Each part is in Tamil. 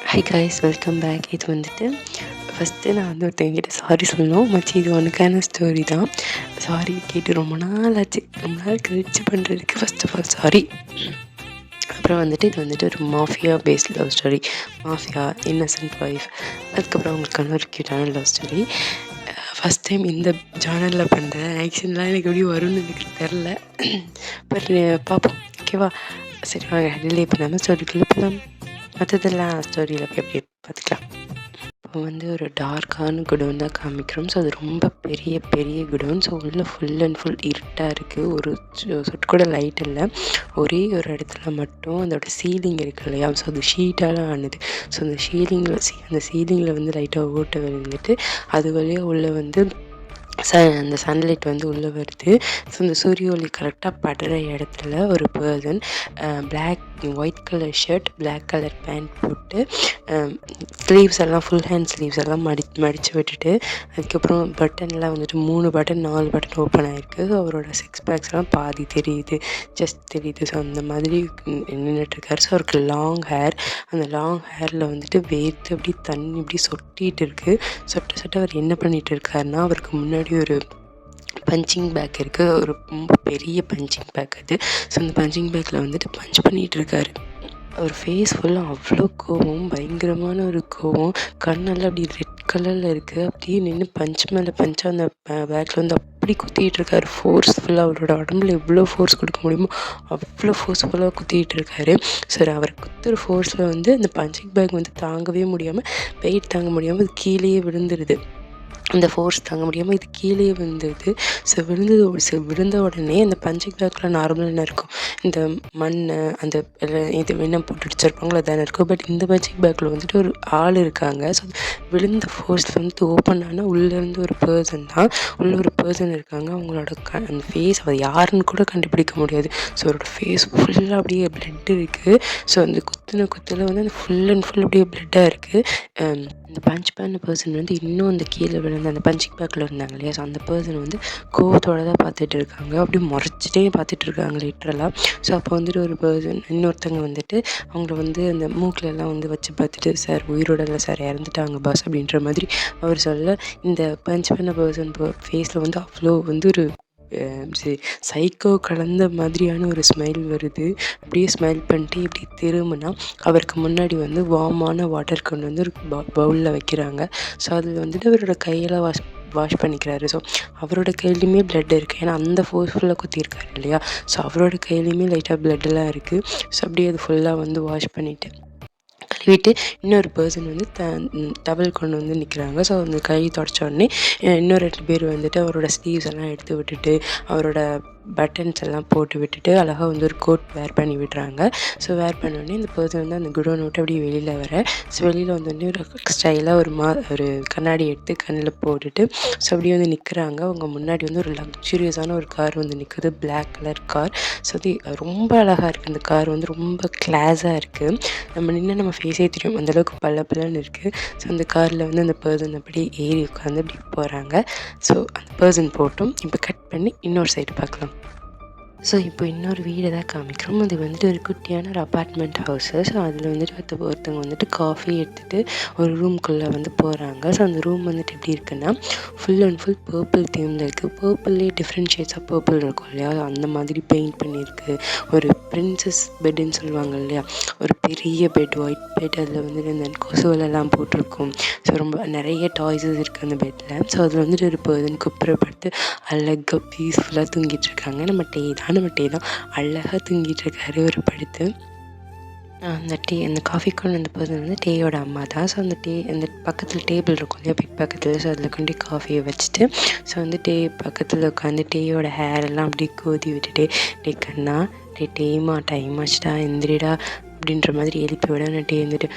Hi guys, welcome back. இது வந்துட்டு ஃபஸ்ட்டு நான் வந்து ஒருத்தங்கிட்ட சாரி சொல்லணும். மச்சி, இது உனக்கான ஸ்டோரி தான். சாரி கேட்டு ரொம்ப நாள் ஆச்சு. ரொம்ப நாள் கழிச்சு பண்ணுறதுக்கு ஃபஸ்ட் ஆஃப் ஆல் சாரி. அப்புறம் வந்துட்டு இது வந்துட்டு ஒரு mafia based love story. Mafia, innocent wife, அதுக்கப்புறம் அவங்களுக்கான ஒரு க்யூட்டான லவ் ஸ்டோரி. ஃபஸ்ட் டைம் இந்த ஜானரில் பண்ணுறேன். ஆக்ஷன்லாம் எனக்கு எப்படி வரும்னு எனக்கு தெரில. பட் பார்ப்போம், ஓகேவா? சரி வாங்க, டிலே பண்ணாமல் ஸ்டோரிக்குள்ளே போகலாம். மற்றதெல்லாம் ஸ்டோரியில் போய் எப்படி பார்த்துக்கலாம். இப்போ வந்து ஒரு டார்க்கான குடோன் தான் காமிக்கிறோம். ஸோ அது ரொம்ப பெரிய பெரிய குடோன். ஸோ உள்ளே ஃபுல் அண்ட் ஃபுல் இருட்டாக இருக்குது. ஒரு சொட்டு கூட லைட் இல்லை. ஒரே ஒரு இடத்துல மட்டும் அதோட சீலிங் இருக்குது இல்லையா, ஸோ அது ஷீட்டால் ஆனது. ஸோ அந்த சீலிங்கில் வந்து லைட்டாக ஓட்டை விழுந்துட்டு அது வழியாக உள்ளே வந்து அந்த சன்லைட் வந்து உள்ளே வருது. ஸோ இந்த சூரிய ஒளி கரெக்டாக படுற இடத்துல ஒரு person white colour shirt, black colour pant போட்டு, ஸ்லீவ்ஸ் எல்லாம் ஃபுல் ஹேண்ட் ஸ்லீவ்ஸ் எல்லாம் மடித்து விட்டுட்டு, அதுக்கப்புறம் பட்டன்லாம் வந்துட்டு 3 பட்டன் 4 பட்டன் ஓப்பன் ஆகிருக்கு. ஸோ அவரோட சிக்ஸ் பேக்ஸ்லாம் பாதி தெரியுது, ஜஸ்ட் தெரியுது. ஸோ அந்த மாதிரி நின்றுட்டுருக்காரு. ஸோ அவருக்கு லாங் ஹேர். அந்த லாங் ஹேரில் வந்துட்டு வேர்த்து அப்படி தண்ணி இப்படி சொட்டிகிட்டு இருக்குது. சொட்ட அவர் என்ன பண்ணிகிட்டு இருக்காருன்னா, அவருக்கு முன்னாடி ஒரு பஞ்சிங் பேக் இருக்குது. ஒரு ரொம்ப பெரிய பஞ்சிங் பேக் அது. ஸோ அந்த பஞ்சிங் பேக்கில் வந்துட்டு பஞ்ச் பண்ணிகிட்டு இருக்காரு. அவர் ஃபேஸ் ஃபுல்லாக அவ்வளோ கோவம், பயங்கரமான ஒரு கோவம். கண்ணெல்லாம் அப்படி ரெட் கலரில் இருக்குது. அப்படியே நின்று பஞ்ச் மேலே பஞ்சாக அந்த பேக்கில் வந்து அப்படி குத்திகிட்டு இருக்காரு. ஃபோர்ஸ்ஃபுல்லாக அவரோட உடம்புல எவ்வளோ ஃபோர்ஸ் கொடுக்க முடியுமோ அவ்வளோ ஃபோர்ஸ்ஃபுல்லாக குத்திகிட்டு இருக்காரு. சரி, அவர் குத்துற ஃபோர்ஸில் வந்து அந்த பஞ்சிங் பேக் வந்து தாங்கவே முடியாமல், வெயிட் தாங்க முடியாமல் அது கீழேயே விழுந்துருது. அந்த ஃபோர்ஸ் தாங்க முடியாமல் இது கீழே விழுந்தது. ஸோ விழுந்த உடனே அந்த பஞ்சிங் பேக்கில் நார்மலாக என்ன இருக்கும், இந்த மண் அந்த இது என்ன போட்டு வச்சுருப்பாங்களோ அதான இருக்கும். பட் இந்த பஞ்சிங் பேக்கில் வந்துட்டு ஒரு ஆள் இருக்காங்க. ஸோ விழுந்த ஃபோர்ஸ் வந்து ஓப்பன் ஆனால் உள்ளேருந்து ஒரு பர்சன் தான், உள்ள ஒரு பர்சன் இருக்காங்க. அவங்களோட அந்த ஃபேஸ் அவர் யாருன்னு கூட கண்டுபிடிக்க முடியாது. ஸோ அவரோட ஃபேஸ் ஃபுல்லாக அப்படியே பிளட் இருக்குது. ஸோ அந்த குத்தில் வந்து அந்த ஃபுல் அண்ட் ஃபுல் அப்படியே பிளட்டாக இருக்குது. இந்த பஞ்ச் பண்ண பர்சன் வந்து இன்னும் அந்த கீழே விழுந்து அந்த பஞ்சிங் பேக்கில் இருந்தாங்க இல்லையா, ஸோ அந்த பர்சன் வந்து கோவத்தோடு தான் பார்த்துட்டு இருக்காங்க. அப்படியே முறைச்சிட்டே பார்த்துட்டு இருக்காங்க லிட்ரலாக. ஸோ அப்போ வந்துட்டு ஒரு பர்சன் இன்னொருத்தங்க வந்துட்டு அவங்கள வந்து அந்த மூக்கிலெல்லாம் வந்து வச்சு பார்த்துட்டு, சார் உயிரோட இல்லை சார், இறந்துட்டாங்க பாஸ் அப்படின்ற மாதிரி அவர் சொல்ல, இந்த பஞ்ச் பண்ண பர்சன் ஃபேஸில் வந்து அவ்வளோ வந்து ஒரு சைக்கோ கலந்த மாதிரியான ஒரு ஸ்மைல் வருது. அப்படியே ஸ்மைல் பண்ணிட்டு இப்படி திரும்பினா அவருக்கு முன்னாடி வந்து வார்மான வாட்டர் கொண்டு வந்து ஒரு பவுலில் வைக்கிறாங்க. ஸோ அதில் வந்துட்டு அவரோட கையெல்லாம் வாஷ் பண்ணிக்கிறாரு. ஸோ அவரோட கையிலையுமே பிளட் இருக்குது. ஏன்னா அந்த ஃபோர்ஸ்ஃபுல்லாக குத்திருக்காரு இல்லையா, ஸோ அவரோட கையிலையுமே லைட்டாக பிளட்டெல்லாம் இருக்குது. ஸோ அப்படியே அது ஃபுல்லாக வந்து வாஷ் பண்ணிவிட்டு கழுவிட்டு இன்னொரு பர்சன் வந்து டவல் கொண்டு வந்து நிற்கிறாங்க. ஸோ அந்த கை தொடச்ச உடனே இன்னொரு 2 பேர் வந்துட்டு அவரோட ஸ்லீவ்ஸ் எல்லாம் எடுத்து விட்டுட்டு, அவரோட பட்டன்ஸ் எல்லாம் போட்டு விட்டுட்டு அழகாக வந்து ஒரு கோட் வேர் பண்ணி விடுறாங்க. ஸோ வேர் பண்ணோடனே இந்த பர்சன் வந்து அந்த குடோன் விட்டு அப்படியே வெளியில் வர, ஸோ வெளியில் வந்தோடனே ஒரு ஸ்டைலாக ஒரு கண்ணாடி எடுத்து கண்ணில் போட்டுட்டு ஸோ அப்படியே வந்து நிற்கிறாங்க. அவங்க முன்னாடி வந்து ஒரு லக்ஸூரியஸான ஒரு கார் வந்து நிற்குது, பிளாக் கலர் கார். ஸோ அது ரொம்ப அழகாக இருக்குது. அந்த கார் வந்து ரொம்ப கிளாஸாக இருக்குது. நம்ம நின்று நம்ம ஃபேஸே தெரியும், அந்தளவுக்கு பல்லன்னு இருக்குது. ஸோ அந்த காரில் வந்து அந்த பர்சன் அப்படி ஏறி உட்காந்து அப்படி போகிறாங்க. ஸோ அந்த பர்சன் போட்டும் இப்போ கட் பண்ணி இன்னொரு சைடு பார்க்கலாம். ஸோ இப்போ இன்னொரு வீடு தான் காமிக்கிறோம். அது வந்துட்டு ஒரு குட்டியான ஒரு அப்பார்ட்மெண்ட் ஹவுஸு. ஸோ அதில் வந்துட்டு ஒருத்தவங்க வந்துட்டு காஃபி எடுத்துகிட்டு ஒரு ரூம்குள்ளே வந்து போகிறாங்க. ஸோ அந்த ரூம் வந்துட்டு எப்படி இருக்குன்னா, ஃபுல் அண்ட் ஃபுல் பர்பிள் தீமில் இருக்குது. பர்பிள்லேயே டிஃப்ரெண்ட் ஷேட்ஸ் ஆஃப் பர்பிள் இருக்கும் இல்லையா, அந்த மாதிரி பெயிண்ட் பண்ணியிருக்கு. ஒரு பிரின்சஸ் பெட்டுன்னு சொல்லுவாங்க இல்லையா, ஒரு பெரிய பெட், ஒயிட் பெட். அதில் வந்துட்டு இந்த கொசுவலெல்லாம் போட்டிருக்கும். ஸோ ரொம்ப நிறைய டாய்ஸஸ் இருக்குது அந்த பெட்டில். ஸோ அதில் வந்துட்டு ஒரு பர்சன் குப்புறப்படுத்து அழகாக பீஸ்ஃபுல்லாக தூங்கிட்டு இருக்காங்க. நம்ம டே தான் அழகாக தூங்கிட்டு இருக்காரு ஒரு படுத்து. அந்த காஃபி கொண்டு அந்த பர்சன் வந்து டேயோட அம்மா தான். ஸோ அந்த பக்கத்தில் டேபிள் இருக்கும் இல்லையா, பெட் பக்கத்தில். ஸோ அதில் கொண்டு காஃபியை வச்சுட்டு ஸோ வந்து டே பக்கத்தில் உட்காந்து டேயோட ஹேரெல்லாம் அப்படியே கோதி விட்டுட்டு, டே கண்ணா, டேமா டைம் ஆச்சுடா எந்திரிடா அப்படின்ற மாதிரி எழுப்பி விட, நான் டே வந்துட்டு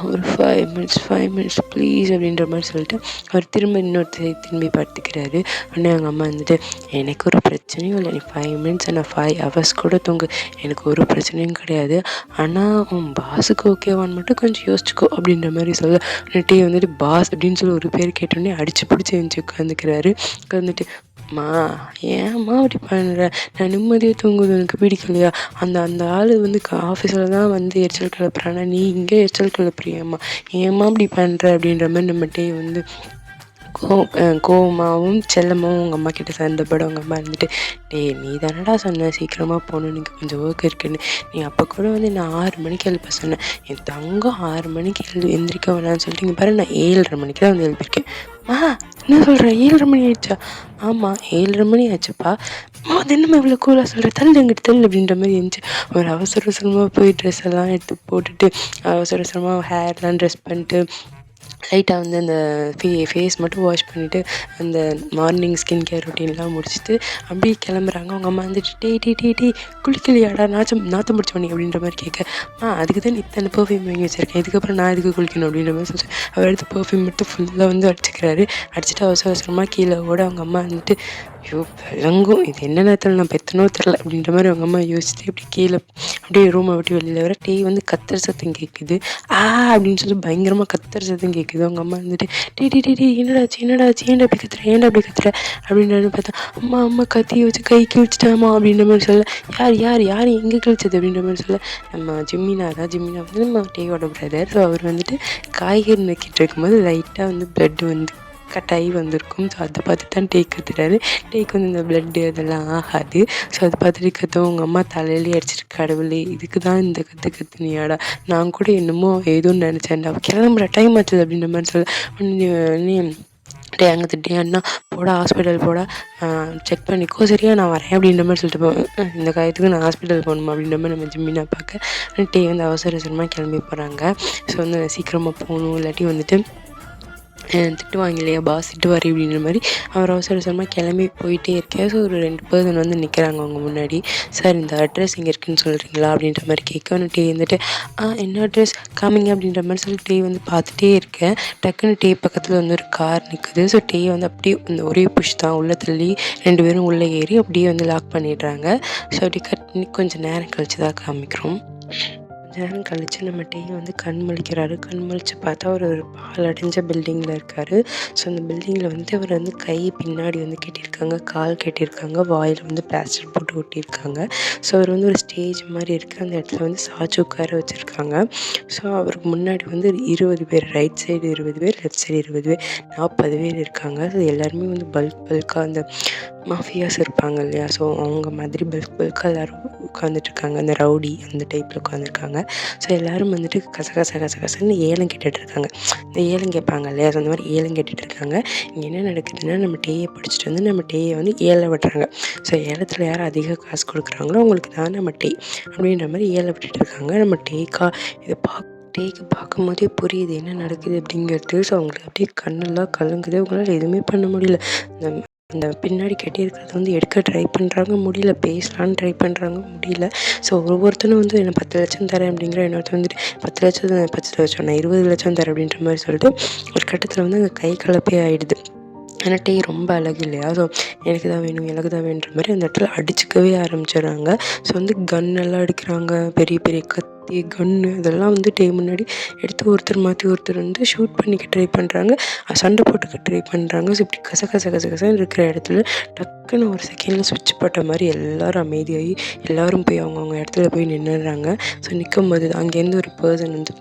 ஒரு 5 மினிட்ஸ் ப்ளீஸ் அப்படின்ற மாதிரி சொல்லிட்டு அவர் திரும்பி படுத்துக்கிறாரு. உடனே அவங்க அம்மா வந்துட்டு, எனக்கு ஒரு பிரச்சனையும் இல்லை. நீ 5 மினிட்ஸ் நான் 5 ஹவர்ஸ் கூட தூங்கு, எனக்கு ஒரு பிரச்சனையும் கிடையாது. ஆனால் உன் பாஸுக்கு ஓகேவான்னு மட்டும் கொஞ்சம் யோசிச்சுக்கோ அப்படின்ற மாதிரி சொல்ல. டீ வந்துட்டு பாஸ் அப்படின்னு சொல்லி ஒரு பேர் கேட்டோடனே அடிச்சு பிடிச்சி எழுந்துச்சு உட்காந்துக்கிறாரு. உட்காந்துட்டு மா ஏம்மா அப்படி பண்ணுற, நான் நிம்மதியாக தூங்குவது எனக்கு பிடிக்கலையா? அந்த அந்த ஆள் வந்து ஆஃபீஸில் தான் வந்து எரிச்சல் கிளப்புறானா, நீ இங்கே எரிச்சல் கிளப்புறியம்மா, ஏம்மா அப்படி பண்ணுற அப்படின்ற மாதிரி நம்ம டே வந்து கோவமாகவும் செல்லமாகவும் உங்கள் அம்மா கிட்ட சண்டைப்பட உங்கள் அம்மா இருந்துட்டு, டேய் நீ தானடா சொன்ன சீக்கிரமாக போகணும், எனக்கு கொஞ்சம் ஒர்க் இருக்குன்னு. நீ அப்போ கூட வந்து நான் 6 மணிக்கு எழுப்ப சொன்னேன், என் தங்கம் 6 மணிக்கு எந்திரிக்க வேணான்னு சொல்லிட்டு இங்கே பாரு நான் 7:30 மணிக்கு தான் வந்து எழுப்பியிருக்கேன். என்ன சொல்கிறேன், 7:30 மணி ஆயிடுச்சா? ஆமாம் 7:30 மணி ஆச்சுப்பா. அது என்னம்மா இவ்வளோ கூலாக சொல்கிறேன், தள்ளு எங்கிட்ட தள்ளு அப்படின்ற மாதிரி இருந்துச்சு. ஒரு அவசர அவசரமாக போய் ட்ரெஸ் எல்லாம் எடுத்து போட்டுட்டு அவசர அவசரமாக ஹேர்லாம் ட்ரெஸ் பண்ணிட்டு லைட்டாக வந்து அந்த ஃபேஸ் மட்டும் வாஷ் பண்ணிவிட்டு அந்த மார்னிங் ஸ்கின் கேர் ரொட்டீன்லாம் முடிச்சுட்டு அப்படியே கிளம்புறாங்க. அவங்க அம்மா வந்துட்டு டே குளிக்கலையாடா, நாற்றம் முடிச்ச பண்ணி அப்படின்ற மாதிரி கேட்க, அதுக்கு தான் இத்தனை பர்ஃப்யூம் வாங்கி வச்சுருக்கேன், இதுக்கப்புறம் நான் இதுக்கு குளிக்கணும் அப்படின்ற மாதிரி சொல்லிட்டு அவர் எடுத்து பர்ஃப்யூம் மட்டும் ஃபுல்லாக வந்து அடிச்சுக்கிறாரு. அடிச்சுட்டு அவசர அவசரமாக கீழே ஓட அவங்க அம்மா வந்துட்டு, ஐயோ விளங்கும் இது என்ன நேரத்தில் நான் பெத்தனோ தெரில அப்படின்ற மாதிரி அவங்க அம்மா யோசிச்சுட்டு அப்படி கீழே அப்படியே ரூமை விட்டு வெளியில் வர டே வந்து கத்துற சத்தம் கேட்குது. அப்படின்னு சொல்லி பயங்கரமாக கத்துற சத்தம் கேட்குது. அவங்க அம்மா வந்துட்டு டே என்னடாச்சு ஏன்டா அப்படி கத்துற அப்படின்றது பார்த்தா, அம்மா கத்தியை வச்சு கை கிழிச்சிட்டாமா அப்படின்ற மாதிரி சொல்ல, யார் எங்கே கிழிச்சது அப்படின்ற மாதிரி சொல்ல, நம்ம ஜிம்மினா வந்து நம்ம டேயோட பிரதர். ஸோ அவர் வந்துட்டு காய்கறி நக்கிட்டு இருக்கும்போது லைட்டாக வந்து பிளட் வந்து கட்டாயி வந்திருக்கும். ஸோ அதை பார்த்துட்டு தான் டேக் கற்றுட்டாரு. டேக் வந்து இந்த பிளட்டு அதெல்லாம் ஆகாது. ஸோ அதை பார்த்துட்டு கற்றுவோம். உங்கள் அம்மா தலையிலே அடிச்சிட்டு, கடவுளே இதுக்கு தான் இந்த கற்றுனியாடா, நான் கூட என்னமோ ஏதோன்னு நினச்சேன்டா, கிளம்புற டைம் ஆச்சுது அப்படின்ற மாதிரி சொல்ல. டே அங்கே திட்டே அண்ணா போடா ஹாஸ்பிட்டல் போடா, செக் பண்ணிக்கோ சரியா, நான் வரேன் அப்படின்ற மாதிரி சொல்லிட்டு போவேன். இந்த காயத்துக்கு நான் ஹாஸ்பிட்டல் போகணுமா அப்படின்ற மாதிரி நம்ம ஜிம்மினா பார்க்க டே வந்து அவசரமாக கிளம்பி போகிறாங்க. ஸோ வந்து சீக்கிரமாக போகணும், இல்லாட்டி வந்துட்டு திட்டுவாங்க இல்லையா, பாஸ் திட்டுவார் அப்படின்ற மாதிரி அவர் அவசரமாக கிளம்பி போயிட்டே இருக்கேன். ஸோ ஒரு 2 பர்சன் வந்து நிற்கிறாங்க அவங்க முன்னாடி. சார் இந்த அட்ரஸ் இங்கே இருக்குதுன்னு சொல்கிறீங்களா அப்படின்ற மாதிரி கேட்க, டே வந்துட்டு என்ன அட்ரஸ் காமிங்க அப்படின்ற மாதிரி சொல்லி டே வந்து பார்த்துட்டே இருக்கேன். டக்குன்னு டே பக்கத்தில் வந்து ஒரு கார் நிற்குது. ஸோ டே வந்து அப்படியே அந்த ஒரே புஷ் தான் உள்ள தள்ளி 2 பேரும் உள்ளே ஏறி அப்படியே வந்து லாக் பண்ணிடுறாங்க. ஸோ அப்படி கட் பண்ணி கொஞ்சம் நேரம் கழிச்சு தான் காமிக்கிறோம். கொஞ்ச நேரம் கழித்து நம்ம டே வந்து கண் முழிக்கிறாரு. கண் முழிச்சு பார்த்தா அவர் ஒரு பாலடைஞ்ச பில்டிங்கில் இருக்கார். ஸோ அந்த பில்டிங்கில் வந்து அவர் வந்து கை பின்னாடி வந்து கட்டியிருக்காங்க, கால் கட்டியிருக்காங்க, வாயில் வந்து பிளாஸ்டர் போட்டு ஒட்டியிருக்காங்க. ஸோ அவர் வந்து ஒரு ஸ்டேஜ் மாதிரி இருக்குது, அந்த இடத்துல வந்து சாய்ச்சி உட்கார வச்சுருக்காங்க. ஸோ அவருக்கு முன்னாடி வந்து 20 பேர், ரைட் சைடு 20 பேர், லெஃப்ட் சைடு 20 பேர், 40 பேர் இருக்காங்க. ஸோ எல்லாருமே வந்து பல்காக அந்த மாஃபியாஸ் இருப்பாங்க இல்லையா, ஸோ அவங்க மாதிரி பல்காக எல்லோரும் உட்காந்துட்ருக்காங்க. அந்த ரவுடி அந்த டைப்பில் உட்காந்துருக்காங்க. ஸோ எல்லோரும் வந்துட்டு கசகசன்னு ஏலம் கேட்டுட்ருக்காங்க. இந்த ஏலம் கேட்பாங்க இல்லையா, ஸோ அந்த மாதிரி ஏலம் கேட்டுட்ருக்காங்க. இங்கே என்ன நடக்குதுன்னா, நம்ம டேயை பிடிச்சிட்டு வந்து நம்ம டேயை வந்து ஏலம் விட்டுறாங்க. ஸோ ஏலத்தில் யார் அதிக காசு கொடுக்குறாங்களோ அவங்களுக்கு தான் நம்ம டே அப்படின்ற மாதிரி ஏலம் விட்டுட்ருக்காங்க. நம்ம இதை டேக்கு பார்க்கும்போதே புரியுது என்ன நடக்குது அப்படிங்கிறது. ஸோ அவங்களுக்கு அப்படியே கண்ணெல்லாம் கலங்குது. அவங்களால எதுவுமே பண்ண முடியல. அந்த பின்னாடி கட்டியிருக்கிறத வந்து எடுக்க ட்ரை பண்ணுறாங்க, முடியல. பேசலான்னு ட்ரை பண்ணுறாங்க, முடியல. ஸோ ஒவ்வொருத்தனும் வந்து என்ன 10 லட்சம் தரேன் அப்படிங்கிற, இன்னொருத்தர் வந்துட்டு 10 லட்சம் நான் 20 லட்சம் தரேன் அப்படின்ற மாதிரி சொல்லிட்டு ஒரு கட்டத்தில் வந்து அங்கே கை கலப்பே ஆகிடுது. ஆனால் டே ரொம்ப அழகு இல்லையா, ஸோ எனக்கு தான் வேணுன்ற மாதிரி அந்த இடத்துல அடிச்சுக்கவே ஆரம்பிச்சிடுறாங்க. ஸோ வந்து கன்னெல்லாம் அடிக்கிறாங்க, பெரிய பெரிய கத்தி கன்று இதெல்லாம் வந்து டே முன்னாடி எடுத்து ஒருத்தர் மாற்றி ஒருத்தர் வந்து ஷூட் பண்ணிக்க ட்ரை பண்ணுறாங்க, சண்டை போட்டுக்க ட்ரை பண்ணுறாங்க. ஸோ இப்படி கசகசன்னு இருக்கிற இடத்துல டக்குன்னு ஒரு செகண்டில் சுவிட்ச் போட்ட மாதிரி எல்லோரும் அமைதியாகி எல்லோரும் போய் அவங்கவுங்க இடத்துல போய் நின்றுடுறாங்க. ஸோ நிற்கும் போது அங்கேருந்து ஒரு பர்சன் வந்து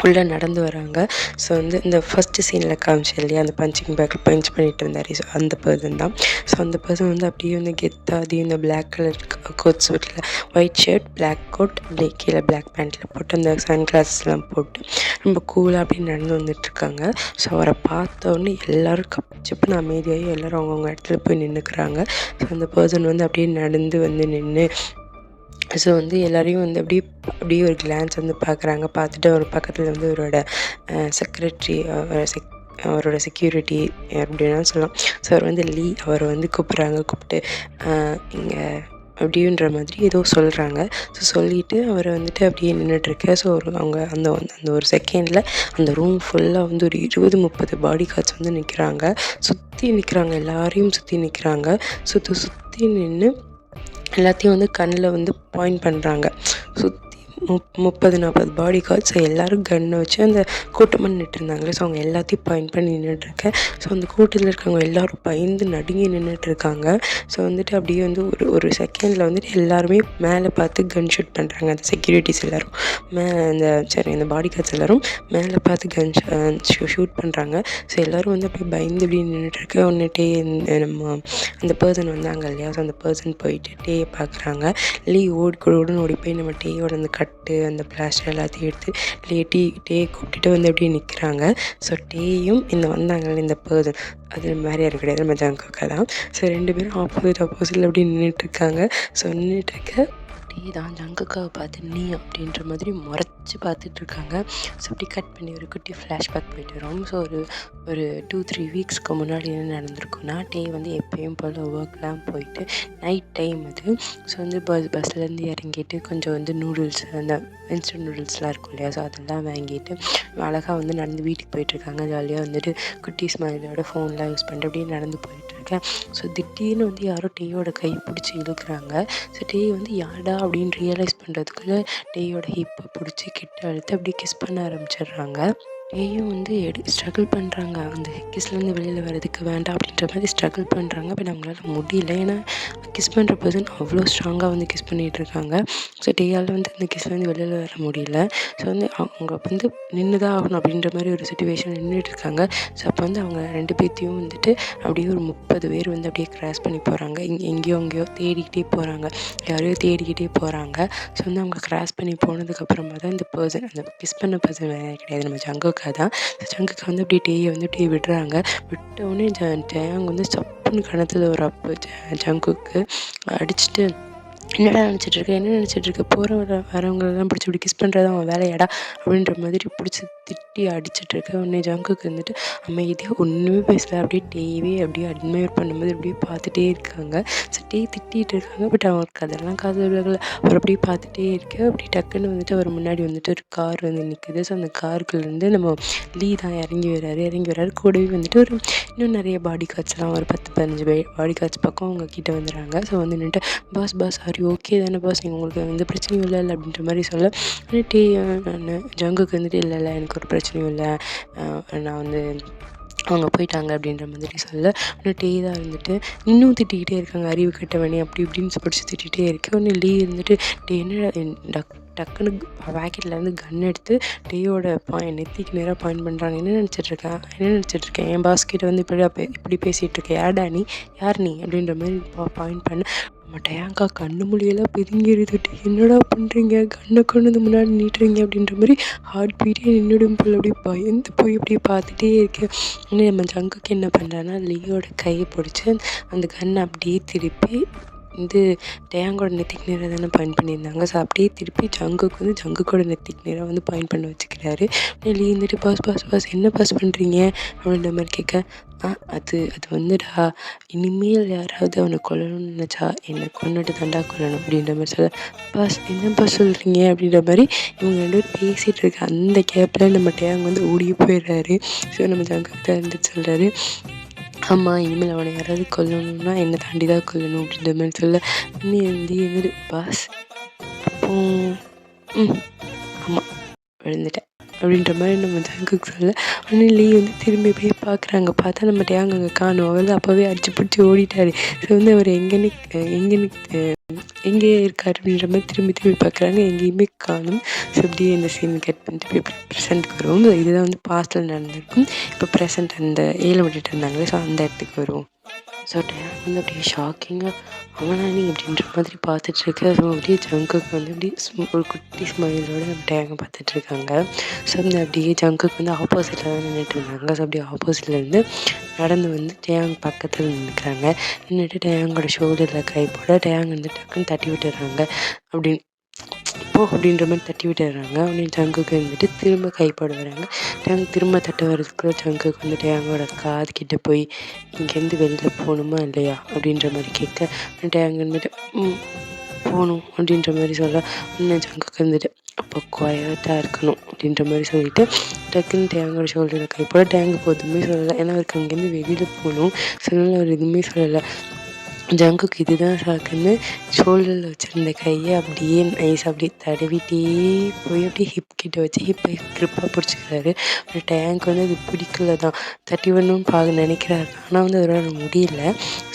உள்ளே நடந்து வராங்க. ஸோ வந்து இந்த ஃபஸ்ட்டு சீனில் காமிச்சு இல்லையா, அந்த பஞ்சிங் பேக்கில் பஞ்ச் பண்ணிகிட்டு இருந்தார். ஸோ அந்த பர்சன் தான். ஸோ அந்த பர்சன் வந்து அப்படியே வந்து கெத்தாக அதையும் இந்த பிளாக் கலர் கோட் சூட்டில் ஒயிட் ஷர்ட், பிளாக் கோட், அப்படியே கீழே பிளாக் பேண்ட்டில் போட்டு அந்த சன் கிளாஸஸ்லாம் போட்டு ரொம்ப கூலாக அப்படி நடந்து வந்துட்டுருக்காங்க. ஸோ அவரை பார்த்தோன்னே எல்லோரும் கப்பிச்சுப்புன்னு அமைதியாகி எல்லோரும் அவங்கவுங்க இடத்துல போய் நின்றுக்கிறாங்க. ஸோ அந்த பர்சன் வந்து அப்படியே நடந்து வந்து நின்று ஸோ வந்து எல்லோரையும் வந்து அப்படியே ஒரு கிளான்ஸ் வந்து பார்க்குறாங்க. பார்த்துட்டு ஒரு பக்கத்தில் வந்து அவரோட செக்ரட்டரி, அவரோட செக்யூரிட்டி அப்படின்னா சொல்லலாம். ஸோ அவர் வந்து அவரை வந்து கூப்பிட்றாங்க. கூப்பிட்டு இங்கே அப்படின்ற மாதிரி ஏதோ சொல்கிறாங்க. ஸோ சொல்லிவிட்டு அவர் வந்துட்டு அப்படியே நின்றுட்டுருக்க. ஸோ அவங்க அந்த அந்த ஒரு செகண்டில் அந்த ரூம் ஃபுல்லாக வந்து ஒரு 20-30 பாடி கார்ட்ஸ் வந்து நிற்கிறாங்க. சுற்றி நிற்கிறாங்க, எல்லாரையும் சுற்றி நிற்கிறாங்க. சுற்றி நின்று எல்லாத்தையும் வந்து கண்ணில் வந்து பாயிண்ட் பண்ணுறாங்க. சுற்றி 30-40 பாடி கார்ட்ஸ் எல்லோரும் கன்னை வச்சு அந்த கூட்டமாக நின்றுட்டுருந்தாங்களே, ஸோ அவங்க எல்லாத்தையும் பாயிண்ட் பண்ணி நின்றுட்டுருக்கேன். ஸோ அந்த கூட்டத்தில் இருக்கவங்க எல்லோரும் பயந்து நடுங்கி நின்றுட்டுருக்காங்க. ஸோ வந்துட்டு அப்படியே வந்து ஒரு செகண்டில் வந்துட்டு எல்லாருமே மேலே பார்த்து கன் ஷூட் பண்ணுறாங்க. அந்த செக்யூரிட்டிஸ் எல்லோரும் அந்த பாடி கார்ட்ஸ் எல்லோரும் மேலே பார்த்து ஷூட் பண்ணுறாங்க. ஸோ எல்லோரும் வந்து அப்படியே பயந்து அப்படியே நின்றுட்டுருக்க. ஒன்றுட்டே நம்ம அந்த பர்சன் வந்தாங்க இல்லையா, ஸோ அந்த பர்சன் போயிட்டு டேயை பார்க்குறாங்க. ஓடி போய் நம்ம டேயோட அந்த அந்த பிளாஸ்டர் எல்லாத்தையும் எடுத்து டேயை கூப்பிட்டுட்டு வந்து அப்படியே நிற்கிறாங்க. ஸோ டேயும் வந்தாங்கல்ல இந்த பர்சன், அது வேறு யாரும் கிடையாது, நம்ம ஜங்குக்கா தான். ஸோ 2 பேரும் ஆப்போசிட்டில் அப்படியே நின்றுட்டுருக்காங்க. ஸோ நின்றுட்டுருக்க டே தான் ஜங்குக்காவை பார்த்து நீ அப்படின்ற மாதிரி முறைச்சி பார்த்துட்ருக்காங்க. ஸோ அப்படி கட் பண்ணி ஒரு குட்டி ஃப்ளாஷ்பேக் போயிட்டு வரும். ஸோ ஒரு 2-3 வீக்ஸ்க்கு முன்னாடி என்ன நடந்திருக்குன்னா, டே வந்து எப்பயும் போல் ஒர்க்லாம் போயிட்டு நைட் டைம் அது. ஸோ வந்து பஸ்லேருந்து இறங்கிட்டு கொஞ்சம் வந்து நூடுல்ஸ், அந்த இன்ஸ்டன்ட் நூடுல்ஸ்லாம் இருக்கும் இல்லையா, ஸோ அதெல்லாம் வாங்கிட்டு அழகாக வந்து நடந்து வீட்டுக்கு போயிட்டுருக்காங்க. ஜாலியாக வந்துட்டு குட்டி ஸ்மைலோட ஃபோன்லாம் யூஸ் பண்ணிட்டு அப்படியே நடந்து போயிட்டுருக்கேன். ஸோ திடீர்னு வந்து யாரோ டேயோட கை பிடிச்சி இழுக்கிறாங்க. ஸோ டே வந்து யாருடா அப்படின்னு ரியலைஸ் பண்ணுறதுக்குள்ளே டேயோட ஹிப்பை பிடிச்சி கிட்ட அழுத்து அப்படியே கிஸ் பண்ண ஆரம்பிச்சிடுறாங்க. டேயும் வந்து ஸ்ட்ரகிள் பண்ணுறாங்க, அந்த கிஸ்லேருந்து வெளியில் வர்றதுக்கு வேண்டாம் அப்படின்ற மாதிரி ஸ்ட்ரகிள் பண்ணுறாங்க. பட் அவங்களால முடியல, ஏன்னா கிஸ் பண்ணுற பர்சன் அவ்வளோ ஸ்ட்ராங்காக வந்து கிஸ் பண்ணிகிட்ருக்காங்க. ஸோ டேயால் வந்து அந்த கிஸ்லேருந்து வெளியில் வர முடியல. ஸோ வந்து அவங்க வந்து நின்று தான் ஆகணும் அப்படின்ற மாதிரி ஒரு சுச்சுவேஷன் நின்றுட்டுருக்காங்க. ஸோ அப்போ வந்து அவங்க 2 பேர்த்தையும் வந்துட்டு அப்படியே ஒரு 30 பேர் வந்து அப்படியே கிராஸ் பண்ணி போகிறாங்க. எங்கேயோ தேடிக்கிட்டே போகிறாங்க, யாரையோ தேடிக்கிட்டே போகிறாங்க. ஸோ வந்து அவங்க கிராஸ் பண்ணி போனதுக்கப்புறமா தான் இந்த பர்சன், அந்த கிஸ் பண்ண பர்சன் வேறு கிடையாது, நம்ம ஜங்குக்கா தான். ஜங்குக்கா வந்து அப்படியே டேயை வந்து அப்படியே விடுறாங்க. விட்டவுடனே டேயாங் வந்து சப்புன்னு கணத்தில் ஒரு அப்பு ஜங்குக்கு அடிச்சுட்டு, என்னடா நினச்சிட்ருக்க போகிற வரவங்களெல்லாம் பிடிச்சி இப்படி கிஸ் பண்ணுறது அவன் வேலையாடா அப்படின்ற மாதிரி பிடிச்சி திட்டி அடிச்சிட்ருக்க. உடனே ஜங்குக்கு வந்துட்டு அமைதியாக ஒன்றுமே பேசல, அப்படியே டேவே அப்படியே அட்மையர் பண்ணும்போது அப்படியே பார்த்துட்டே இருக்காங்க. ஸோ டே திட்டிகிட்டு இருக்காங்க, பட் அவருக்கு அதெல்லாம் காது விலகல. அவர் அப்படியே பார்த்துட்டே இருக்க. அப்படி டக்குன்னு வந்துட்டு அவர் முன்னாடி வந்துட்டு ஒரு கார் வந்து நிற்குது. ஸோ அந்த காருக்குள்ளேருந்து நம்ம லீ தான் இறங்கி வர்றாரு. கூடவே வந்துட்டு இன்னும் நிறைய பாடி கார்ட்ஸ்லாம் ஒரு 10-15 பாடி கார்ட்ஸ் பக்கம் அவங்க கிட்டே வந்துடுறாங்க. ஸோ வந்து நின்றுட்டு பாஸ் ஆர் ஓகே தானே பாஸ், உங்களுக்கு எந்த பிரச்சனையும் இல்லை அப்படின்ற மாதிரி சொல்ல, டே ஜங்குக்கு வந்துட்டு இல்லை எனக்கு ஒரு பிரச்சனையும் இல்லை, நான் வந்து அவங்க போயிட்டாங்க அப்படின்ற மாதிரி சொல்ல, இன்னும் டே தான் இருந்துட்டு இன்னும் திட்டிக்கிட்டே இருக்காங்க, அறிவு கட்டவனே அப்படி இப்படின்னு பிடிச்சி திட்டிகிட்டே இருக்கு. ஒன்று லீ இருந்துட்டு டே என்ன டக்குன்னு பேக்கெட்லேருந்து கன் எடுத்து டேயோட நெத்திக்கு நேராக பாயிண்ட் பண்ணுறாங்க. என்ன நினச்சிட்ருக்கேன் என் பாஸ்கிட்ட வந்து இப்படி பேசிகிட்டு இருக்கேன், யார் நீ அப்படின்ற மாதிரி பாயிண்ட் பண்ண. நம்ம டேயாங்கா கண்ணு மொழியெல்லாம் பிதுங்கிருதுட்டு, என்னடா பண்ணுறீங்க, கண்ணை கொண்டு முன்னாடி நீட்டுறீங்க அப்படின்ற மாதிரி ஹார்ட் பீட்டே நின்றுடும் போல் அப்படியே பயந்து போய் அப்படியே பார்த்துட்டே இருக்கேன். இன்னும் நம்ம ஜங்குக்கு என்ன பண்ணுறான்னா, லீயோட கையை பிடிச்சி அந்த கண்ணை அப்படியே திருப்பி டேயாங்கோட நெத்திக்கு நேராக தானே பாயிண்ட் பண்ணியிருந்தாங்க. ஸோ அப்படியே திருப்பி ஜங்குக்கு வந்து ஜங்குக்கோட நெத்திக்கு நேராக வந்து பாயிண்ட் பண்ண வச்சுக்கிறாரு. லீ வந்துட்டு பாஸ் என்ன பாஸ் பண்ணுறீங்க அப்படின்ற மாதிரி கேட்க, அது வந்துடா, இனிமேல் யாராவது அவனை கொல்லணும்னு நினச்சா என்னை கொண்டுட்டு தாண்டா கொல்லணும் அப்படின்ற மாதிரி சொல்ல, பாஸ் என்ன பாஸ் சொல்கிறீங்க அப்படின்ற மாதிரி இவங்க 2 பேரும் பேசிகிட்டு இருக்க அந்த கேப்பில் நம்ம டேயாங் வந்து ஓடியே போயிடுறாரு. ஸோ நம்ம ஜங்குக்கு தான் இருந்துட்டு சொல்கிறாரு, ஆமாம் இனிமேல் அவனை யாராவது கொல்லணும்னா என்னை தாண்டி தான் கொல்லணும் அப்படின்ற மாதிரி சொல்ல, இன்னும் பாஸ் அப்போ ஆமாம் விழுந்துட்டேன் அப்படின்ற மாதிரி நம்ம ஜங்குக்கு சொல்ல, ஆனால் லீ வந்து திரும்பி அப்படியே பார்க்குறாங்க. பார்த்தா நம்ம டேயாங் அங்கே காணும். அவர் அப்போவே அடிச்சு பிடிச்சி ஓடிட்டார். ஸோ வந்து அவர் எங்கே இருக்கார் அப்படின்ற மாதிரி திரும்பி பார்க்குறாங்க, எங்கேயுமே காணும். ஸோ அப்படியே இந்த சீன் கட் பண்ணிட்டு இப்போ ப்ரெசென்ட்டுக்கு வருவோம். இதுதான் வந்து பாஸ்ட்டில் நடந்திருக்கும். இப்போ ப்ரெசென்ட் அந்த விட்டுட்டு இருந்தாங்களே, ஸோ அந்த இடத்துக்கு வருவோம். ஸோ டேயாங் வந்து அப்படியே ஷாக்கிங்காக அவனா நீ அப்படின்ற மாதிரி பார்த்துட்ருக்க. ஸோ அப்படியே ஜங்குக்கு வந்து அப்படியே ஒரு குட்டி ஸ்மைலோட டேயாங்கை பார்த்துட்ருக்காங்க. ஸோ அந்த அப்படியே ஜங்குக்கு வந்து ஆப்போசிட்டில் தான் நின்றுட்டு இருந்தாங்க. ஸோ அப்படியே ஆப்போசிட்லேருந்து நடந்து வந்து டேயாங் பக்கத்தில் நின்றுக்கிறாங்க. நின்றுட்டு டேயாங்கோட ஷோல்டரில் கை போட டேயாங் வந்து டக்குன்னு தட்டி விட்டுடுறாங்க. அப்படின்னு அப்படின்ற மாதிரி தட்டி விட்டுடுறாங்க. அப்படின்னு ஜங்குக்கு வந்துட்டு திரும்ப கைப்பட வராங்க. டேயாங் திரும்ப தட்ட வர்றதுக்குள்ள ஜங்குக்கு வந்து டேயாங்கோட காது கிட்டே போய் இங்கேருந்து வெளியில் போகணுமா இல்லையா அப்படின்ற மாதிரி கேட்க, டேயாங் வந்துட்டு போகணும் அப்படின்ற மாதிரி சொல்ல இன்னும் ஜங்குக்கு வந்துட்டு அப்போ குவைட்டாக இருக்கணும் அப்படின்ற மாதிரி சொல்லிட்டு டக்குன்னு டேங்கோட ஷோல்டரில் கை போட டேங்கு போதுமே சொல்லலை. ஏன்னா அவருக்கு அங்கேருந்து வெளியில் போகணும். சொன்னால அவர் எதுவுமே சொல்லலை. ஜங்குக்கு இதுதான் ஷாக்குன்னு ஷோல்டரில் வச்சுருந்த கையை அப்படியே நைஸ் அப்படியே தடவிட்டே போய் அப்படியே ஹிப் கிட்ட வச்சு ஹிப்பை க்ரிப்பாக பிடிச்சிக்கிறாரு. பட் டேங்க் வந்து அது பிடிக்கல தான், தட்டி வரணும்னு நினைக்கிறாரு. ஆனால் வந்து அவரால் முடியல.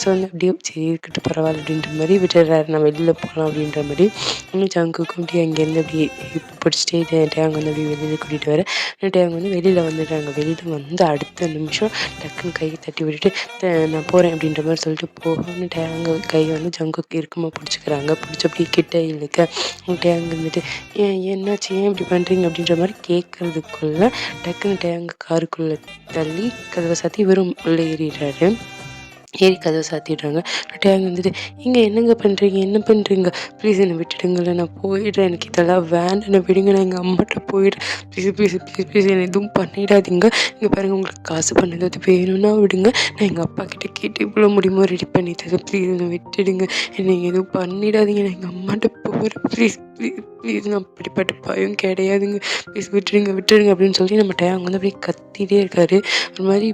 ஸோ வந்து அப்படியே சரி இருக்கட்டும் பரவாயில்ல அப்படின்ற மாதிரி விட்டுறாரு. நான் வெளியில் போகலாம் அப்படின்ற மாதிரி. இன்னும் ஜங்குக்கும் அப்படியே அங்கேருந்து அப்படியே ஹிப் பிடிச்சிட்டே டேங்க் வந்து அப்படியே வெளியில் கூட்டிகிட்டு வர டேங்க் வந்து வெளியில் வந்துடுறாங்க. வெளியில் வந்து அடுத்த நிமிஷம் டக்குன்னு கையை தட்டி விட்டுட்டு நான் போகிறேன் அப்படின்ற மாதிரி சொல்லிட்டு போகணுன்னு டேங்கு கையை வந்து ஜங்குக்கு இறுக்கமாக பிடிச்சிக்கிறாங்க. பிடிச்சி அப்படியே கிட்ட இழுக்க டேங்க் வந்துட்டு என்னாச்சு ஏன் இப்படி பண்ணுறீங்க அப்படின்ற மாதிரி கேட்கறதுக்குள்ள டக்குன்னு டேங்கு காருக்குள்ளே தள்ளி கதவை சாத்தி வெறும் உள்ளே ஏறிடுறாரு. ஏறி கதவை சாத்திடுறாங்க. டேங்க் வந்துட்டு இங்கே என்னங்க பண்ணுறீங்க, என்ன பண்ணுறீங்க, ப்ளீஸ் என்னை விட்டுடுங்களேன், நான் போயிடுறேன், எனக்கு இதெல்லாம் வேண்டாம், என்னை விடுங்க, நான் எங்கள் அம்மாட்ட போயிடுறேன், ப்ளீஸ் ப்ளீஸ் ப்ளீஸ் ப்ளீஸ் என்னை எதுவும் பண்ணிடாதீங்க, இங்கே பாருங்கள் உங்களுக்கு காசு பண்ணது வேணும்னா விடுங்க, நான் எங்கள் அப்பா கிட்டே கேட்டு இவ்வளோ முடியுமோ ரெடி பண்ணி தரேன், ப்ளீஸ் என்னை விட்டுடுங்க, என்னை எதுவும் பண்ணிடாதீங்க, நான் எங்கள் அம்மாட்ட போகிறேன், ப்ளீஸ் ப்ளீஸ் ப்ளீஸ் நான் அப்படிப்பட்ட பயம் கிடையாதுங்க, ப்ளீஸ் விட்டுடுங்க விட்டுடுங்க அப்படின்னு சொல்லி நம்ம டேங்க் வந்து அப்படியே கத்திட்டே இருக்காரு. ஒரு மாதிரி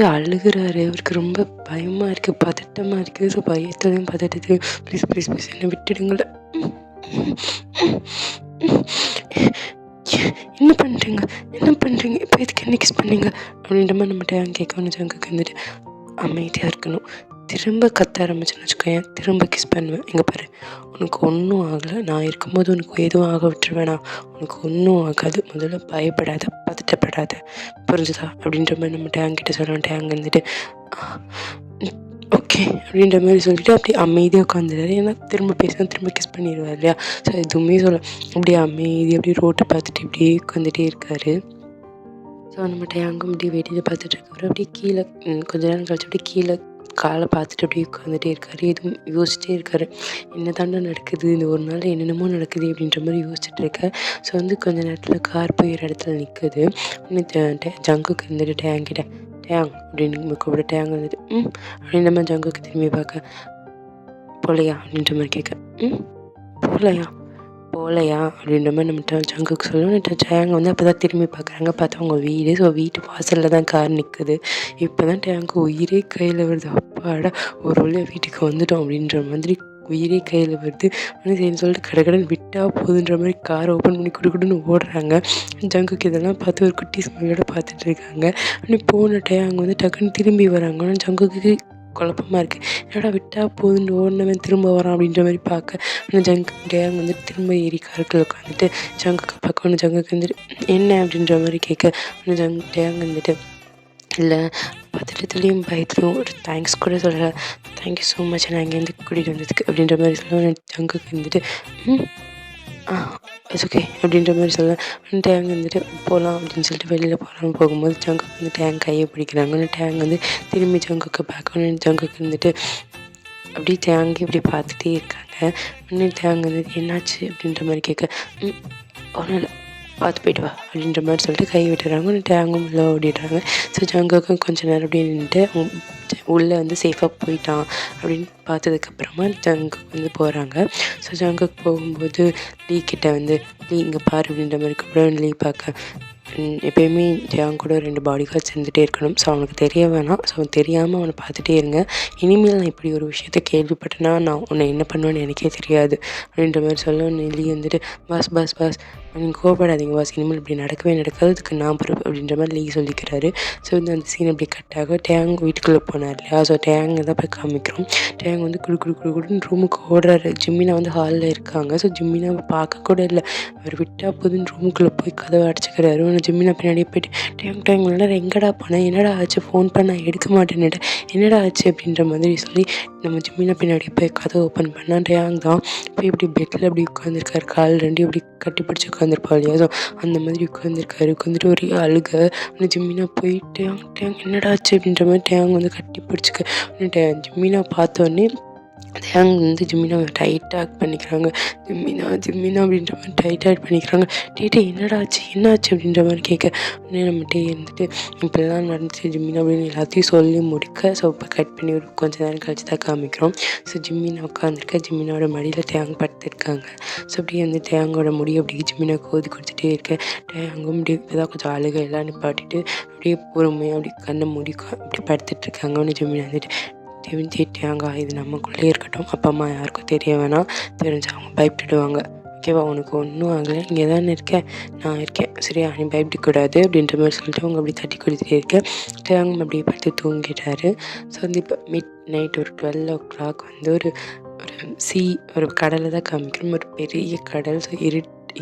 அழுகுறாரு. அவருக்கு ரொம்ப பயமாக இருக்குது, பதட்டமாக இருக்குது. ஸோ பயத்துலையும் பதட்டத்தையும் ப்ளீஸ் ப்ளீஸ் ப்ளீஸ் என்னை விட்டுடுங்களேன், என்ன பண்ணுறீங்க என்ன பண்ணுறீங்க, இப்போ எதுக்கு என்ன கிஸ் பண்ணீங்க அப்படின்ற மாதிரி நம்ம டேங்க் கேட்கணும். ஜங்குக்கு வந்துட்டு அமைதியாக இருக்கணும். திரும்ப கத்த ஆரம்பிச்சுன்னு வச்சுக்கோயேன், திரும்ப கிஸ் பண்ணுவேன். இங்கே பாரு, உனக்கு ஒன்றும் ஆகலை, நான் இருக்கும்போது உனக்கு எதுவும் ஆக விட்டுருவேனா, உனக்கு ஒன்றும் ஆகாது, முதல்ல பயப்படாத, பதட்டப்படாத, புரிஞ்சுதா அப்படின்ற மாதிரி நம்ம டேங்க் கிட்ட சொல்லுவோம். டேங்க் வந்துட்டு ஓகே அப்படின்ற மாதிரி சொல்லிட்டு அப்படியே அமைதியாக உட்காந்துறாரு. ஏன்னா திரும்ப பேசினா திரும்ப கிஸ் பண்ணிடுவார் இல்லையா. ஸோ எதுவுமே சொல்ல அப்படியே அமைதி அப்படியே ரோட்டை பார்த்துட்டு இப்படியே உட்காந்துட்டே இருக்காரு. ஸோ நம்ம டேங்கும் அப்படியே வெளியில் பார்த்துட்டு இருக்காரு. அப்படியே கீழே கொஞ்ச நேரம் கழிச்சு அப்படியே கீழே காலை பார்த்துட்டு அப்படியே உட்காந்துட்டே இருக்காரு. எதுவும் யோசிச்சிட்டே இருக்காரு. என்ன தாண்டா நடக்குது, இந்த ஒரு நாள் என்னென்னமோ நடக்குது அப்படின்ற மாதிரி யோசிச்சுட்டு இருக்கேன். ஸோ வந்து கொஞ்ச நேரத்தில் கார் போய் ஒரு இடத்துல நிற்குது. ஜங்குக்கு இருந்துட்டு டேங்கிட்ட டேங் அப்படின்னு கூப்பிட டேங் வந்துட்டு அப்படின்ற மாதிரி ஜங்குக்கு திரும்பி பார்க்க போலையா அப்படின்ற மாதிரி கேட்க போகலையா அப்படின்ற மாதிரி நம்ம ஜங்குக்கு சொல்லணும். டேங் வந்து அப்போ தான் திரும்பி பார்க்குறாங்க. பார்த்தா அவங்க வீடு. ஸோ வீட்டு வாசலில் தான் கார் நிற்குது. இப்போ தான் டேங்க்கு உயிரே கையில் வருது. அப்பாடா ஒரு வழியாக வீட்டுக்கு வந்துட்டோம் அப்படின்ற மாதிரி உயிரே கையில் வருது. ஆனால் சரின்னு சொல்லிட்டு கடைன்னு விட்டால் போதுன்ற மாதிரி காரை ஓப்பன் பண்ணி குடுக்குன்னு ஓடுறாங்க. ஜங்குக்கு இதெல்லாம் பார்த்து ஒரு குட்டி ஸ்மைலோட பார்த்துட்டு இருக்காங்க. ஆனால் போன டேங் வந்து டக்குன்னு திரும்பி வராங்க. ஆனால் ஜங்குக்கு குழப்பமாக இருக்குது. என்னடா விட்டால் போதுன்னு ஓடினவன் திரும்ப வரான் அப்படின்ற மாதிரி பார்க்க டேங் வந்து திரும்ப ஏறி காருக்குள்ள உட்காந்துட்டு ஜங்குக்கு பார்க்க ஜங்குக்கு வந்துட்டு என்ன அப்படின்ற மாதிரி கேட்க டேங் வந்துட்டு இல்லை பதட்டத்துலேயும் பயத்துலையும் ஒரு தேங்க்ஸ் கூட சொல்லலை, தேங்க்யூ ஸோ மச் நான் இங்கேருந்து கூட்டிகிட்டு வந்ததுக்கு அப்படின்ற மாதிரி சொல்ல ஜங்குக்கு வந்துட்டு இட்ஸ் ஓகே அப்படின்ற மாதிரி சொல்ல டேங்க் வந்துட்டு போகலாம் அப்படின்னு சொல்லிட்டு வெளியில் போகும்போது ஜங்குக்கு வந்து டேங்க் கையை பிடிக்கிறாங்க. டேங்க் வந்து திரும்பி ஜங்குக்கு பார்க்கணும். ஜங்குக்கு வந்துட்டு அப்படியே டேங்க் இப்படி பார்த்துட்டே இருக்காங்க. இன்னும் டேங்க் வந்து என்னாச்சு அப்படின்ற மாதிரி கேட்க ஒன்றும் இல்லை பார்த்து போய்ட்டு வா அப்படின்ற மாதிரி சொல்லிட்டு கை விட்டுறாங்க. டேங்கும் உள்ளே ஓடிடுறாங்க. ஸோ ஜங்குக்கும் கொஞ்சம் நேரம் அப்படியே நின்றுட்டு உள்ளே வந்து சேஃபாக போயிட்டான் அப்படின்னு பார்த்ததுக்கப்புறமா ஜங்குக்கு வந்து போகிறாங்க. ஸோ ஜங்குக்கு போகும்போது லீ கிட்ட வந்து லீ இங்கே பாரு அப்படின்ற மாதிரி கூட லீ பார்க்க எப்போயுமே ஜாங் கூட 2 பாடி கார்ட்ஸ் இருந்துகிட்டே இருக்கணும். ஸோ அவனுக்கு தெரிய வேணாம். ஸோ தெரியாமல் அவனை பார்த்துட்டே இருங்க. இனிமேல் நான் இப்படி ஒரு விஷயத்த கேள்விப்பட்டேன்னா நான் உன்னை என்ன பண்ணுவேன்னு எனக்கே தெரியாது அப்படின்ற மாதிரி சொல்ல லீ வந்துட்டு பாஸ் நீங்கள் கோவப்படாதீங்க பாஸ், இனிமேல் இப்படி நடக்கவே நடக்காது, அதுக்கு நான் பொறுப்பு அப்படின்ற மாதிரி லீ சொல்லிக்கிறாரு. ஸோ வந்து அந்த சீன் அப்படி கட்டாக டேங் வீட்டுக்குள்ளே போனார் இல்லையா. ஸோ டேங் தான் போய் காமிக்கிறோம். டேங் வந்து குடுன்னு ரூமுக்கு ஓடுறாரு. ஜிம்மினா வந்து ஹாலில் இருக்காங்க. ஸோ ஜிம்மினாவை பார்க்க கூட இல்லை. அவர் விட்டால் போதுன்னு ரூமுக்குள்ளே போய் கதவை அடிச்சுக்கிறாரு. ஜிம்மினா பின்னாடியே போயிட்டு டேங் எல்லாரும் எங்கடா போனேன், என்னடா ஆச்சு, ஃபோன் பண்ண எடுக்க மாட்டேன்னுட்டு என்னடா ஆச்சு அப்படின்ற மாதிரி சொல்லி நம்ம ஜிம்மினா பின்னாடி போய் கதை ஓப்பன் பண்ணால் டேங் தான் போய் இப்படி பெட்டில் அப்படி உட்காந்துருக்காரு. கால் 2 இப்படி கட்டி பிடிச்சி உட்காந்துருப்பா இல்லையா. ஸோ அந்த மாதிரி உட்காந்துருக்காரு. உட்காந்துட்டு ஒரே அழுக. ஆனால் ஜிம்மினா போய் டேங் என்னடா ஆச்சு அப்படின்ற மாதிரி டேங் வந்து கட்டி பிடிச்சிக்க ஜிம்மினா பார்த்தோன்னே தேங் வந்து ஜிம்மினாவை டைட்டாக ஹக் பண்ணிக்கிறாங்க. ஜிம்மினா ஜிம்மினா அப்படின்ற மாதிரி டைட்டாக ஹக் பண்ணிக்கிறாங்க. டே என்னடா ஆச்சு என்னாச்சு அப்படின்ற மாதிரி கேட்க உடனே நம்ம இருந்துட்டு இப்படிலாம் நடந்துச்சு ஜிம்மினா அப்படின்னு எல்லாத்தையும் சொல்லி முடிக்க. ஸோ இப்போ கட் பண்ணி ஒரு கொஞ்சம் நேரம் கழிச்சு தான் காமிக்கிறோம். ஸோ ஜிம்மினா உட்காந்துருக்க, ஜிம்மினாவோட மடியில் தேங் படுத்துருக்காங்க. ஸோ அப்படியே வந்து தேங்கோட முடி அப்படியே ஜிம்மினா கோதி கொடுத்துட்டே இருக்கேன். தேங்கும் அப்படியே இப்போதான் கொஞ்சம் அழுகை எல்லாம் நிப்பாட்டிட்டு அப்படியே பொறுமையாக அப்படி கண்ணை மூடி அப்படி படுத்துட்ருக்காங்க. ஒன்று ஜிம்மினா வந்துட்டு தேங்காய் இது நமக்குள்ளே இருக்கட்டும், அப்பா அம்மா யாருக்கும் தெரிய வேணாம், தெரிஞ்சு அவங்க பயப்பட்டுடுவாங்க, ஓகேவா, உனக்கு ஒன்றும் ஆகலை, இங்கே தானே இருக்கேன், நான் இருக்கேன், சரியா, நீ பயப்படக்கூடாது அப்படின்ற மாதிரி சொல்லிட்டு அவங்க அப்படி தட்டி கொடுத்துட்டே இருக்கேன். தேங்கம் அப்படியே பார்த்து தூங்கிட்டாரு. ஸோ வந்து இப்போ மிட் நைட் ஒரு 12 o'clock வந்து ஒரு ஒரு கடலை தான் காமிக்கிறோம். ஒரு பெரிய கடல். ஸோ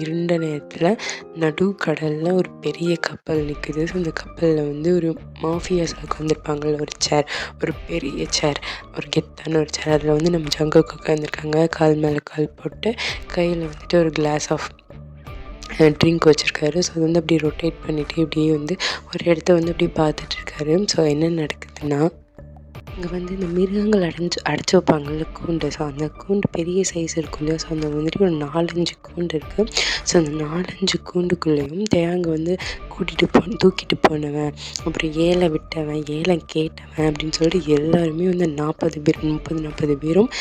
இருண்ட நேரத்தில் நடு கடலில் ஒரு பெரிய கப்பல் நிற்குது. ஸோ அந்த கப்பலில் வந்து ஒரு மாஃபியாஸ் உட்காந்துருப்பாங்கள்ல, ஒரு சேர், ஒரு பெரிய சேர், ஒரு கெத்தான ஒரு சேர். அதில் வந்து நம்ம ஜங்குக்கு உட்காந்துருக்காங்க, கால் மேலே கால் போட்டு கையில் வந்துட்டு ஒரு கிளாஸ் ஆஃப் ட்ரிங்க் வச்சுருக்காரு. ஸோ அது வந்து அப்படியே ரொட்டேட் பண்ணிவிட்டு இப்படியே வந்து ஒரு இடத்த வந்து அப்படியே பார்த்துட்ருக்காரு. ஸோ என்ன நடக்குதுன்னா, இங்கே வந்து இந்த மிருகங்கள் அடைச்சி வைப்பாங்கள்ல கூண்டு. ஸோ அந்த கூண்டு பெரிய சைஸ் இருக்கும் இல்லையா. ஸோ அந்த வந்துட்டு ஒரு 4-5 கூண்டு இருக்குது. ஸோ அந்த 4-5 கூண்டுக்குள்ளேயும் தேங்க வந்து தூக்கிட்டு போனவன், அப்புறம் ஏலம் விட்டவன், ஏலம் கேட்டவன் அப்படின்னு சொல்லிட்டு எல்லாருமே வந்து 40 பேர் 30-40 பேரும்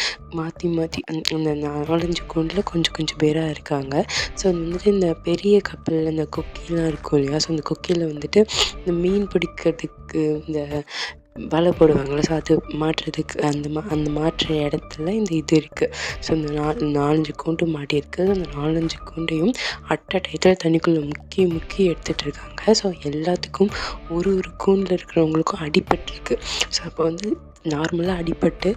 மாற்றி மாற்றி அந்த 4-5 கூண்டில் கொஞ்சம் கொஞ்சம் பேராக இருக்காங்க. ஸோ வந்துட்டு இந்த பெரிய கப்பலில் இந்த கொக்கிலாம் இருக்கும் இல்லையா. ஸோ அந்த கொக்கியில் வந்துட்டு இந்த மீன் பிடிக்கிறதுக்கு இந்த வலை போடுவாங்கள்ல. ஸோ அது மாட்டுறதுக்கு அந்த மாட்டுற இடத்துல இந்த இது இருக்குது. ஸோ இந்த 4-5 கூண்டு மாட்டியிருக்கு. அந்த 4-5 கூண்டையும் டயத்தில் தண்ணிக்குள்ளே முக்கி எடுத்துகிட்டு இருக்காங்க. ஸோ எல்லாத்துக்கும் ஒரு கூண்டில் இருக்கிறவங்களுக்கும் அடிபட்டுருக்கு. ஸோ அப்போ வந்து நார்மலாக அடிபட்டு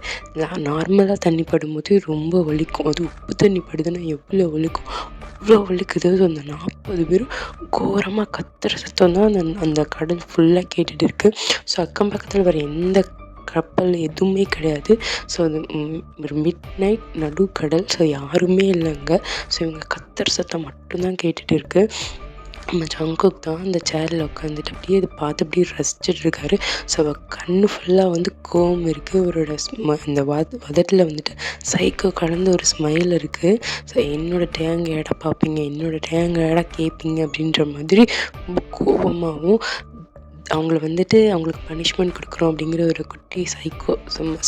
நார்மலாக தண்ணி படும்போது ரொம்ப வலிக்கும். அது உப்பு தண்ணி படுதுன்னா எவ்வளோ வலிக்கும், அவ்வளோ வலிக்குது. ஸோ அந்த 40 பேரும் கோரமாக கத்துற சத்தம் தான் அந்த கடல் ஃபுல்லாக கேட்டுட்டு இருக்குது. ஸோ அக்கம் பக்கத்தில் வேறு எந்த கப்பல் எதுவுமே கிடையாது. ஸோ அது ஒரு மிட் நைட் நடுக்கடல். ஸோ யாருமே இல்லைங்க. ஸோ இவங்க கத்துற சத்தம் மட்டும்தான் கேட்டுட்டு இருக்குது. நம்ம ஜங்குக் தான் அந்த சேரில் உட்காந்துட்டு அப்படியே இதை பார்த்து அப்படியே ரசிச்சுட்டு இருக்காரு. ஸோ அவள் கண்ணு ஃபுல்லாக வந்து கோவம் இருக்குது. அவரோட இந்த வதட்டில் வந்துட்டு சைக்கோ கலந்து ஒரு ஸ்மைல் இருக்குது. ஸோ என்னோடய டேங்க ஏடா பார்ப்பீங்க, என்னோடய டேங்க ஏடா கேட்பீங்க அப்படின்ற மாதிரி ரொம்ப கோபமாகவும் அவங்களுக்கு பனிஷ்மெண்ட் கொடுக்குறோம் அப்படிங்கிற ஒரு குட்டி சைக்கோ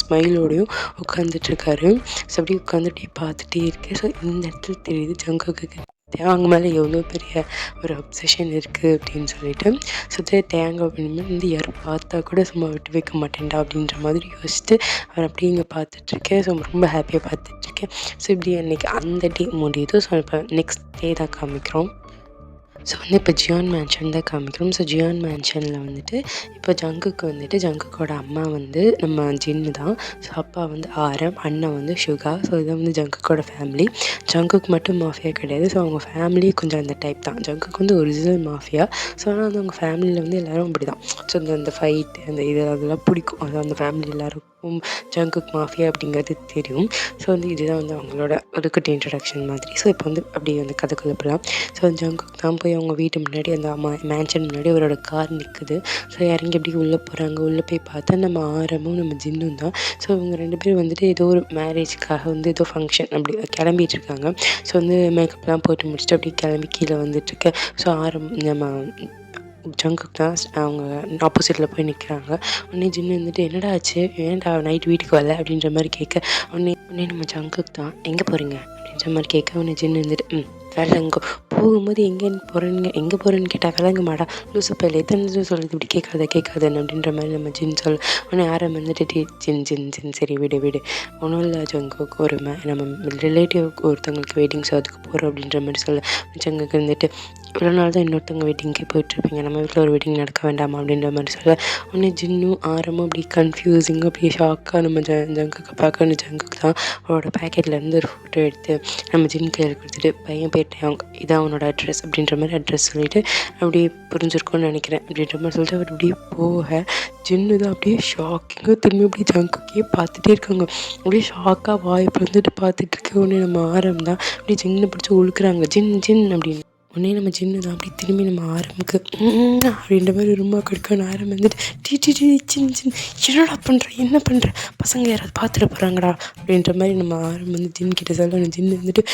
ஸ்மைலோடையும் உட்காந்துட்ருக்காரு. ஸோ அப்படியே உட்காந்துட்டே பார்த்துட்டே இருக்கேன். ஸோ இந்த இடத்துல தெரியுது ஜங்குக்கு தேங்க மேலே எவ்வளோ பெரிய ஒரு அப்சஷன் இருக்குது அப்படின்னு சொல்லிட்டு. ஸோ தேங்க அப்படின்னு வந்து யாரும் பார்த்தா கூட சும்மா விட்டு வைக்க மாட்டேன்டா அப்படின்ற மாதிரி யோசிச்சுட்டு அவர் அப்படியே இங்கே பார்த்துட்ருக்கேன். ஸோ ரொம்ப ஹாப்பியாக பார்த்துட்ருக்கேன். ஸோ இப்படி அன்றைக்கி அந்த டே முடியுது. ஸோ இப்போ நெக்ஸ்ட் டே தான் காமிக்கிறோம். ஸோ வந்து இப்போ ஜியான் மேன்ஷன் தான் காமிக்கிறோம். ஸோ ஜியான் மேன்ஷனில் வந்துட்டு இப்போ ஜங்குக்கு வந்துட்டு ஜங்குக்கோட அம்மா வந்து நம்ம ஜின்னு தான். ஸோ அப்பா வந்து ஆரம், அண்ணன் வந்து சுகா. ஸோ இதான் வந்து ஜங்குக்கோட ஃபேமிலி. ஜங்குக்கு மட்டும் மாஃபியா கிடையாது. ஸோ அவங்க ஃபேமிலி கொஞ்சம் அந்த டைப் தான். ஜங்குக்கு வந்து ஒரிஜினல் மாஃபியா. ஸோ ஆனால் வந்து அவங்க ஃபேமிலியில் வந்து எல்லோரும் அப்படி தான். ஸோ அந்த ஃபைட்டு அந்த இது அதெல்லாம் பிடிக்கும். அது அந்த ஃபேமிலி எல்லாருக்கும் ஜங்குக் மாஃபியா அப்படிங்கிறது தெரியும். ஸோ வந்து இதுதான் வந்து அவங்களோட ஒதுக்கிட்ட இன்ட்ரடக்ஷன் மாதிரி. ஸோ இப்போ வந்து அப்படியே வந்து கதைக்குள்ள போகலாம். ஸோ ஜங்குக் தான் போய் அவங்க வீட்டு முன்னாடி அந்த மேன்ஷன் முன்னாடி அவரோட கார் நிற்குது. ஸோ இறங்கி அப்படி உள்ளே போகிறாங்க. உள்ளே போய் பார்த்தா நம்ம ஆரமும் நம்ம ஜின்னும் தான். ஸோ இவங்க 2 பேரும் வந்துட்டு ஏதோ ஒரு மேரேஜ்க்காக வந்து ஏதோ ஃபங்க்ஷன் அப்படி கிளம்பிட்டு இருக்காங்க. ஸோ வந்து மேக்கப்லாம் போட்டு முடிச்சுட்டு அப்படியே கிளம்பி கீழே வந்துட்டுருக்க. ஸோ நம்ம ஜங்குக் தான் அவங்க ஆப்போசிட்டில் போய் நிற்கிறாங்க. உடனே ஜின்னு வந்துட்டு என்னடா ஆச்சு, ஏன்டா நைட் வீட்டுக்கு வரல அப்படின்ற மாதிரி கேட்க உடனே நம்ம ஜங்குக் தான் எங்கே போகிறீங்க அப்படின்ற மாதிரி கேட்க உடனே ஜின்னு வந்துட்டு விளங்கும் போகும்போது எங்கே போகிறேன்னு கேட்டால் விளங்க மாடா லூசு பையில எத்தனை சொல்லுது இப்படி கேட்காதுன்னு அப்படின்ற மாதிரி நம்ம ஜின் சொல்ல உடனே ஆரம் வந்துட்டு ஜின் சரி விடு ஒன்றும் இல்லை ஜங்குக்கு ஒரு நம்ம ரிலேட்டிவ் ஒருத்தவங்களுக்கு வெயிட்டிங்ஸ் அதுக்கு போகிறோம் அப்படின்ற மாதிரி சொல்ல ஜங்குக்கு வந்துட்டு இவ்வளோ நாள் தான் இன்னொருத்தவங்க வெட்டிங்கே போயிட்டுருப்பீங்க, நம்ம வீட்டில் ஒரு வெட்டிங் நடக்க வேண்டாமா அப்படின்ற மாதிரி சொல்ல உடனே ஜின்னும் ஆரமும் அப்படி கன்ஃபியூசிங்காக அப்படியே ஷாக்காக நம்ம ஜங்குக்கு பார்க்க ஜங்குக்கு தான் அவரோட பேக்கெட்லேருந்து ஒரு ஃபோட்டோ எடுத்து நம்ம ஜின் கையில் கொடுத்துட்டு பையன் போயிட்டேன் இதான் அவனோட அட்ரஸ் அப்படின்ற மாதிரி அட்ரஸ் சொல்லிவிட்டு அப்படியே புரிஞ்சிருக்கோன்னு நினைக்கிறேன் அப்படின்ற மாதிரி சொல்லிட்டு அவர் அப்படியே போக ஜின்னு தான் அப்படியே ஷாக்கிங்காக திரும்பி அப்படியே ஜங்குக்கே பார்த்துட்டே இருக்காங்க. அப்படியே ஷாக்காக வாய் வந்துட்டு பார்த்துட்டு இருக்க உடனே நம்ம ஆரம் தான் அப்படியே ஜின்னு பிடிச்சி உழுக்குறாங்க ஜின் அப்படின்னு. உடனே நம்ம சின்ன தான் அப்படி திரும்பி நம்ம ஆரம்புக்கு அப்படின்ற மாதிரி ஒரு உமா கொடுக்கணும். ஆரம்பம் வந்துட்டு சின்ன சின்ன என்னடா பண்ணுற என்ன பண்ணுற பசங்க யாராவது பார்த்துட போகிறாங்கடா அப்படின்ற மாதிரி நம்ம ஆரம்பம் வந்து ஜின்கிட்ட சொல்லணும். ஜின்னு வந்துட்டு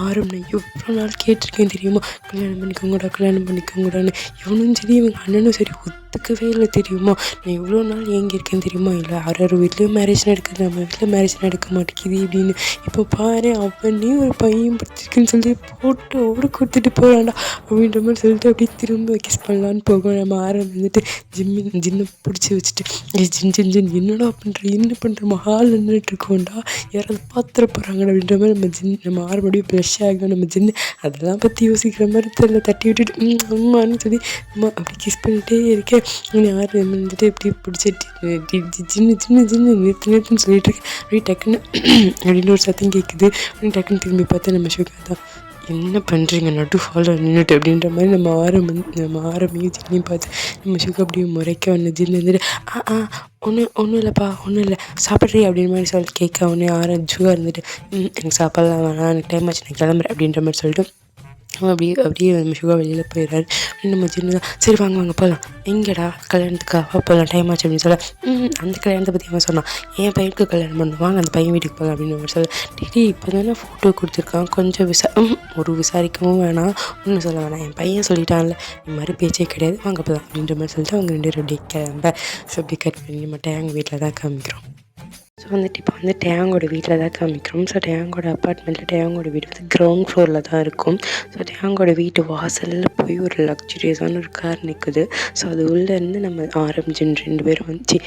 ஆரம் நான் எவ்வளோ நாள் கேட்டிருக்கேன் தெரியுமா, கல்யாணம் பண்ணிக்கோங்கடான்னு. இவனும் சரி இவங்க அண்ணனும் சரி ஒத்துக்கவே இல்லை தெரியுமா. நான் எவ்வளோ நாள் ஏங்கியிருக்கேன் தெரியுமா. இல்லை யார் வீட்லேயும் மேரேஜ் நடக்குது, நம்ம வீட்டில் மேரேஜ் நடக்க மாட்டேங்குது அப்படின்னு. இப்போ பாரு அவனே ஒரு பையன் படுத்திருக்குன்னு சொல்லி போட்டு ஓடு கொடுத்துட்டு போகிறான்டா அப்படின்ற மாதிரி சொல்லிட்டு அப்படியே திரும்ப கிஸ் பண்ணலான்னு போகும். நம்ம ஆரம் வந்துட்டு ஜின்னை பிடிச்சி வச்சுட்டு ஜின் என்னடா பண்ணுற என்ன பண்ணுற ஹால் நின்றுட்டு இருக்கோண்டா யாராவது பார்த்துட போகிறாங்கடா அப்படின்ற மாதிரி நம்ம மறுபடியும் ப்ளஷ் ஆகும். நம்ம ஜின்னு அதெல்லாம் பற்றி யோசிக்கிற மாதிரி தெரியல. தட்டி விட்டுட்டு அம்மான்னு சொல்லி அம்மா அப்படி கிஸ் பண்ணிகிட்டே இருக்கேன். யார் வந்துட்டு எப்படி பிடிச்சிட்டு ஜின்னு நிறுத்துன்னு சொல்லிட்டு இருக்கேன். அப்படியே டக்குன்னு அப்படின்னு ஒரு சத்தம் கேட்குது. அப்படின்னு டக்குன்னு திரும்பி பார்த்தா நம்ம சுகா தான். என்ன பண்ணுறீங்க நடு ஃபாலோ நின்றுட்டு அப்படின்ற மாதிரி நம்ம ஆரம்பியும் ஜின்னையும் பார்த்து நம்ம சுகா அப்படியே முறைக்க ஒன்று ஜின்னு வந்துட்டு ஒன்றும் இல்லைப்பா ஒன்றும் இல்லை சாப்பிட்றீ அப்படின்ற மாதிரி சொல்லி கேட்க ஒன்று சுகா இருந்துட்டு எனக்கு சாப்பாடலாம் வேணாம் எனக்கு டைம் ஆச்சு நான் கிளம்புறேன் அப்படின்ற மாதிரி சொல்லிட்டு அப்படியே நம்ம சுகா வெளியில் போயிடுறாரு. நம்ம ஜின்னு தான் சரி வாங்க போகலாம். எங்கேடா கல்யாணத்துக்காக போகலாம் டைம் ஆச்சு அப்படின்னு சொல்ல அந்த கல்யாணத்தை பற்றி அவன் சொன்னான். என் பையனுக்கு கல்யாணம் பண்ணுவாங்க அந்த பையன் வீட்டுக்கு போகலாம் அப்படின்னு அவர் சொல்ல டிடி இப்போ தானே ஃபோட்டோ கொடுத்துருக்கான் கொஞ்சம் ஒரு விசாரிக்கவும் வேணாம் ஒன்றும் சொல்ல வேணாம் என் பையன் சொல்லிட்டான்ல இந்த மாதிரி பேச்சே கிடையாது வாங்க போகலாம் அப்படின்ற மாதிரி சொல்லிட்டு அவங்க 2 பேரும் அப்படியே கிளம்ப. ஸோ அப்படி கட் பண்ணி நம்ம டேங் வீட்டில் தான் காமிக்கிறோம். ஸோ வந்துட்டு இப்போ வந்து டேங்கோட வீட்டில் தான் காமிக்கிறோம். ஸோ டேங்கோட அப்பார்ட்மெண்ட்டில் டேங்கோட வீடு வந்து கிரவுண்ட் ஃப்ளோரில் தான் இருக்கும். ஸோ டேங்கோட வீட்டு வாசலில் போய் ஒரு லக்ஸுரியஸான ஒரு கார் நிற்குது. ஸோ அது உள்ளேருந்து நம்ம ஆரம்பிச்சுன்னு 2 பேரும் வந்துச்சு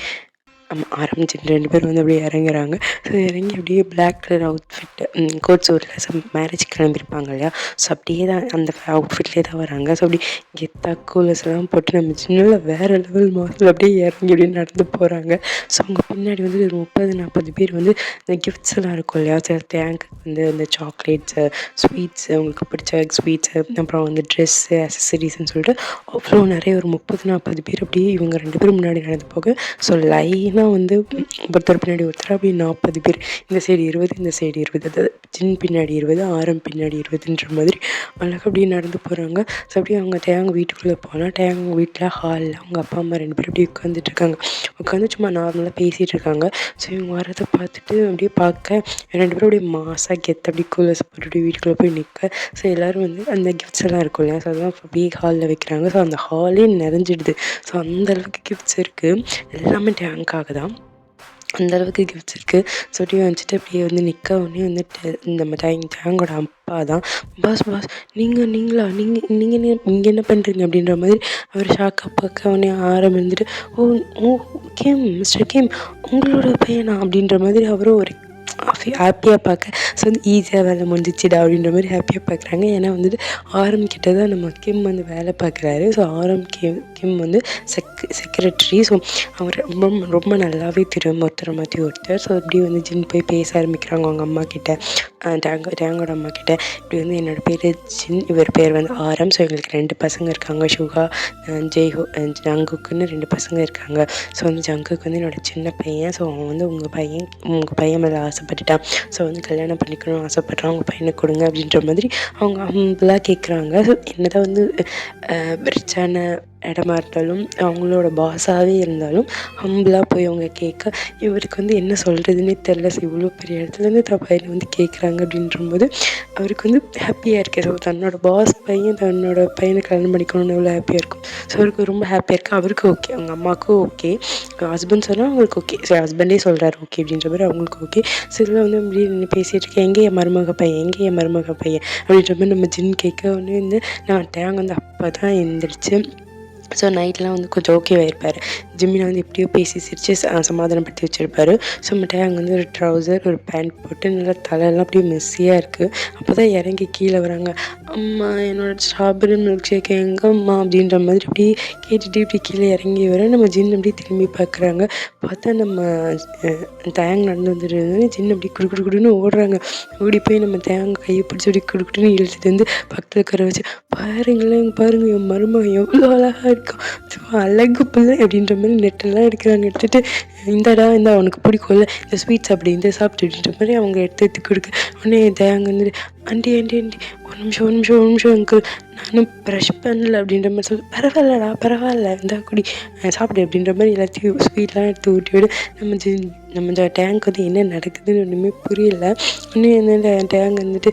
ஆரம்பிச்சுட்டு 2 பேரும் வந்து அப்படியே இறங்குறாங்க. ஸோ இறங்கி அப்படியே பிளாக் கலர் அவுட்ஃபிட்டு கோட் சூட்டில் மேரேஜ் கிளம்பியிருப்பாங்க இல்லையா. ஸோ அப்படியே தான் அந்த அவுட்ஃபிட்லேயே தான் வராங்க. ஸோ அப்படி கெத்தா கூலர்ஸ்லாம் போட்டு நம்ம சின்ன வேறு லெவல் மாதத்தில் அப்படியே இறங்கி அப்படியே நடந்து போகிறாங்க. ஸோ அவங்க பின்னாடி வந்து ஒரு 30-40 பேர் வந்து இந்த கிஃப்ட்ஸ் எல்லாம் இருக்கும் இல்லையா. சில டேங்க்கு வந்து இந்த சாக்லேட்ஸு ஸ்வீட்ஸு அவங்களுக்கு பிடிச்ச ஸ்வீட்ஸு அப்புறம் வந்து ட்ரெஸ்ஸு அசசரிஸ்ன்னு சொல்லிட்டு அவ்வளோ நிறைய ஒரு 30-40 பேர் அப்படியே இவங்க 2 பேரும் முன்னாடி நடந்து போக. ஸோ லைனாக வந்து ஒருத்தர் பின்னாடி ஒருத்தர் அப்படி 40 பேர் இந்த சைடு 20 இந்த சைடு 20 அதாவது ஜின் பின்னாடி 20 ஆரம் பின்னாடி 20ன்ற மாதிரி அழகாக அப்படியே நடந்து போகிறாங்க. ஸோ அப்படியே அவங்க டேங் வீட்டுக்குள்ளே போனால் டேங் வீட்டில் ஹாலில் அவங்க அப்பா அம்மா 2 பேரும் அப்படியே உட்காந்துட்டு இருக்காங்க. உட்காந்து சும்மா நார்மலாக பேசிகிட்டு இருக்காங்க. ஸோ இவங்க வரதை பார்த்துட்டு அப்படியே பார்க்க 2 பேரும் அப்படியே மாசாக கெத்து அப்படி கூலர்ஸ் போட்டு அப்படியே வீட்டுக்குள்ளே போய் நிற்க. ஸோ எல்லோரும் வந்து அந்த கிஃப்ட்ஸ் எல்லாம் இருக்கும் இல்லையா. ஸோ அதெல்லாம் அப்படியே ஹாலில் வைக்கிறாங்க. ஸோ அந்த ஹாலே நிறைஞ்சிடுது. ஸோ அந்தளவுக்கு கிஃப்ட்ஸ் இருக்குது எல்லாமே டேங்காக தான் அந்தளவுக்கு கிஃப்ட்ஸ் இருக்குது. சொல்லி வச்சுட்டு அப்படியே வந்து நிற்க உடனே வந்துட்டு நம்ம டேங்கோட அப்பா தான் பாஸ் நீங்களா நீங்கள் இங்கே என்ன பண்ணுறீங்க அப்படின்ற மாதிரி அவர் ஷாக்காக பார்க்க உடனே ஆரம்பிச்சுட்டு ஓ கேம் மிஸ்டர் கேம் உங்களோட பையனா அப்படின்ற மாதிரி அவரும் ஒரு ஹாப்பியாக பார்க்க. ஸோ வந்து ஈஸியாக வேலை முடிஞ்சிச்சுடா அப்படின்ற மாதிரி ஹாப்பியாக பார்க்குறாங்க. ஏன்னா வந்துட்டு ஆரம்பிக்கிட்ட தான் நம்ம கிம் வந்து வேலை பார்க்குறாரு. ஸோ கிம் வந்து செக்ரட்டரி. ஸோ அவர் ரொம்ப நல்லாவே தெரியும் ஒருத்தரை மாற்றி ஒருத்தர். ஸோ அப்படி வந்து ஜின் போய் பேச ஆரம்பிக்கிறாங்க அவங்க அம்மா கிட்ட டேங்கோட அம்மா கிட்ட. இப்படி வந்து என்னோடய பேர் ஜின் இவர் பேர் வந்து ஆரம். ஸோ எங்களுக்கு 2 பசங்க இருக்காங்க சுகா ஜங்குக்குன்னு 2 பசங்க இருக்காங்க. ஸோ வந்து ஜங்குக்கு வந்து என்னோடய சின்ன பையன். ஸோ அவன் வந்து உங்கள் பையன் மேலே ஆசைப்பட்டுட்டான். ஸோ வந்து கல்யாணம் பண்ணிக்கணும்னு ஆசைப்பட்றான் உங்கள் பையனை கொடுங்க அப்படின்ற மாதிரி அவங்க ஹம்பிளாக கேட்குறாங்க. ஸோ என்னதான் வந்து ரிச்சான இடமா இருந்தாலும் அவங்களோட பாஸாகவே இருந்தாலும் ஹம்பிளாக போய் அவங்க கேட்க இவருக்கு வந்து என்ன சொல்கிறதுனே தெரில. ஸோ இவ்வளோ பெரிய இடத்துலேருந்து பையனை வந்து கேட்குறாங்க அப்படின்றபோது அவருக்கு வந்து ஹாப்பியாக இருக்குது. ஸோ தன்னோட பாஸ் தன்னோட பையனை கல்யாணம் பண்ணிக்கணும்னு எவ்வளோ ஹாப்பியாக இருக்கும். ஸோ அவருக்கு ரொம்ப ஹாப்பியாக இருக்குது. அவருக்கு ஓகே, அவங்க அம்மாவுக்கும் ஓகே, ஹஸ்பண்ட் சொன்னால் அவங்களுக்கு ஓகே. ஸோ ஹஸ்பண்டே சொல்கிறாரு ஓகே அப்படின்ற மாதிரி அவங்களுக்கு ஓகே. ஸோ இதில் வந்து அப்படி நின்று பேசிகிட்டு இருக்கேன் எங்கே என் மருமக பையன் அப்படின்ற மாதிரி நம்ம ஜின் கேட்க உடனே வந்து நான் டேங் வந்து அப்போ தான் எழுந்திரிச்சு. ஸோ நைட்லாம் வந்து கொஞ்சம் ஓகேவாயிருப்பார். ஜிம்மில் வந்து எப்படியோ பேசி சிரித்து சமாதானப்படுத்தி வச்சுருப்பாரு. ஸோ மட்டும் அங்கே வந்து ஒரு ட்ரௌசர் ஒரு பேண்ட் போட்டு நல்லா தலையெல்லாம் அப்படியே மெஸ்ஸியாக இருக்குது. அப்போ தான் இறங்கி கீழே வராங்க. அம்மா என்னோடய ஸ்ட்ராபெரி மில்க் ஷேக் எங்கம்மா அப்படின்ற மாதிரி அப்படி கேட்டுட்டு இப்படி கீழே இறங்கி வர நம்ம ஜின் அப்படி திரும்பி பார்க்குறாங்க. பார்த்தா நம்ம தேங்க் நடந்து வந்துட்டு ஜின் அப்படி குடுக்குன்னு ஓடுறாங்க. ஓடி போய் நம்ம தேங்க் கையை பிடிச்சி அப்படி குடுக்குன்னு இழுத்துட்டு வந்து பக்கத்தில் உட்கார வச்சு பாருங்களேன் பாருங்க என் மருமகன் எவ்வளோ அழகாக இருக்கான், சும்மா அழகு பிள்ளை அப்படின்ற மாதிரி நெட்டெல்லாம் எடுக்கிறாங்க. எடுத்துகிட்டு இந்தடா இந்த அவனுக்கு பிடிக்கும்ல இந்த ஸ்வீட்ஸ் அப்படி இந்த சாப்பிட்டு அப்படின்ற மாதிரி அவங்க எடுத்து கொடுக்க. உடனே தேங்க வந்துட்டு ஆண்டி ஆண்டி ஆண்டி ஒரு நிமிஷம் அங்கிள் நானும் ப்ரஷ் பண்ணல அப்படின்ற மாதிரி சொல்லி பரவாயில்லடா பரவாயில்ல இந்த குடி சாப்பிடு அப்படின்ற மாதிரி எல்லாத்தையும் ஸ்வீட்லாம் எடுத்து ஊட்டி விடு. நம்ம டேங்க் வந்து என்ன நடக்குதுன்னு ஒன்றுமே புரியல. இன்னும் என்ன டேங்க் வந்துட்டு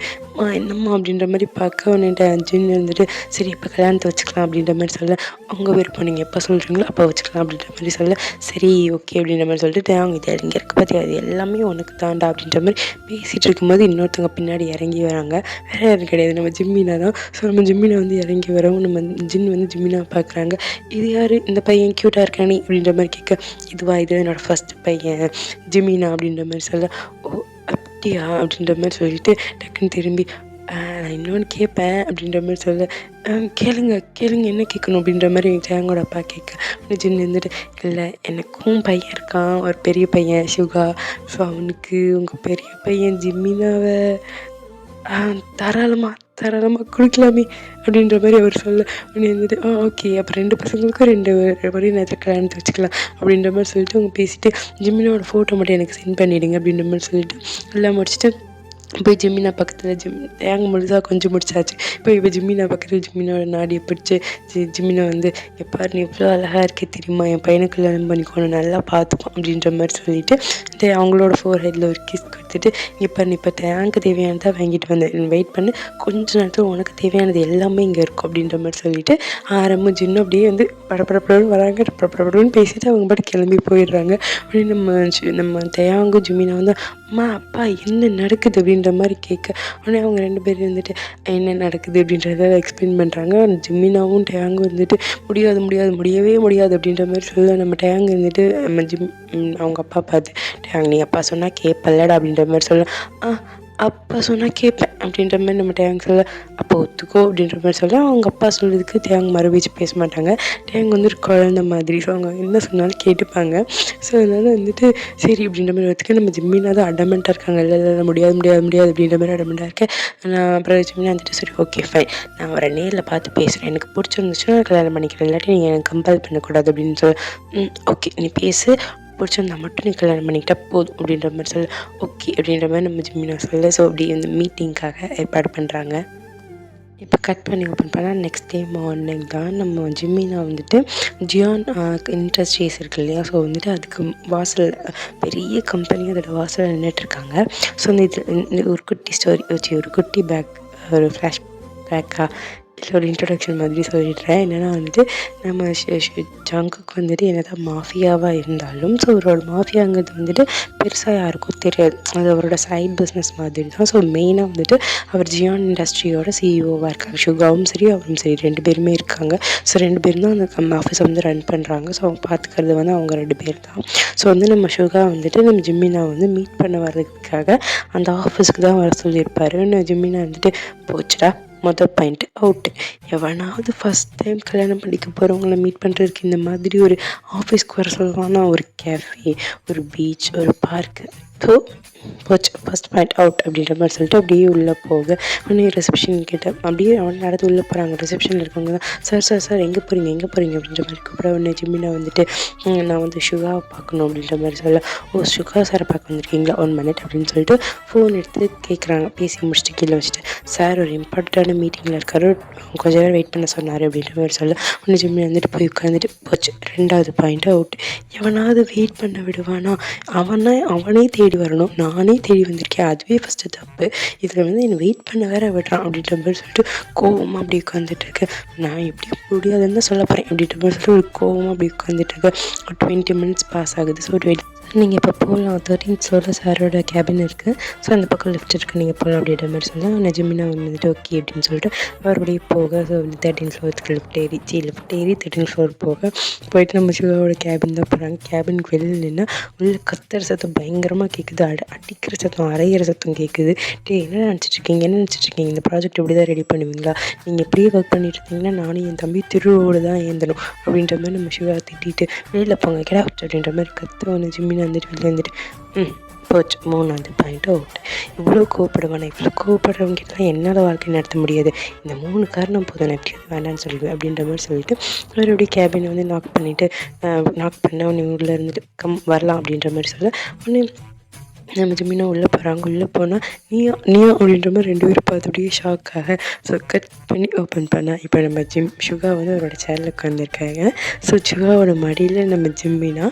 என்னம்மா அப்படின்ற மாதிரி பார்க்க ஒன்று ஜின்னு வந்துட்டு சரி இப்போ கல்யாணத்தை வச்சுக்கலாம் அப்படின்ற மாதிரி சொல்ல, அவங்க விருப்பம் நீங்கள் எப்போ சொல்கிறீங்களோ அப்போ வச்சுக்கலாம் அப்படின்ற மாதிரி சொல்ல, சரி ஓகே அப்படின்ற மாதிரி சொல்லிட்டு அவங்க இது இங்கே இருக்க பார்த்தியா அது எல்லாமே உனக்கு தாண்டா அப்படின்ற மாதிரி பேசிகிட்டு இருக்கும்போது இன்னொருத்தவங்க பின்னாடி இறங்கி வராங்க. வேறு யாரும் கிடையாது, நம்ம ஜிம்மினா தான். ஸோ நம்ம ஜிம்மினா வந்து இறங்கி வரவும் நம்ம ஜின் வந்து ஜிம்மினா பார்க்குறாங்க. இது யார் இந்த பையன் க்யூட்டாக இருக்கானே அப்படின்ற மாதிரி கேட்க, இது என்னோடய ஃபஸ்ட்டு பையன் ஜிம்மினா அப்படின்ற மாதிரி சொல்ல, ஓ அப்படியா அப்படின்ற மாதிரி சொல்லிட்டு டக்குன்னு திரும்பி நான் இன்னொன்று கேட்பேன் அப்படின்ற மாதிரி சொல்ல, கேளுங்க என்ன கேட்கணும் அப்படின்ற மாதிரி தேங்கோட அப்பா கேட்க ஜின்னு இருந்துட்டு இல்லை எனக்கும் பையன் இருக்கான் ஒரு பெரிய பையன் சுகா. ஸோ அவனுக்கு உங்கள் பெரிய பையன் ஜிம்மினாவை தாராளமாக கொடுக்கலாமே அப்படின்ற மாதிரி அவர் சொல்ல இருந்துட்டு ஓகே அப்போ 2 பசங்களுக்கும் 2 ஒரே நேரத்தில் கல்யாணத்தை வச்சுக்கலாம் அப்படின்ற மாதிரி சொல்லிட்டு அவங்க பேசிவிட்டு ஜிம்மினோட ஃபோட்டோ மட்டும் எனக்கு சென்ட் பண்ணிவிடுங்க அப்படின்ற மாதிரி சொல்லிட்டு எல்லாம் முடிச்சுட்டு போய் ஜிம்மினா பக்கத்தில் தேங்க முழுசாக கொஞ்சம் முடிச்சாச்சு. இப்போ ஜிம்மினா பக்கத்தில் ஜிம்மினோட நாடியை பிடிச்சி ஜிம்மினா வந்து எப்பாரு நீ இவ்வளோ அழகாக இருக்கே தெரியுமா, என் பையனுக்கு கல்யாணம் பண்ணிக்கணும் நல்லா பார்த்துப்போம் அப்படின்ற மாதிரி சொல்லிவிட்டு அவங்களோட ஃபோர்ஹெட்டில் ஒரு கிஸ் கொடுத்துட்டு இப்போ தேங்க்கு தேவையானதாக வாங்கிட்டு வந்தேன் வெயிட் பண்ணி கொஞ்ச நேரத்தில் உனக்கு தேவையானது எல்லாமே இங்கே இருக்கும் அப்படின்ற மாதிரி சொல்லிவிட்டு ஆரம்பம் ஜின்னும் அப்படியே வந்து படப்படப்படன்னு வராங்க. படப்படப்படன்னு பேசிவிட்டு அவங்க பாட்டு கிளம்பி போயிடுறாங்க. அப்படின்னு நம்ம தேங்கும் ஜிம்மினா வந்து அம்மா அப்பா என்ன நடக்குது அப்படின்ற மாதிரி கேட்க, உடனே அவங்க 2 பேரும் வந்துட்டு என்ன நடக்குது அப்படின்றத எக்ஸ்பிளைன் பண்ணுறாங்க. ஜிம்மினாவும் டேங்கும் வந்துட்டு முடியவே முடியாது அப்படின்ற மாதிரி சொல்ல, நம்ம டேங்க் வந்துட்டு நம்ம அவங்க அப்பா பார்த்து டேங் நீ அப்பா சொன்னால் கேட்பல்லடா அப்படின்ற மாதிரி சொல்ல, அப்பா சொன்னால் கேட்பேன் அப்படின்ற மாதிரி நம்ம டேங்க் சொல்ல, அப்போ ஒத்துக்கோ அப்படின்ற மாதிரி சொல்ல, அவங்க அப்பா சொல்கிறதுக்கு டேங்க் மறுபடிச்சு பேச மாட்டாங்க. டேங்க் வந்து ஒரு குழந்த மாதிரி, ஸோ அவங்க என்ன சொன்னாலும் கேட்டுப்பாங்க. ஸோ அதனால் வந்துட்டு சரி அப்படின்ற மாதிரி ஒத்துக்க நம்ம ஜிம்மினா தான் அடமெண்ட்டாக இருக்காங்க. இல்லை முடியாது அப்படின்ற மாதிரி அடமெண்ட்டாக இருக்கேன். நான் அப்புறம் ஜிம்மினா வந்துட்டு சரி ஓகே ஃபைன் நான் அவரை நேரில் பார்த்து பேசுகிறேன், எனக்கு பிடிச்சிருந்துச்சுன்னா கல்யாணம் பண்ணிக்கிறேன், இல்லாட்டி நீங்கள் எனக்கு கம்பல் பண்ணக்கூடாது அப்படின்னு சொல்ல, ஓகே நீ பேசு பிடிச்சிருந்தா மட்டும் நீ கல்யாணம் பண்ணிக்கிட்டா போதும் அப்படின்ற மாதிரி சொல்ல, ஓகே அப்படின்ற மாதிரி நம்ம ஜிம்மினா சொல்ல. ஸோ அப்படி வந்து மீட்டிங்காக ஏற்பாடு பண்ணுறாங்க. இப்போ கட் பண்ணி ஓப்பன் பண்ணால் நெக்ஸ்ட் டே மார்னிங் தான் நம்ம ஜிம்மினா வந்துட்டு ஜியான் இண்டஸ்ட்ரீஸ் இருக்குது இல்லையா, ஸோ வந்துட்டு அதுக்கு வாசல் பெரிய கம்பெனி அதோட வாசலில் நின்றுட்டுருக்காங்க. ஸோ இந்த ஒரு குட்டி ஸ்டோரி வச்சு ஒரு குட்டி ஒரு ஃப்ளாஷ் பேக்காக இல்லை ஒரு இன்ட்ரொடக்ஷன் மாதிரி சொல்லிடுறேன். என்னென்னா வந்துட்டு நம்ம ஜங்குக்கு வந்துட்டு என்னதான் மாஃபியாவாக இருந்தாலும் ஸோ அவரோட மாஃபியாங்கிறது வந்துட்டு பெருசாக யாருக்கும் தெரியாது, அது அவரோட சைட் பிஸ்னஸ் மாதிரி தான். ஸோ மெயினாக வந்துட்டு அவர் ஜியான் இண்டஸ்ட்ரியோட சிஇஓவாக இருக்காங்க. சுகாவும் சரி அவரும் சரி 2 பேருமே இருக்காங்க. ஸோ 2 பேரும் தான் அந்த ஆஃபீஸை வந்து ரன் பண்ணுறாங்க. ஸோ அவங்க பார்த்துக்கிறது வந்து அவங்க 2 பேர் தான். ஸோ வந்து நம்ம சுகா வந்துட்டு நம்ம ஜிம்மினா வந்து மீட் பண்ண வர்றதுக்காக அந்த ஆஃபீஸுக்கு தான் வர சொல்லியிருப்பாரு. ஜிம்மினா வந்துட்டு போச்சுடா மொதல் பாயிண்ட் அவுட்டு, எவனாவது ஃபஸ்ட் டைம் கல்யாணம் பண்ணிக்க போகிறவங்கள மீட் பண்ணுறதுக்கு இந்த மாதிரி ஒரு ஆஃபீஸ்க்கு வர சொல்லுவானா, ஒரு கேஃபே, ஒரு பீச், ஒரு பார்க்கு, ஸோ போச்சு ஃபஸ்ட் பாயிண்ட் அவுட் அப்படின்ற மாதிரி சொல்லிட்டு அப்படியே உள்ளே போக உடனே ரிசப்ஷன் கிட்ட அப்படியே அவன் நடந்து உள்ளே போகிறாங்க. ரிசப்ஷனில் இருக்கவங்க தான் சார் எங்கே போகிறீங்க அப்படின்ற மாதிரி கூப்பிட. உடனே ஜிம்மினா வந்துட்டு நான் வந்து சுகாவை பார்க்கணும் அப்படின்ற மாதிரி சொல்ல, ஓ சுகா சாரை பார்க்க வந்திருக்கீங்களா 1 minute அப்படின்னு சொல்லிட்டு ஃபோன் எடுத்து கேட்குறாங்க. பேசி முடிச்சுட்டு கீழே வச்சுட்டு சார் ஒரு இம்பார்ட்டண்ட்டான மீட்டிங்கில் இருக்காரு கொஞ்சம் நேரம் வெயிட் பண்ண சொன்னார் அப்படின்ற மாதிரி சொல்ல, உடனே ஜிம்மினா வந்துட்டு போய் உட்காந்துட்டு போச்சு 2வது பாயிண்ட் அவுட். எவனாவது வெயிட் பண்ண விடுவானா, அவனே தேடி வரணும், நானே தேடி வந்திருக்கேன், அதுவே ஃபஸ்ட்டு தப்பு, இதில் வந்து என்னை வெயிட் பண்ண வேற விடுறான் அப்படின்ற மாதிரி சொல்லிட்டு கோவமாக அப்படி உட்காந்துட்ருக்கேன். நான் எப்படி முடியாதுன்னு தான் சொல்ல போகிறேன் அப்படின்ற மாதிரி சொல்லிட்டு ஒரு கோவமாக அப்படி உட்காந்துட்ருக்கேன். ஒரு 20 minutes பாஸ் ஆகுது. ஸோ நீங்கள் இப்போ போகலாம் 13th ஃப்ளோரில் சாரோட கேபின் இருக்குது, ஸோ அந்த பக்கம் லிஃப்ட் இருக்குது, நீங்கள் போகலாம் அப்படின்ற மாதிரி சொன்னால் ஜிம்மினா வந்துட்டு ஓகே அப்படின்னு சொல்லிட்டு மறுபடியும் போக ஸோ 13th ஃப்ளோருக்கு லிஃப்ட் ஏறி 13th ஃப்ளோர் போயிட்டு நம்ம சிவாவோட கேபின் தான் போகிறாங்க. கேபினுக்கு வெளியில் நின்னா உள்ள கத்துற சத்தம் பயங்கரமாக கேட்குது, அடிக்கிற சத்தம் அரைகிற சத்தம் கேட்குது. என்ன நினச்சிட்ருக்கீங்க இந்த ப்ராஜெக்ட் இப்படி தான் ரெடி பண்ணுவீங்களா, நீங்கள் எப்படியே ஒர்க் பண்ணிட்டு இருந்தீங்கன்னா நானும் என் தம்பி திருவோடு தான் ஏந்தணும் அப்படின்ற மாதிரி நம்ம சிவா திட்டிட்டு வெளியில் போங்க கிடா அப்படின்ற மாதிரி கத்த. ஒன்று ஜிம்மினா வந்துட்டு வெளில வந்துட்டு போச்சு 3வது பாயிண்ட்டு அவுட். இவ்வளோ கோவப்படுவேன், நான் இவ்வளோ கோவப்படுறவங்ககிட்டலாம் என்னால் வாழ்க்கை நடத்த முடியாது, இந்த 3 காரணம் போதும், நான் எப்படியாவது வேண்டான்னு சொல்லிடுவேன் அப்படின்ற மாதிரி சொல்லிட்டு மறுபடியும் கேபினை வந்து நாக் பண்ணிவிட்டு நாக் பண்ண உடனே உள்ளே இருந்துட்டு வரலாம் அப்படின்ற மாதிரி சொல்ல உடனே நம்ம ஜிமினா உள்ளே போகிறாங்க. உள்ளே போனால் நீயா அப்படின்ற மாதிரி 2 பேரும் பார்த்து அப்படியே ஷாக்காக. ஸோ கட் பண்ணி ஓப்பன் பண்ணால் இப்போ நம்ம சுகா வந்து அவரோட சேரில் உட்காந்துருக்காங்க. ஸோ சுகாவோட மடியில் நம்ம ஜிம்மினா,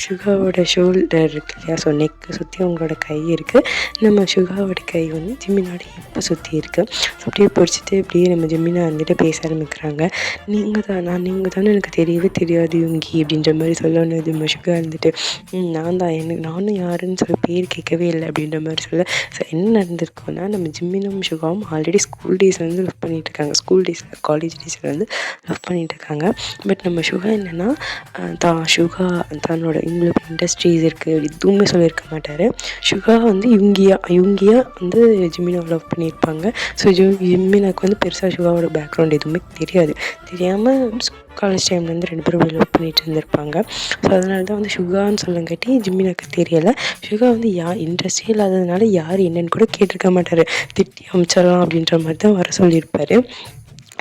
சுகாவோட ஷோல்டர் இருக்கு இல்லையா, ஸோ நெக்கு சுற்றி அவங்களோட கை இருக்குது. நம்ம சுகாவோட கை வந்து ஜிம்மினோட இப்போ சுற்றி இருக்குது. ஸோ அப்படியே பிடிச்சிட்டு இப்படியே நம்ம ஜிம்மினா வந்துட்டு பேச ஆரம்பிக்கிறாங்க. நீங்கள் தானே எனக்கு தெரியவே தெரியாது யுங்கி அப்படின்ற மாதிரி சொல்லணும். நம்ம சுகா இருந்துட்டு நான் தான் நானும் யாருன்னு சொல்லி பேர் கேட்கவே இல்லை அப்படின்ற மாதிரி சொல்ல. ஸோ என்ன நடந்திருக்கோன்னா, நம்ம ஜிம்மினும் சுகாவும் ஆல்ரெடி ஸ்கூல் டேஸ்லேருந்து லவ் பண்ணிகிட்ருக்காங்க. ஸ்கூல் டேஸில் காலேஜ் டேஸில் வந்து லவ் பண்ணிகிட்ருக்காங்க. பட் நம்ம சுகா என்னென்னா சுகா தன்னோட இவங்களுக்கு இண்டஸ்ட்ரீஸ் இருக்குது அப்படி எதுவுமே சொல்லியிருக்க மாட்டார். சுகா வந்து யுங்கியாக வந்து ஜிம்மினாவை லவ் பண்ணியிருப்பாங்க. ஸோ ஜிம்மினாக்கு வந்து பெருசாக சுகாவோட பேக்ரவுண்ட் எதுவுமே தெரியாமல் காலேஜ் டைம்லேருந்து 2 பேரும் லவ் பண்ணிகிட்டு இருந்திருப்பாங்க. ஸோ அதனால தான் வந்து சுகான்னு சொல்லங்காட்டி ஜிம்மினாக்கு தெரியலை. சுகா வந்து இன்ட்ரெஸ்டே இல்லாததுனால யார் என்னன்னு கூட கேட்டிருக்க மாட்டார், திட்டி அமிச்சிடலாம் அப்படின்ற மாதிரி தான் வர சொல்லியிருப்பார்.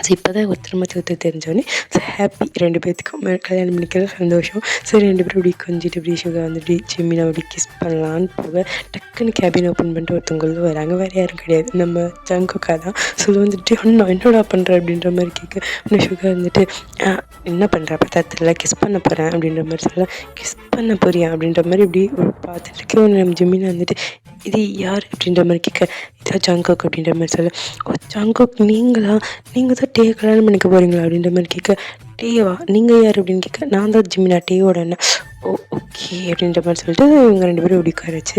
ஸோ இப்போ தான் ஒருத்தர் தெரிஞ்சோடனே ஸோ ஹாப்பி 2 பேர்த்துக்கும் கல்யாணம் பண்ணிக்கிற சந்தோஷம். ஸோ 2 பேரும் இப்படி கொஞ்சிட்டு இப்படி சுகா வந்துட்டு ஜிம்மினா அப்படி கிஸ் பண்ணலான்னு போக டக்குன்னு கேபின் ஓப்பன் பண்ணிட்டு ஒருத்தவங்க வராங்க. வேறு யாரும் கிடையாது, நம்ம ஜங்குக்கா தான். ஸோ வந்துட்டு என்னடா பண்ணுற அப்படின்ற மாதிரி கேட்க இன்னும் சுகா வந்துட்டு என்ன பண்ணுற பத்தத்தில் கிஸ் பண்ண போகிறேன் அப்படின்ற மாதிரி சொல்ல, கிஸ் பண்ண போறியா அப்படின்ற மாதிரி இப்படி பார்த்துட்டு இருக்கேன். நம்ம ஜிம்மினா வந்துட்டு இது யார் அப்படின்ற மாதிரி கேட்க, இதான் ஜங்குக் அப்படின்ற மாதிரி சொல்ல, ஜங்குக் நீங்கள் தான் டேயை கல்யாணம் பண்ணிக்க போகிறீங்களா அப்படின்ற மாதிரி கேட்க, டேவா நீங்கள் யார் அப்படின்னு கேட்க, நான் தான் ஜிம்மினா டேயோட அண்ணன். ஓகே அப்படின்ற மாதிரி சொல்லிட்டு இவங்க 2 பேரும் இப்படி உட்காரச்சு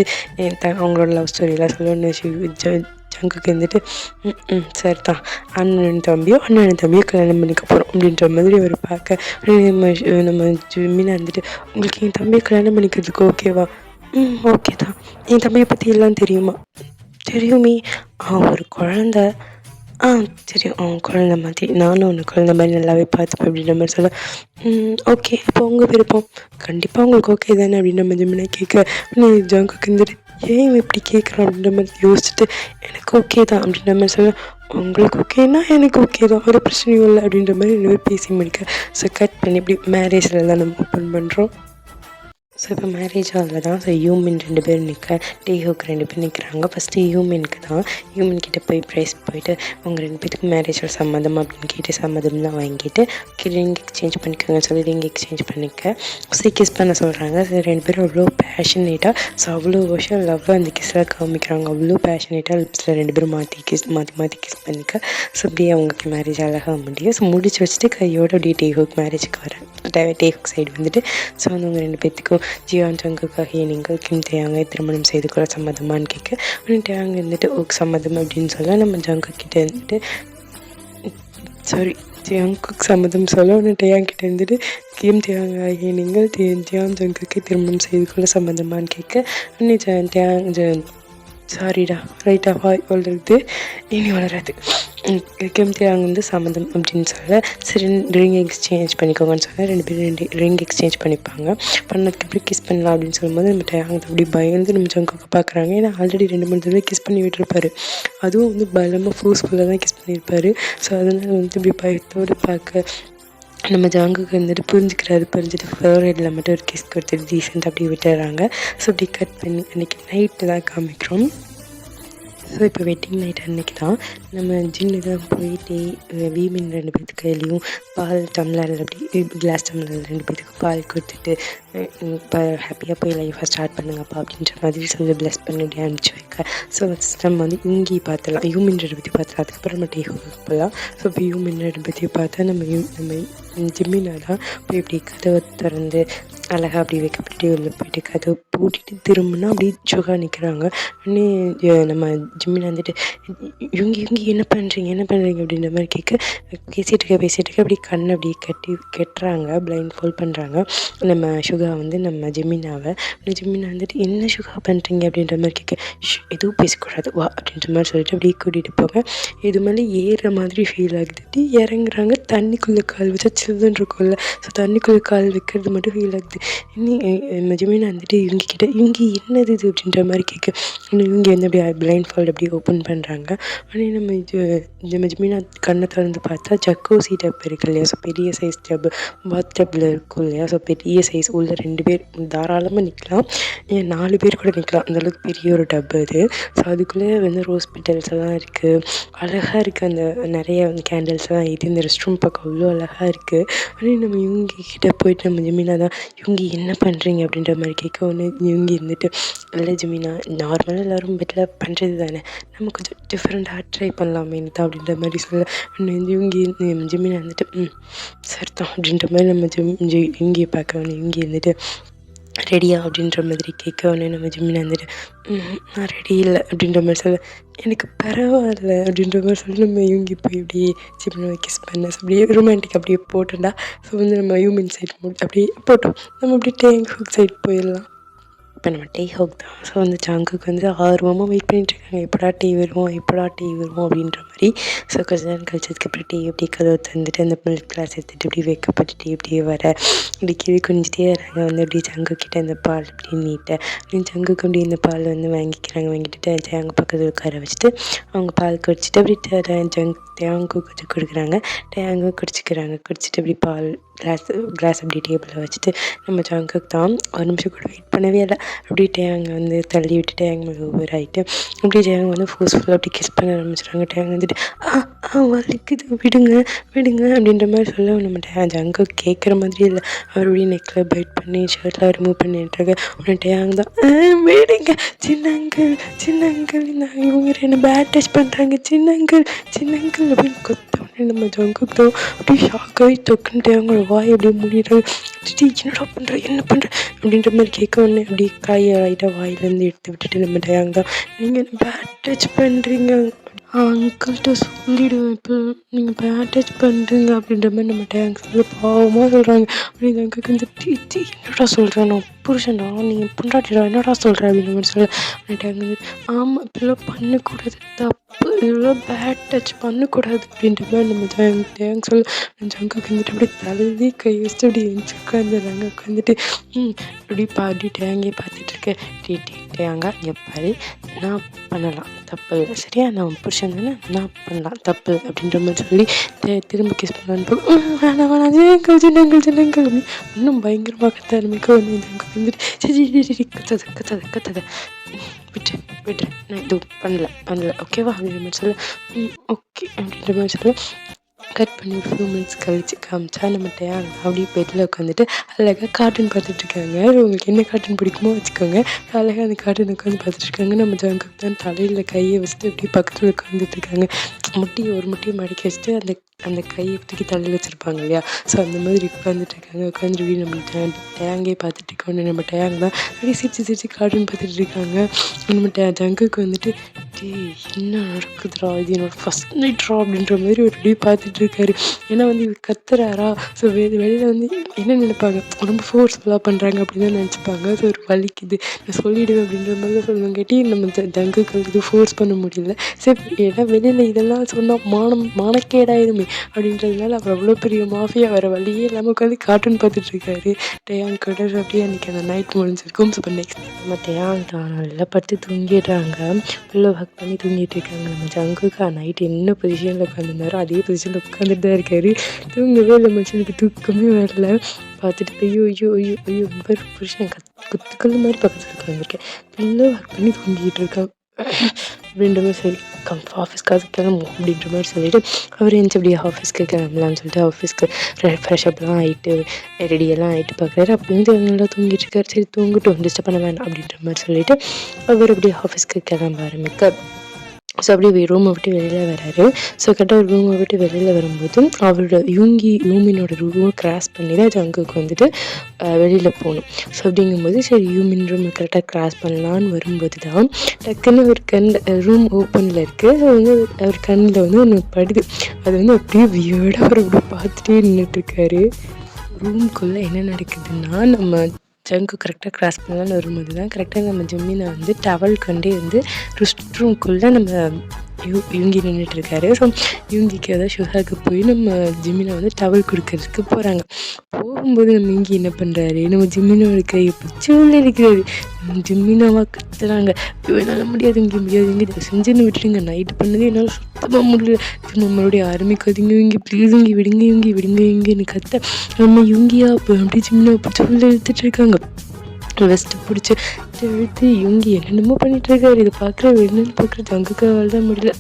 அவங்களோட லவ் ஸ்டோரியெல்லாம் சொல்லணும்னு ஜங்குக்கு வந்துட்டு சரி தான் அண்ணன் தம்பியோ கல்யாணம் பண்ணிக்க போகிறோம் அப்படின்ற மாதிரி அவர் பார்க்க நம்ம ஜிம்மினா இருந்துட்டு உங்களுக்கு என் தம்பியை கல்யாணம் பண்ணிக்கிறதுக்கு ஓகேவா? ஓகே தான். என் தம்பியை பற்றி எல்லாம் தெரியுமா? தெரியுமே, ஒரு குழந்த தெரியும், குழந்த மாதிரி நானும் ஒன்று குழந்த மாதிரி நல்லாவே பார்த்துப்பேன் அப்படின்ற மாதிரி சொல்ல, ஓகே அப்போ உங்கள் விருப்பம், கண்டிப்பாக உங்களுக்கு ஓகே தானே அப்படின்னு நம்ம ஜிம்மினா கேட்க நீ ஜங்குக்கு இருந்துட்டு ஏன் இப்படி கேட்குறான் அப்படின்ற மாதிரி யோசிச்சுட்டு எனக்கு ஓகே தான் அப்படின்ற மாதிரி சொல்ல, உங்களுக்கு ஓகேன்னா எனக்கு ஓகே தான், ஒரு பிரச்சனையும் இல்லை அப்படின்ற மாதிரி 2 பேர் பேசி முடிக்க. ஸோ கட் பண்ணி இப்படி மேரேஜில் தான் நம்ம ஓப்பன் பண்ணுறோம். ஸோ இப்போ மேரேஜ் ஹாலில் தான். ஸோ யூமின் 2 பேர் டேஹோக்கு 2 பேர் நிற்கிறாங்க. ஃபஸ்ட்டு யூமின்க்கு தான். யூமின் கிட்டே போயிட்டு அவங்க 2 பேருக்கு மேரேஜில் சம்மதம் அப்படின்னு கேட்டு சம்மதம் தான் வாங்கிட்டு ரிங் எக்ஸ்சேஞ்ச் பண்ணிக்கோங்கன்னு சொல்லி ரிங் எக்ஸ்சேஞ்ச் பண்ணிக்க. ஸோ கிஸ் பண்ண சொல்கிறாங்க. ஸோ 2 பேரும் அவ்வளோ பேஷனேட்டாக, ஸோ அவ்வளோ வருஷம் லவ் அந்த கிஸ்ஸில் காமிக்கிறாங்க. அவ்வளோ பேஷனேட்டாக லிப்ஸில் 2 பேரும் மாற்றி கிஸ் பண்ணிக்க. ஸோ அப்படியே அவங்களுக்கு மேரேஜ் அழகாக முடியும். ஸோ முடிச்சு வச்சுட்டு கையோடு அப்படியே டேஹோக் மேரேஜுக்கு வரேன். டேஹோக் சைடு வந்துட்டு ஸோ வந்து அவங்க 2 பேர்த்துக்கும் ஜியான் ஜங்குக்காக நீங்கள் கிம் தேயாங்க திருமணம் செய்து கொள்ள சம்மதமானு கேட்க டேயாங் இருந்துட்டு சம்மதம் அப்படின்னு சொல்ல நம்ம ஜங்குக்கிட்ட இருந்துட்டு ஜங்குக்கு சம்மதம் சொல்ல உடனே டேயாங் கிட்ட இருந்துட்டு கிம் தேயாங்க ஆகிய நீங்கள் ஜியான் ஜங்குக்கு திருமணம் செய்து கொள்ள சம்மதமானு கேட்க உடனே டேயாங் சாரிடா ரைட்டா வாய் வளருது இனி வளராது கிம் தேயாங் வந்து சம்மதம் அப்படின்னு சொல்ல சரி ரிங் எக்ஸ்சேஞ்ச் பண்ணிக்கோங்கன்னு சொல்ல 2 பேரும் ரிங் எக்ஸ்சேஞ்ச் பண்ணிப்பாங்க. பண்ணதுக்கு எப்படி கிஸ் பண்ணலாம் அப்படின்னு சொல்லும்போது நம்ம டேயாங் அப்படி பயந்து நம்ம ஜங்குக்கு பார்க்குறாங்க. ஏன்னா ஆல்ரெடி 2-3 தடவை கிஸ் பண்ணி விட்டுருப்பாரு, அதுவும் வந்து பலமாக ஃபோர்ஸ்ஃபுல்லாக தான் கிஸ் பண்ணியிருப்பாரு. ஸோ அதனால் வந்து இப்படி பயத்தோடு பார்க்க நம்ம ஜங்குக்கு வந்துட்டு புரிஞ்சுட்டு ஃபேவரேட்டில் மட்டும் ஒரு கிஸ் கொடுத்துட்டு டீசெண்டாக அப்படியே விட்டுறாங்க. ஸோ அப்படி கட் பண்ணி அன்றைக்கி நைட்டு தான் காமிக்கிறோம். ஸோ இப்போ வெட்டிங் நைட் அன்றைக்கி தான் நம்ம ஜின்னு தான் போயிட்டு வீமின் 2 பேர்த்து கையிலையும் பால் டம்ளரில் அப்படி கிளாஸ் டம்ளரில் 2 பேர்த்துக்கு பால் கொடுத்துட்டு இப்போ ஹாப்பியாக போய் லைஃபாக ஸ்டார்ட் பண்ணுங்கப்பா அப்படின்ற மாதிரி சொல்லி ப்ளஸ் பண்ணி அனுப்பிச்சி வைக்க. ஸோ நம்ம வந்து இங்கி பார்த்துலாம் யூமின் 2 பேர்த்தையும் பார்த்துலாம். அதுக்கப்புறம் நம்ம டேஹோக்கு போகலாம். ஸோ இப்போ யூமின் 2 பேர்த்தையும் பார்த்தா நம்ம ஜிம்மினா தான் போய் இப்படி கதவை திறந்து அழகாக அப்படி வைக்கப்பட்டு உள்ளே போயிட்டு கதவை பூட்டிட்டு திரும்பினா அப்படி சுகா நிற்கிறாங்க. உடனே நம்ம ஜிம்மினா வந்துட்டு இவங்க என்ன பண்ணுறீங்க அப்படின்ற மாதிரி கேட்க பேசிகிட்டு இருக்க அப்படி கண்ணை அப்படி கட்டுறாங்க, பிளைண்ட் ஃபோல்ட் பண்ணுறாங்க நம்ம சுகா சுகா வந்து நம்ம ஜெமினாவை ஜெமினா வந்துட்டு என்ன சுகா பண்ணுறீங்க அப்படின்ற மாதிரி கேட்க, எதுவும் பேசக்கூடாது வா அப்படின்ற மாதிரி சொல்லிட்டு அப்படியே கூட்டிகிட்டு போங்க. இது மேலே ஏறுற மாதிரி ஃபீல் ஆகுது. இறங்குறாங்க, தண்ணிக்குள்ளே கால் வச்சா சில்லுன்னு இருக்கும்ல, ஸோ தண்ணிக்குள்ளே கால் வைக்கிறது மட்டும் ஃபீல் ஆகுது. இன்னும் ஜெமினா வந்துட்டு இவங்கக்கிட்ட இவங்க என்னது இது அப்படின்ற மாதிரி கேட்க, இவங்க வந்து அப்படியே பிளைண்ட் ஃபால்ட் அப்படியே ஓப்பன் பண்ணுறாங்க. ஆனால் நம்ம ஜெமினா கண்ணை திறந்து பார்த்தா ஜக்கூசி டப் இருக்கு இல்லையா, ஸோ பெரிய சைஸ் டப் பாத் டப்பில் இருக்கும் இல்லையா, ஸோ பெரிய சைஸ் உள்ள 2 பேர் தாராளமாக நிற்கலாம், 4 பேர் கூட நிற்கலாம், அந்தளவுக்கு பெரிய ஒரு டப்பு அது. ஸோ அதுக்குள்ளே வந்து ரோஸ் பெட்டல்ஸ் எல்லாம் இருக்குது, அழகாக இருக்குது. அந்த நிறைய வந்து கேண்டில்ஸ் எல்லாம் இது இந்த ரெஸ்ட் ரூம் பார்க்க அவ்வளோ அழகாக இருக்குது. ஆனால் நம்ம இவங்கக்கிட்ட போயிட்டு நம்ம ஜெமினா தான் இவங்க என்ன பண்ணுறீங்க அப்படின்ற மாதிரி கேட்க, ஒன்று இவங்க இருந்துட்டு இல்லை ஜெமினா நார்மலாக எல்லோரும் பெட்டில் பண்ணுறது தானே, நம்ம கொஞ்சம் டிஃப்ரெண்ட்டாக ட்ரை பண்ணலாமே தான் அப்படின்ற மாதிரி சொல்ல, இவங்க ஜெமினா வந்துட்டு சரிதான் அப்படின்ற மாதிரி நம்ம இவங்க பார்க்க இவங்க இருந்துட்டு ரெடியா அப்படின்ற மாதிரி கேட்க, உடனே நம்ம ஜெமினா வந்துட்டு நான் ரெடி இல்லை அப்படின்ற மாதிரி சொல்ல, எனக்கு பரவாயில்ல அப்படின்ற மாதிரி சொல்லி நம்ம இவங்க போய் இப்படியே ஜெமினாவை கிஸ் பண்ண, ஸோ அப்படியே ரொமான்டிக் அப்படியே போட்டோம்டா. ஸோ வந்து நம்ம ஹியூமன் சைட் அப்படியே போட்டோம், நம்ம அப்படியே டேங்க் ஹூக் சைட் போயிடலாம். இப்போ நம்ம டீ ஹோக் தான். ஸோ வந்து ஜங்குக்கு வந்து ஆர்வமாக வெயிட் பண்ணிட்டுருக்காங்க, எப்படா டீ வருவோம் அப்படின்ற மாதிரி. ஸோ கொஞ்ச நேரம் கழிச்சதுக்கப்புறம் டீ அப்படியே கதவை தந்துட்டு அந்த மில்க் கிளாஸ் எடுத்துகிட்டு இப்படி வைக்கப்பட்டு டீ இப்படியே வர இப்படி கீழே குனிஞ்சிட்டே வராங்க. வந்து அப்படியே ஜங்குக்கிட்ட அந்த பால் இப்படி நீட்ட அப்படின்னு ஜங்குக்கு அப்படி இந்த பால் வந்து வாங்கிட்டு ஜங்கு பக்கத்தில் உட்கார வச்சுட்டு அவங்க பால் குடிச்சிட்டு அப்படி தேங்கு கொஞ்சம் கொடுக்குறாங்க, தேங்கு குடிச்சிட்டு அப்படி பால் கிளாஸ் அப்படி டேபிளில் வச்சுட்டு நம்ம ஜங்குக்கு தான் ஒரு நிமிஷம் கூட வெயிட் பண்ணவே இல்லை, அப்படியே டேங்க வந்து தள்ளி விட்டு டேங் ஓவர் ஆகிட்டு அப்படியே டேங் வந்து ஃபோர்ஸ்ஃபுல்லாக அப்படி கிஸ் பண்ண ஆரம்பிச்சிடுறாங்க. டேங் வந்துட்டு வலிக்குது விடுங்க அப்படின்ற மாதிரி சொல்ல, நம்ம ஜங்கு கேட்குற மாதிரி இல்லை, அவர் அப்படியே நெக்கில் பைட் பண்ணி ஷர்ட்லாம் ரிமூவ் பண்ணிட்டுருக்க. உடனே டேங் தான் விடுங்க சின்னங்கள் நான் இவங்க என்ன பேட் டச் பண்ணுறாங்க சின்னங்கள் அப்படின்னு கொத்த. உடனே நம்ம ஜங்குக்கு தான் அப்படியே ஷாக் ஆகி தொக்குன்னு டேங்கோட வாய் அப்படியே மூடிடுறாங்க. என்ன பண்ணுற அப்படின்ற மாதிரி கேட்க, உடனே அப்படியே காயை லைட்டாக வாயிலேருந்து எடுத்து விட்டுட்டு நம்ம டேங் தான் நீங்கள் என்ன பேட் டச் பண்ணுறீங்க அங்கிள்கிட்ட சொல்லிவிடுவேன், இப்போ நீங்கள் பேட் டச் பண்ணுறீங்க அப்படின்ற மாதிரி நம்ம டேங்க் சொல்லி பாவமாக சொல்கிறாங்க. அப்படின்னு அங்கிளுக்கு வந்து என்னடா சொல்கிறேன் நான் புருஷன்டா நீங்கள் பொண்டாட்டிடா என்னடா சொல்கிறேன் அப்படின்ற மாதிரி சொல்ல, டேங்க் வந்து ஆமாம் இப்படிலாம் பண்ணக்கூடாது தப்பு, இதெல்லாம் பேட் டச் பண்ணக்கூடாது அப்படின்ற மாதிரி நம்ம டேங்க் சொல்ல, ஜங்குக்கு வந்துட்டு அப்படியே தள்ளி கை வச்சுட்டு அப்படி எழுந்து உட்காந்துட்டு அப்படி டேங்கே பார்த்துட்ருக்கேன். டேங்கா இங்கே பாரு, நான் பண்ணலாம் தப்பு இல்லை சரியா, நான் புருஷன் தானே நான் பண்ணலாம் தப்பு அப்படின்ற மாதிரி சொல்லி திரும்ப கிஸ் பண்ணலான்னு வேணாம் சின்னங்கள் இன்னும் பயங்கரமாக கத்த ஆரம்பிக்க. வந்துட்டு சரி கத்தாத விட்டு நான் எதுவும் பண்ணல ஓகேவா அப்படின்ற மாதிரி சொல்ல, ஓகே அப்படின்ற மாதிரி சொல்ல கட் பண்ணி ஒரு ஃபியூ மினிட்ஸ் கழிச்சு காமிச்சா நம்ம டேங் அப்படியே பெட்டில் உட்காந்துட்டு அழகாக கார்ட்டூன் பார்த்துட்ருக்காங்க. உங்களுக்கு என்ன கார்ட்டூன் பிடிக்குமோ வச்சுக்கோங்க, அழகாக அந்த கார்ட்டூன் உட்காந்து பார்த்துட்ருக்காங்க. நம்ம ஜங்குக்கு தான் தலையில் கையை வச்சுட்டு அப்படியே பக்கத்தில் உட்காந்துட்ருக்காங்க. ஒரு முட்டியை மடக்கி வச்சுட்டு அந்த கையை தூக்கி தலையில் வச்சுருப்பாங்க இல்லையா, ஸோ அந்த மாதிரி உட்காந்துட்ருக்காங்க. உட்காந்துட்டு நம்ம டேங்கே பார்த்துட்ருக்கோன்னு நம்ம டேங் தான் அப்படியே சிரிச்சு கார்ட்டூன் பார்த்துட்ருக்காங்க. நம்ம ஜங்குக்கு வந்துட்டு என்ன நடக்குதுடா இது என்னோட ஃபஸ்ட் நைட்ரா அப்படின்ற மாதிரி ஒரு அப்படியே பார்த்துட்ருக்காரு. ஏன்னா வந்து இவர் கத்துறாரா, ஸோ வெளியில் வந்து என்ன நினைப்பாங்க ரொம்ப ஃபோர்ஸ்ஃபுல்லாக பண்ணுறாங்க அப்படின்னு தான் நினச்சிப்பாங்க. ஸோ ஒரு வலிக்குது நான் சொல்லிவிடுவேன் அப்படின்ற மாதிரி தான் சொல்லுவாங்க. கேட்டி நம்ம ஜங்குக்கு இது ஃபோர்ஸ் பண்ண முடியல, சரி ஏன்னா வெளியில் இதெல்லாம் சொன்னால் மானக்கேடாயிருமே அப்படின்றதுனால அவர் அவ்வளோ பெரிய மாஃபியா வர வழியே இல்லாமல் உட்காந்து கார்ட்டூன் பார்த்துட்ருக்காரு. டேயாங் கூட அப்படியே அன்றைக்கி அந்த நைட் முடிஞ்சிருக்கும். ஸோ இப்போ நெக்ஸ்ட் நம்ம டேயாங் தான் நல்லா படுத்து தூங்கிடுறாங்க, பில்லோ ஹக் பண்ணி தூங்கிட்டு இருக்காங்க. நம்ம ஜங்குக்கு நைட் என்ன பொசிஷனில் உட்காந்துருந்தாரோ அதே பொசிஷனில் உட்காந்துட்டு தான் இருக்காரு. தூங்கவே இல்லை, மனுஷனுக்கு தூக்கமே வரல. பார்த்துட்டு ஐயோ புருஷன் குத்துக்கல் மாதிரி பக்கத்தில் உட்காந்துருக்கேன், பில்லோ ஹக் பண்ணி தூங்கிட்டு இருக்கான் அப்படின்ற மாதிரி சரி ஆஃபீஸ்க்காக கிளம்புவோம் அப்படின்ற மாதிரி சொல்லிவிட்டு அவர் எழுந்து அப்படியே ஆஃபீஸ்க்கு கிளம்பலான்னு சொல்லிட்டு ஆஃபீஸ்க்கு ஃப்ரெஷ்அப்லாம் ஆகிட்டு ரெடியெல்லாம் ஆகிட்டு பார்க்குறாரு. அப்போ வந்து அவங்க நல்லா தூங்கிட்டு இருக்காரு. சரி தூங்கிட்டு டிஸ்டர்ப் பண்ண வேண்டாம் அப்படின்ற மாதிரி சொல்லிவிட்டு அவர் அப்படியே ஆஃபீஸ்க்கு கிளம்ப ஆரம்பிக்க. ஸோ அப்படியே ரூமை விட்டு வெளியில் வராரு. ஸோ கரெக்டாக ஒரு ரூமை விட்டு வெளியில் வரும்போது அவரோட யூமினோட ரூமை கிராஸ் பண்ணி தான் ஜங்குக்கு வந்துட்டு வெளியில் போகணும். ஸோ அப்படிங்கும்போது சரி யூமின் ரூமை கரெக்டாக கிராஸ் பண்ணலான்னு வரும்போது தான் டக்குன்னு ஒரு ரூம் ஓப்பனில் இருக்குது. ஸோ வந்து அவர் கண்ணில் வந்து ஒன்று படுது. அது வந்து அப்படியே வியர்டாக அவர் அப்படி பார்த்துட்டே நின்றுட்டுருக்காரு. ரூம்குள்ளே என்ன நடக்குதுன்னா நம்ம ஜங்கு கரெக்டாக கிராஸ் பண்ணலான்னு வரும்போது தான் கரெக்டாக நம்ம ஜிம்மினை வந்து டவல் கொண்டே வந்து ரெஸ்ட் ரூம்குள்ளே நம்ம யுங்கி நின்றுட்டுருக்காரு. ஸோ யுங்கிக்கு ஏதாவது ஷுஹாக்கு போய் நம்ம ஜிம்மினை வந்து டவல் கொடுக்கறதுக்கு போகிறாங்க. போகும்போது நம்ம யுங்கி என்ன பண்ணுறாரு, நம்ம ஜிம்மினோட கையை பிடிச்சி உள்ளே இருக்கிறாரு. ஜிம்மினாவா கத்துறாங்க, என்னால் முடியாது இங்கே முடியாது இங்கே செஞ்சுன்னு விட்டுருங்க, நைட்டு பண்ணது என்னால் சுத்தமாக முடியல, நம்மளுடைய ஆரம்பிக்காதீங்க இங்கே ப்ளீஸ் இங்கே விடுங்க இங்கே விடுங்க இங்கேன்னு கத்த நம்ம யுங்கியா அப்படி ஜிம்மினாவை பிடிச்சி உள்ளே இழுத்துட்டு இருக்காங்க. வெஸ்ட்டு பிடிச்சி இழுத்து யுங்கி என்னென்னமோ பண்ணிட்டு இருக்காரு. இதை பார்க்குற என்னென்னு பார்க்குற ஜங்குக்காவால் தான் முடியல.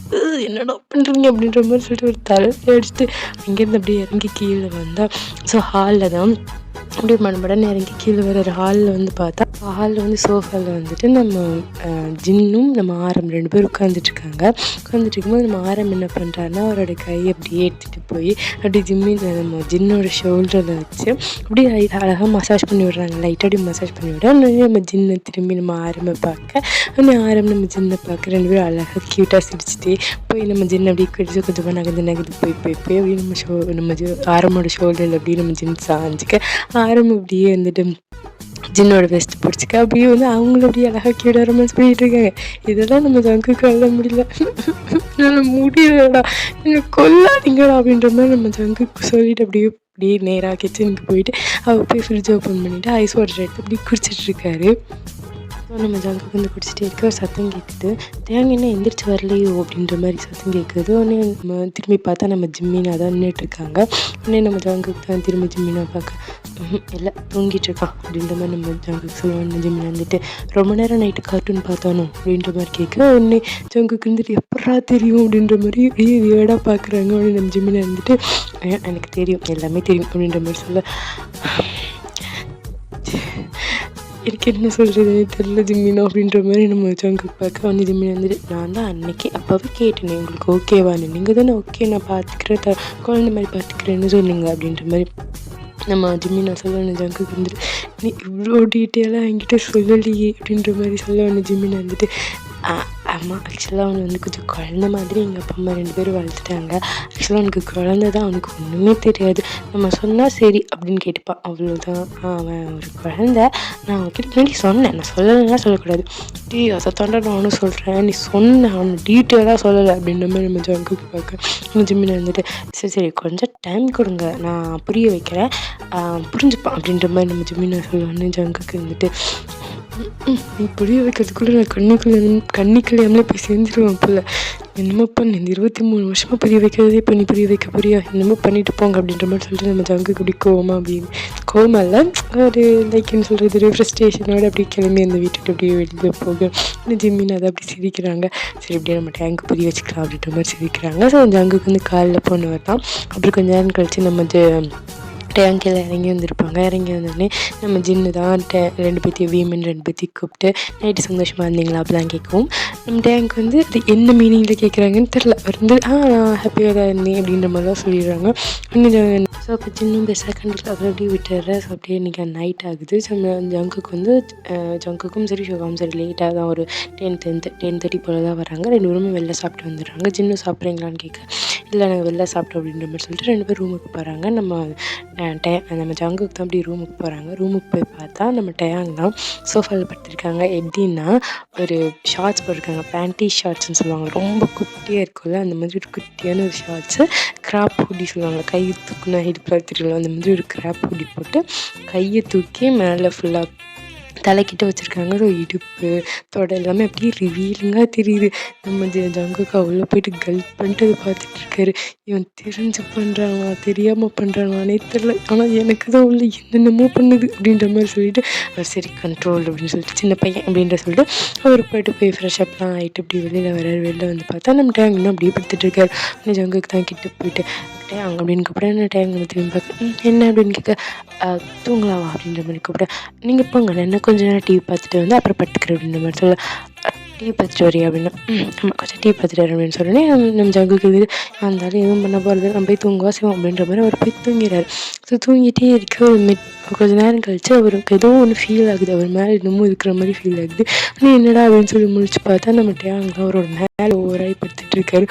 என்னடா பண்ணுறீங்க அப்படின்ற மாதிரி சொல்லிட்டு ஒரு தலையை அடிச்சுட்டு அங்கேருந்து அப்படியே இறங்கி கீழே வந்தால் ஸோ ஹாலில் தான் அப்படியே மடமடன்னு இறங்கி கீழே வர ஹாலில் வந்து பார்த்தா ஹாலில் வந்து சோஃபாவில் வந்துட்டு நம்ம ஜின்னும் நம்ம ஆரம் 2 பேர் உட்காந்துட்ருக்காங்க. உட்காந்துட்டு இருக்கும்போது நம்ம ஆரம் என்ன பண்ணுறாருன்னா அவரோட கையை அப்படியே எடுத்துகிட்டு போய் அப்படியே நம்ம ஜின்னோட ஷோல்டரில் வச்சு அப்படியே அழகாக மசாஜ் பண்ணி விடுறாங்க. லைட்டாக அப்படி மசாஜ் பண்ணி விட நம்ம ஜின்னை திரும்பி நம்ம ஆரம்பை பார்க்க ஆரம் நம்ம ஜின்னை பார்க்க 2 பேரும் அழகாக க்யூட்டாக சிரிச்சுட்டு போய் நம்ம ஜின்னை அப்படியே கடிச்சு கொஞ்சமாக நகர்ந்து போய் அப்படியே நம்ம ஆரமோட ஷோல்டரில் அப்படியே நம்ம ஜின் சாஞ்சிக்க ஆரம் அப்படியே வந்துட்டு ஜின்னோட பெஸ்ட் பிடிச்சிக்க அப்படியே வந்து அவங்களும் அப்படியே அழகாக கீழே ரொமான்ஸ் பண்ணிகிட்டு இருக்காங்க. இதெல்லாம் நம்ம ஜங்குக்கு கொல்ல முடியல, என்னால் முடியலடா, என்னை கொல்லாதீங்கடா அப்படின்ற மாதிரி நம்ம ஜங்குக்கு சொல்லிட்டு அப்படியே நேராக கிச்சனுக்கு போயிட்டு அவர் போய் ஃப்ரிட்ஜ் ஓப்பன் பண்ணிவிட்டு ஐஸ் வாட்டர் எடுத்து அப்படி குடிச்சிட்ருக்காரு. ஸோ நம்ம ஜங்குக்கு வந்து குடிச்சிட்டே இருக்க ஒரு சத்தம் கேட்குது. தேங்க என்ன எந்திரிச்சு வரலையோ அப்படின்ற மாதிரி சத்தம் கேட்குது. உடனே நம்ம திரும்பி பார்த்தா நம்ம ஜிம்மினா தான் நின்றுட்டுருக்காங்க. உடனே நம்ம ஜங்குக்கு தான் திரும்பி ஜிம்மினா பார்க்க இல்லை தூங்கிட்டு இருக்கான் அப்படின்ற மாதிரி நம்ம ஜங்குக்கு சொல்லுவாங்க. ஜிம்மினா வந்துட்டு ரொம்ப நேரம் நைட்டு கார்ட்டூன் பார்த்தானோ அப்படின்ற மாதிரி கேட்க உடனே ஜங்குக்கு வந்துட்டு எப்படா தெரியும் அப்படின்ற மாதிரி அப்படியே வியர்டாக பார்க்குறாங்க. உடனே நம்ம ஜிம்மினா வந்துட்டு எனக்கு தெரியும் எல்லாமே தெரியும் அப்படின்ற மாதிரி சொல்ல எனக்கு என்ன சொல்கிறது தெரியல ஜிம்மினா அப்படின்ற மாதிரி நம்ம ஜங்குக்கு பார்க்க வந்து ஜிம்மினா வந்துட்டு நான் தான் அன்னைக்கு அப்போவே கேட்டேனே உங்களுக்கு ஓகேவானு, நீங்கள் தானே ஓகே நான் பார்த்துக்கிறேன் குழந்தை மாதிரி பார்த்துக்கிறேன்னு சொன்னீங்க அப்படின்ற மாதிரி நம்ம ஜிம்மினா சொல்லணும். ஜங்குக்கு வந்துட்டு நீ இவ்வளோ டீட்டெயிலாக என்கிட்ட சொல்லலையே அப்படின்ற மாதிரி சொல்ல ஜிம்மினா வந்துட்டு ஆமாம் ஆக்சுவலாக அவனை வந்து கொஞ்சம் குழந்த மாதிரி எங்கள் அப்பா அம்மா 2 பேரும் வளர்த்துட்டாங்க. ஆக்சுவலாக அவனுக்கு குழந்த தான், அவனுக்கு ஒன்றுமே தெரியாது, நம்ம சொன்னால் சரி அப்படின்னு கேட்டுப்பான், அவ்வளோதான். அவன் ஒரு குழந்த, நான் அவன்கிட்ட முன்னாடி சொன்னேன், நான் சொல்லலைன்னா சொல்லக்கூடாது, அதை தாண்டா நானும் சொல்கிறேன், நீ சொன்ன அவனை டீட்டெயிலாக சொல்லலை அப்படின்ற மாதிரி நம்ம ஜங்குக்கு பார்க்க ஜிம்மினா வந்துட்டு சரி கொஞ்சம் டைம் கொடுங்க நான் புரிய வைக்கிறேன் புரிஞ்சுப்பான் அப்படின்ற மாதிரி நம்ம ஜிம்மினா சொல்லுவான்னு ஜங்குக்கு வந்துட்டு நீ புரிய வைக்கிறதுக்குள்ளே நான் கண்ணிக்கலையாமலே போய் சேர்ந்துருவேன் போல், என்னமோ பண்ணு இந்த 23 வருஷமாக புரிய வைக்கிறதே இப்போ நீ புரிய வைக்க போறியா, என்னமோ பண்ணிட்டு போங்க அப்படின்ற மாதிரி சொல்லிட்டு நம்ம ஜங்குக்கு அப்படி கோவமாக இல்லை ஒரு லைக்குன்னு சொல்கிறது ஒரு ஃப்ரஸ்ட்ரேஷனோடு அப்படி கிளம்பி அந்த வீட்டுக்கு அப்படியே வெளியே போக ஜிம்மின்னு அதை அப்படி சிரிக்கிறாங்க. சரி அப்படியே நம்ம டேங்க்கு புரிய வச்சுக்கலாம் அப்படின்ற மாதிரி சிரிக்கிறாங்க. ஸோ ஜங்குக்கு வந்து காலில் போன வரலாம். அப்புறம் கொஞ்ச நேரம் கழிச்சு நம்ம டேங்கில் இறங்கி வந்திருப்பாங்க. இறங்கி வந்தோடனே நம்ம ஜின்னு தான் 2 பேர்த்தையும் வீமன் 2 பேர்த்தையும் கூப்பிட்டு நைட்டு சந்தோஷமாக இருந்தீங்களா அப்படிலாம் கேட்கவும் நம்ம டேங்க் வந்து அது என்ன மீனிங்கில் கேட்குறாங்கன்னு தெரில, வந்து நான் ஹாப்பியாக தான் இருந்தேன் அப்படின்ற மாதிரி தான் சொல்லிடுறாங்க. ஸோ அப்போ ஜின்னும் பெருசாக கண்டிப்பாக அப்புறம் அப்படியே விட்டுறேன். ஸோ அப்படியே இன்றைக்கி நைட் ஆகுது. ஸோ ஜங்குக்கு வந்து ஜங்குக்கும் சரி ஷோகாவும் சரி லேட்டாக தான் ஒரு 10:30 போல் தான் வராங்க. 2 பேருமே வெளில சாப்பிட்டு வந்துடுறாங்க. ஜின்னு சாப்பிட்றீங்களான்னு கேட்க இல்லை நாங்கள் வெளில சாப்பிட்டோம் அப்படின்ற மாதிரி சொல்லிட்டு 2 பேர் ரூமுக்கு போகிறாங்க. நம்ம ஜங்குக்கு தான் அப்படி ரூமுக்கு போகிறாங்க. ரூமுக்கு போய் பார்த்தா நம்ம டயாங் தான் சோஃபாவில் படுத்திருக்காங்க. எப்படின்னா ஒரு ஷார்ட்ஸ் போட்டிருக்காங்க, பேண்ட்டி ஷார்ட்ஸ்ன்னு சொல்லுவாங்க, ரொம்ப குட்டியாக இருக்கும்ல அந்த மாதிரி ஒரு குட்டியான ஒரு ஷார்ட்ஸு, கிராப் ஹூடி சொல்லுவாங்க, கையை தூக்குனா ஹிடிப்பில் தெரியல அந்த மாதிரி ஒரு கிராப் ஹூடி போட்டு கையை தூக்கி மேலே ஃபுல்லாக தலைக்கிட்ட வச்சுருக்காங்க. ஸோ இடுப்பு தொடை எல்லாமே அப்படியே ரிவீலிங்காக தெரியுது. நம்ம ஜங்குக்கு உள்ளே போயிட்டு கல்ப் பண்ணிட்டு அதை பார்த்துட்ருக்காரு. இவன் தெரிஞ்சு பண்ணுறானா தெரியாமல் பண்ணுறானானே தெரில, ஆனால் எனக்கு தான் உள்ள என்னென்னமோ பண்ணுது அப்படின்ற மாதிரி சொல்லிட்டு அவர் சரி கண்ட்ரோல் அப்படின்னு சொல்லிட்டு சின்ன பையன் அப்படின்ற சொல்லிட்டு அவர் போய் ஃப்ரெஷ்அப்லாம் ஆகிட்டு அப்படி வெளியில் வந்து பார்த்தா நம்ம டேங்க் இன்னும் அப்படியே படுத்துட்ருக்காரு. இன்னும் ஜங்குக்கு தான் கிட்ட போயிட்டு டேங் அப்படின்னு கூப்பிட என்ன டேங் திரும்பி பார்க்க என்ன அப்படின்னு கேட்க தூங்கலாவா அப்படின்ற மாதிரி கூப்பிட நீங்கள் போங்க நான் என்ன கொஞ்சம் நேரம் டிவி பார்த்துட்டு வந்து அப்புறம் படுத்துக்கிறேன் அப்படின்ற மாதிரி சொல்ல டிவி பார்த்துட்டு வரியா அப்படின்னா ஆமாம் கொஞ்சம் டிவி பார்த்துட்டு வரேன் அப்படின்னு சொன்னோன்னே நம்ம ஜங்குக்கு இது இருந்தாலும் எதுவும் பண்ண போகிறது நம்ம போய் தூங்குவா செய்வோம் அப்படின்ற மாதிரி அவர் போய் தூங்கிறார். ஸோ தூங்கிட்டே இருக்க கொஞ்சம் நேரம் கழிச்சு அவருக்கு ஏதோ ஒன்று ஃபீல் ஆகுது, அவர் மேலே இன்னமும் இருக்கிற மாதிரி ஃபீல் ஆகுது. ஆனால் என்னடா அப்படின்னு சொல்லி முழிச்சு பார்த்தா நம்ம டேங் அவரோட மேலே ஓவராகி படுத்துட்டு இருக்காரு.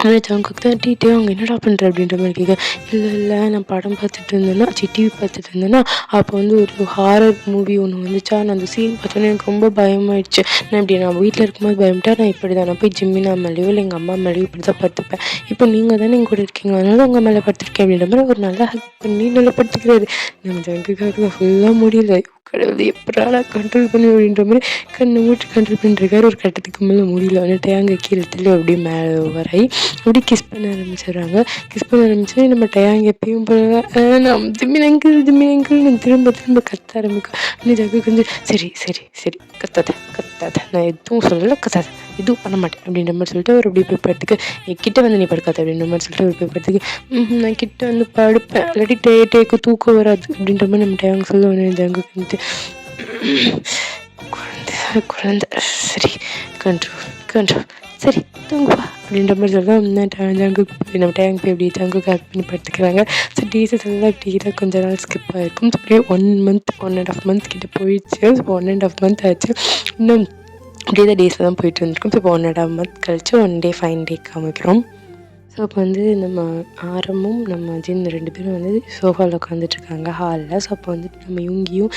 ஆனால் ஜங்குக்கு தான் டீ அவங்க என்னடா பண்ணுற அப்படின்ற மாதிரி கேட்க, இல்லை நான் படம் பார்த்துட்டு இருந்தேன்னா டிவி பார்த்துட்டு இருந்தேன்னா அப்போ வந்து ஒரு ஹாரர் மூவி ஒன்று வந்துச்சா, நான் அந்த சீன் பார்த்தோன்னே எனக்கு ரொம்ப பயமாயிடுச்சு. நான் வீட்டில் இருக்கும்போது பயமிட்டா நான் இப்படி தான், நான் போய் ஜிம்மினா மேலேயோ இல்லை எங்கள் அம்மா மேலேயோ இப்படி தான் படுத்துப்பேன். இப்போ நீங்கள் தானே எங்க கூட இருக்கீங்க, அதனால உங்கள் மேலே படுத்துருக்கேன் அப்படின்ற மாதிரி ஒரு நல்லா ஹக் பண்ணி நல்லா படுத்துக்கிறாரு. நம்ம ஜங்குக்காக ஃபுல்லாக முடியல, கடவுளை எப்படா நான் கண்ட்ரோல் பண்ணி அப்படின்ற மாதிரி கண்ணை மூட்டி கண்ட்ரோல் பண்ணிருக்காரு. ஒரு கட்டத்துக்கு மேலே முடியல, வந்துட்டு அங்கே கீழே தள்ளி அப்படியே மேலே வராய் அப்படியே கிஸ் பண்ண ஆரம்பிச்சிடுறாங்க. கிஸ் பண்ண ஆரம்பிச்சு நம்ம டயாங்க எப்பயும் போல நம்ம திம்மினங்கிள் திரும்ப கத்த ஆரம்பிக்கும். இன்னும் ஜக்கு கொஞ்சம் சரி கத்தாத நான் எதுவும் சொல்லலை, கத்தாத எதுவும் பண்ண மாட்டேன் அப்படின்ற மாதிரி சொல்லிட்டு அவர் அப்படி போய் படுத்துக்கு, என்கிட்ட வந்து நீ படுக்காத அப்படின்ற மாதிரி சொல்லிட்டு அவர் போய் படுத்துக்கு, நான் கிட்ட வந்து படுப்பேன் இல்லாட்டி டேக்கு தூக்கம் வராது அப்படின்ற மாதிரி நம்ம டயாங்க சொல்லுவேன். ஜங்கு வந்து குழந்தை சரி கண்ட்ரோல் சரி தூங்குவா அப்படின்ற மாதிரி சொல்லலாம். ஜங்குக்கு போய் நம்ம டேங்க் போய் அப்படியே ஜங்குக்கு ஹேக் பண்ணி படுத்துக்கிறாங்க. ஸோ டீசஸ் எல்லாம் இப்படி கொஞ்ச நாள் ஸ்கிப் ஆகிருக்கும். ஸோ அப்படியே 1.5 month கிட்ட போயிடுச்சு. ஸோ 1.5 month ஆச்சு. இன்னும் அப்படியே தான் டேஸில் தான் போயிட்டு இருந்திருக்கும். ஸோ இப்போ 1.5 month கழிச்சு 1 day ஃபைன் டே காமிக்கிறோம். ஸோ அப்போ வந்து நம்ம ஆரமும் நம்ம ஜின் 2 பேரும் வந்து சோஃபாவில் உட்காந்துட்ருக்காங்க ஹாலில். ஸோ அப்போ வந்துட்டு நம்ம யூங்கியும்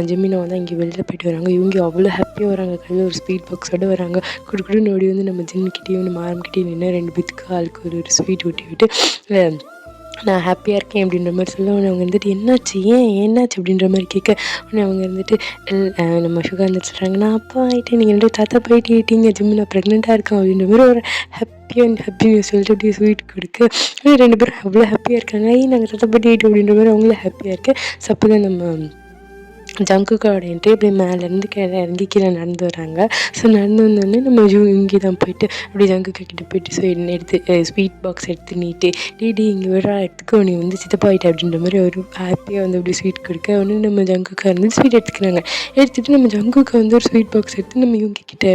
ஜிம்மினும் வந்து இங்கே வெளில போயிட்டு வராங்க. யூங்கி அவ்வளோ ஹாப்பியாக வராங்க, கையில் ஒரு ஸ்வீட் பாக்ஸோடு வராங்க. குடுக்குன்னு ஓடி வந்து நம்ம ஜின்கிட்டேயும் நம்ம ஆரம்பிக்கிட்டேயும் நின்று 2 பேத்துக்கு ஆளுக்கு ஒரு ஸ்வீட் ஊட்டி விட்டு நான் ஹாப்பியாக இருக்கேன் அப்படின்ற மாதிரி சொல்ல, அவங்க வந்துட்டு என்னாச்சு அப்படின்ற மாதிரி கேட்க, உடனே அவங்க வந்துட்டு நம்ம சுகா வந்துட்டு சொல்கிறாங்க, நான் அப்பா ஆகிட்டேன், நீங்கள் 2 தாத்தா போயிட்டீங்க, ஜிம்மு நான் ப்ரெக்னெண்ட்டாக இருக்கேன் அப்படின்ற மாதிரி ஒரு ஹாப்பி சொல்லிட்டு அப்படியே ஸ்வீட் கொடுக்க 2 பேரும் அவ்வளோ ஹாப்பியாக இருக்காங்க. நாங்கள் தாத்தா போயிட்டு அப்படின்ற மாதிரி அவங்களும் ஹாப்பியாக இருக்குது. ஸோ அப்போ தான் நம்ம ஜங்குக்காடின்ட்டு இப்படி மேலேருந்து இறங்கி கீழே நடந்து வராங்க. ஸோ நடந்து வந்தோடனே நம்ம இங்கே தான் போயிட்டு அப்படி ஜங்குக்கா கிட்டே போயிட்டு எடுத்து ஸ்வீட் பாக்ஸ் எடுத்து நீட்டு டீ இங்கே விட எடுத்துக்கோ, நீ வந்து சித்தப்பாயிட்ட அப்படின்ற மாதிரி ஒரு ஹாப்பியாக வந்து அப்படி ஸ்வீட் கொடுக்க ஒன்று நம்ம ஜங்குக்கா இருந்து ஸ்வீட் எடுத்துக்கிறாங்க. எடுத்துகிட்டு நம்ம ஜங்குக்கா வந்து ஒரு ஸ்வீட் பாக்ஸ் எடுத்து நம்ம இவங்க கிட்டே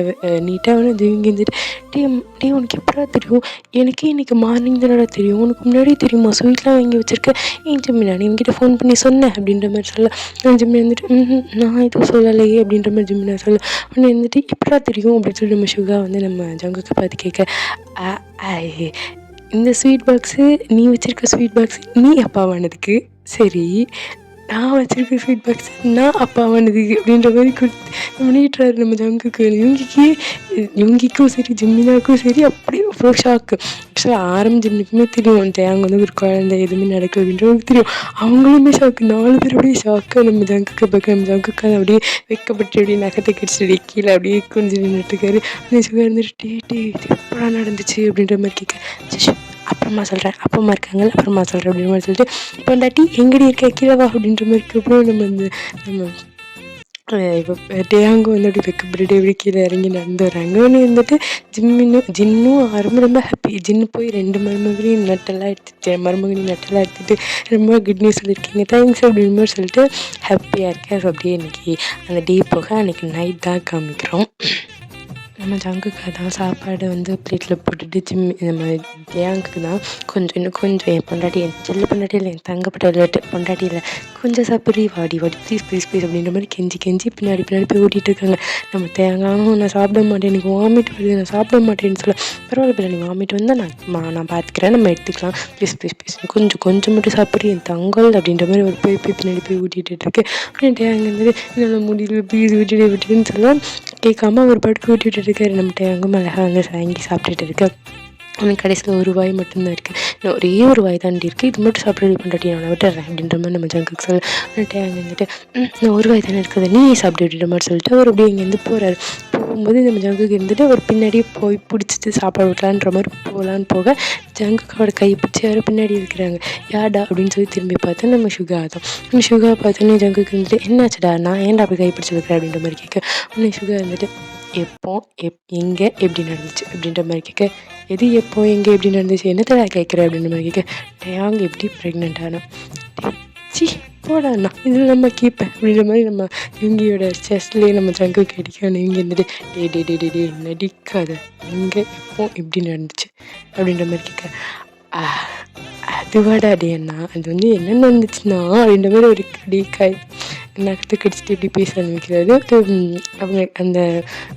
நீட்டாக வந்து இவங்க இருந்துட்டு டே உனக்கு எப்படா தெரியும், எனக்கே இன்றைக்கி மார்னிங் தானடா தெரியும், உனக்கு முன்னாடியே தெரியுமா ஸ்வீட்லாம் வாங்கி வச்சுருக்கேன், ஜிம்மி நான் இவங்ககிட்ட ஃபோன் பண்ணி சொன்னேன் அப்படின்ற மாதிரி சொல்ல, ஜிம்மி வந்துட்டு நான் எதுவும் சொல்லலையே அப்படின்ற மாதிரி ஜிம்மி நான் சொல்ல, உடனே வந்துட்டு எப்படா தெரியும் அப்படின்னு சொல்லி நம்ம சுகா வந்து நம்ம ஜங்குக்கு பார்த்து கேட்க, இந்த ஸ்வீட் பாக்ஸு நீ வச்சுருக்க ஸ்வீட் பாக்ஸ் நீ அப்பாவானதுக்கு சரி, நான் வச்சுருக்க ஸ்வீட் பாக்ஸ் நான் அப்பாவானதுக்கு அப்படின்ற மாதிரி பண்ணிட்டுறாரு நம்ம ஜங்குக்கு. யுங்கிக்கும் சரி ஜிம்மினாக்கும் சரி அப்படியே அவ்வளோ ஷாக்கு. ஆக்சுவலாக ஜிம்மிக்குமே தெரியும் அங்கே வந்து ஒரு குழந்தை எதுவுமே நடக்கும் அப்படின்றவங்களுக்கு தெரியும். அவங்களுமே ஷாக்கு, 4 பேர் அப்படியே ஷாக்கு. நம்ம ஜங்குக்கு பார்க்க நம்ம ஜங்குக்கு அப்படியே வைக்கப்பட்டு அப்படியே நகத்தை கடிச்சிட்டு கீழே அப்படியே கொஞ்சம் நின்றுட்டுருக்காரு. சுகர் இருந்துட்டு இது எப்படா நடந்துச்சு அப்படின்ற மாதிரி கேட்க, அப்புறமா சொல்கிறேன், அப்பா இருக்காங்க அப்புறமா சொல்கிறேன் அப்படின்ற மாதிரி சொல்லிட்டு, பொண்டாட்டி எங்கடி இருக்க கீழவா அப்படின்ற மாதிரி இருக்கப்போ நம்ம இப்போ டேயாங்க வந்து அப்படி வைக்கப்பட்டு அப்படி கீழே இறங்கி நடந்து வராங்க. ஒன்று வந்துட்டு ஜின்னும் ரொம்ப ஹாப்பி. ஜின்னு போய் 2 மருமகனையும் நட்டெல்லாம் எடுத்துகிட்டு ரொம்ப குட் நியூஸ் சொல்லியிருக்கீங்க, தேங்க்ஸ் அப்படின்னு மாதிரி சொல்லிட்டு ஹாப்பியாக இருக்கேன். ஸோ அப்படியே இன்றைக்கி அந்த டே போக அன்றைக்கி நைட் தான் காமிக்கிறோம். நம்ம ஜங்குக்கு தான் சாப்பாடு வந்து பிளேட்டில் போட்டுட்டு நம்ம டேயாங்குக்கு தான் இன்னும் கொஞ்சம் என் பொண்டாட்டி, என் செல்ல பொண்டாட்டி இல்லை, என் தங்கப்பட்ட விளையாட்டு பொண்டாட்டி இல்லை, கொஞ்சம் சாப்பிட்றி வாடி ப்ளீஸ் அப்படின்ற மாதிரி கெஞ்சி பின்னாடி போய் ஓட்டிகிட்டு இருக்காங்க. நம்ம தேங்காயும் நான் சாப்பிட மாட்டேன், எனக்கு வாமிட் வருது, நான் சாப்பிட மாட்டேன்னு சொல்ல, பரவாயில்ல நீ வாமிட் வந்தால் நான் பார்த்துக்கிறேன், நம்ம எடுத்துக்கலாம், ப்ளீஸ் கொஞ்சம் மட்டும் சாப்பிட்றி என் தங்கல் அப்படின்ற மாதிரி ஒரு போய் பின்னாடி போய் ஊட்டிகிட்டு இருக்கு. அப்படின்னு டேயாங்க இருந்தது என்னால் முடியல ப்ளீஸ் விட்டுன்னு சொல்ல கேட்காம ஒரு படுக்க ஊட்டிகிட்டு இருக்காரு. நம்ம டேயாங்கும் அழகாக வந்து வாங்கி சாப்பிட்டுட்டு இருக்கு. அவனுக்கு கடைசியில் ஒரு வாய் மட்டும்தான் இருக்குது, இன்னும் ஒரே ஒரு வாய் தாண்டி இருக்குது, இது மட்டும் சாப்பிட்டு பண்ணாட்டி நான் விட்டுறேன் அப்படின்ற மாதிரி நம்ம ஜங்குக்கு சொல்ல, அங்கே வந்துட்டு நான் ஒரு வாய் தானே இருக்குது நீ சாப்பிட்டு அப்படின்ற மாதிரி சொல்லிட்டு அவர் அப்படியே இங்கேருந்து போகும்போது நம்ம ஜங்குக்கு இருந்துட்டு அவர் பின்னாடியே போய் பிடிச்சிட்டு சாப்பாடு விடலான்ற மாதிரி போக ஜங்குக்கோட கை பிடிச்சி யாரும் பின்னாடி இருக்கிறாங்க. யாடா அப்படின்னு சொல்லி திரும்பி பார்த்தா நம்ம சுகா பார்த்தோன்னே ஜங்குக்கு இருந்துட்டு என்னாச்சுடா நான் ஏன்டா அப்படி கை பிடிச்சிருக்கிறேன் அப்படின்ற மாதிரி கேட்க, உடனே சுகா இருந்துட்டு எங்கே எப்படி நடந்துச்சு அப்படின்ற மாதிரி கேட்க, எது எப்போ எங்கே எப்படி நடந்துச்சு என்னத்தை கேட்குறேன் அப்படின்ற மாதிரி கேட்க, டேயாங்க எப்படி ப்ரெக்னென்ட் ஆனால் போடாண்ணா இதில் நம்ம கேட்பேன் அப்படின்ற மாதிரி நம்ம இவங்கியோட செஸ்ட்லேயே நம்ம ஜங்கு கிடைக்கணும். இவங்க இருந்துட்டு டே நடிக்காத, எங்கே எப்போ எப்படி நடந்துச்சு அப்படின்ற மாதிரி கேட்க, அதுவாடா டே அண்ணா அது வந்து என்ன நடந்துச்சுன்னா அப்படின்ற மாதிரி ஒரு நகத்தை கடிச்சிட்டு இப்படி பேச ஆரம்பிக்கிறாரு. அவங்க அந்த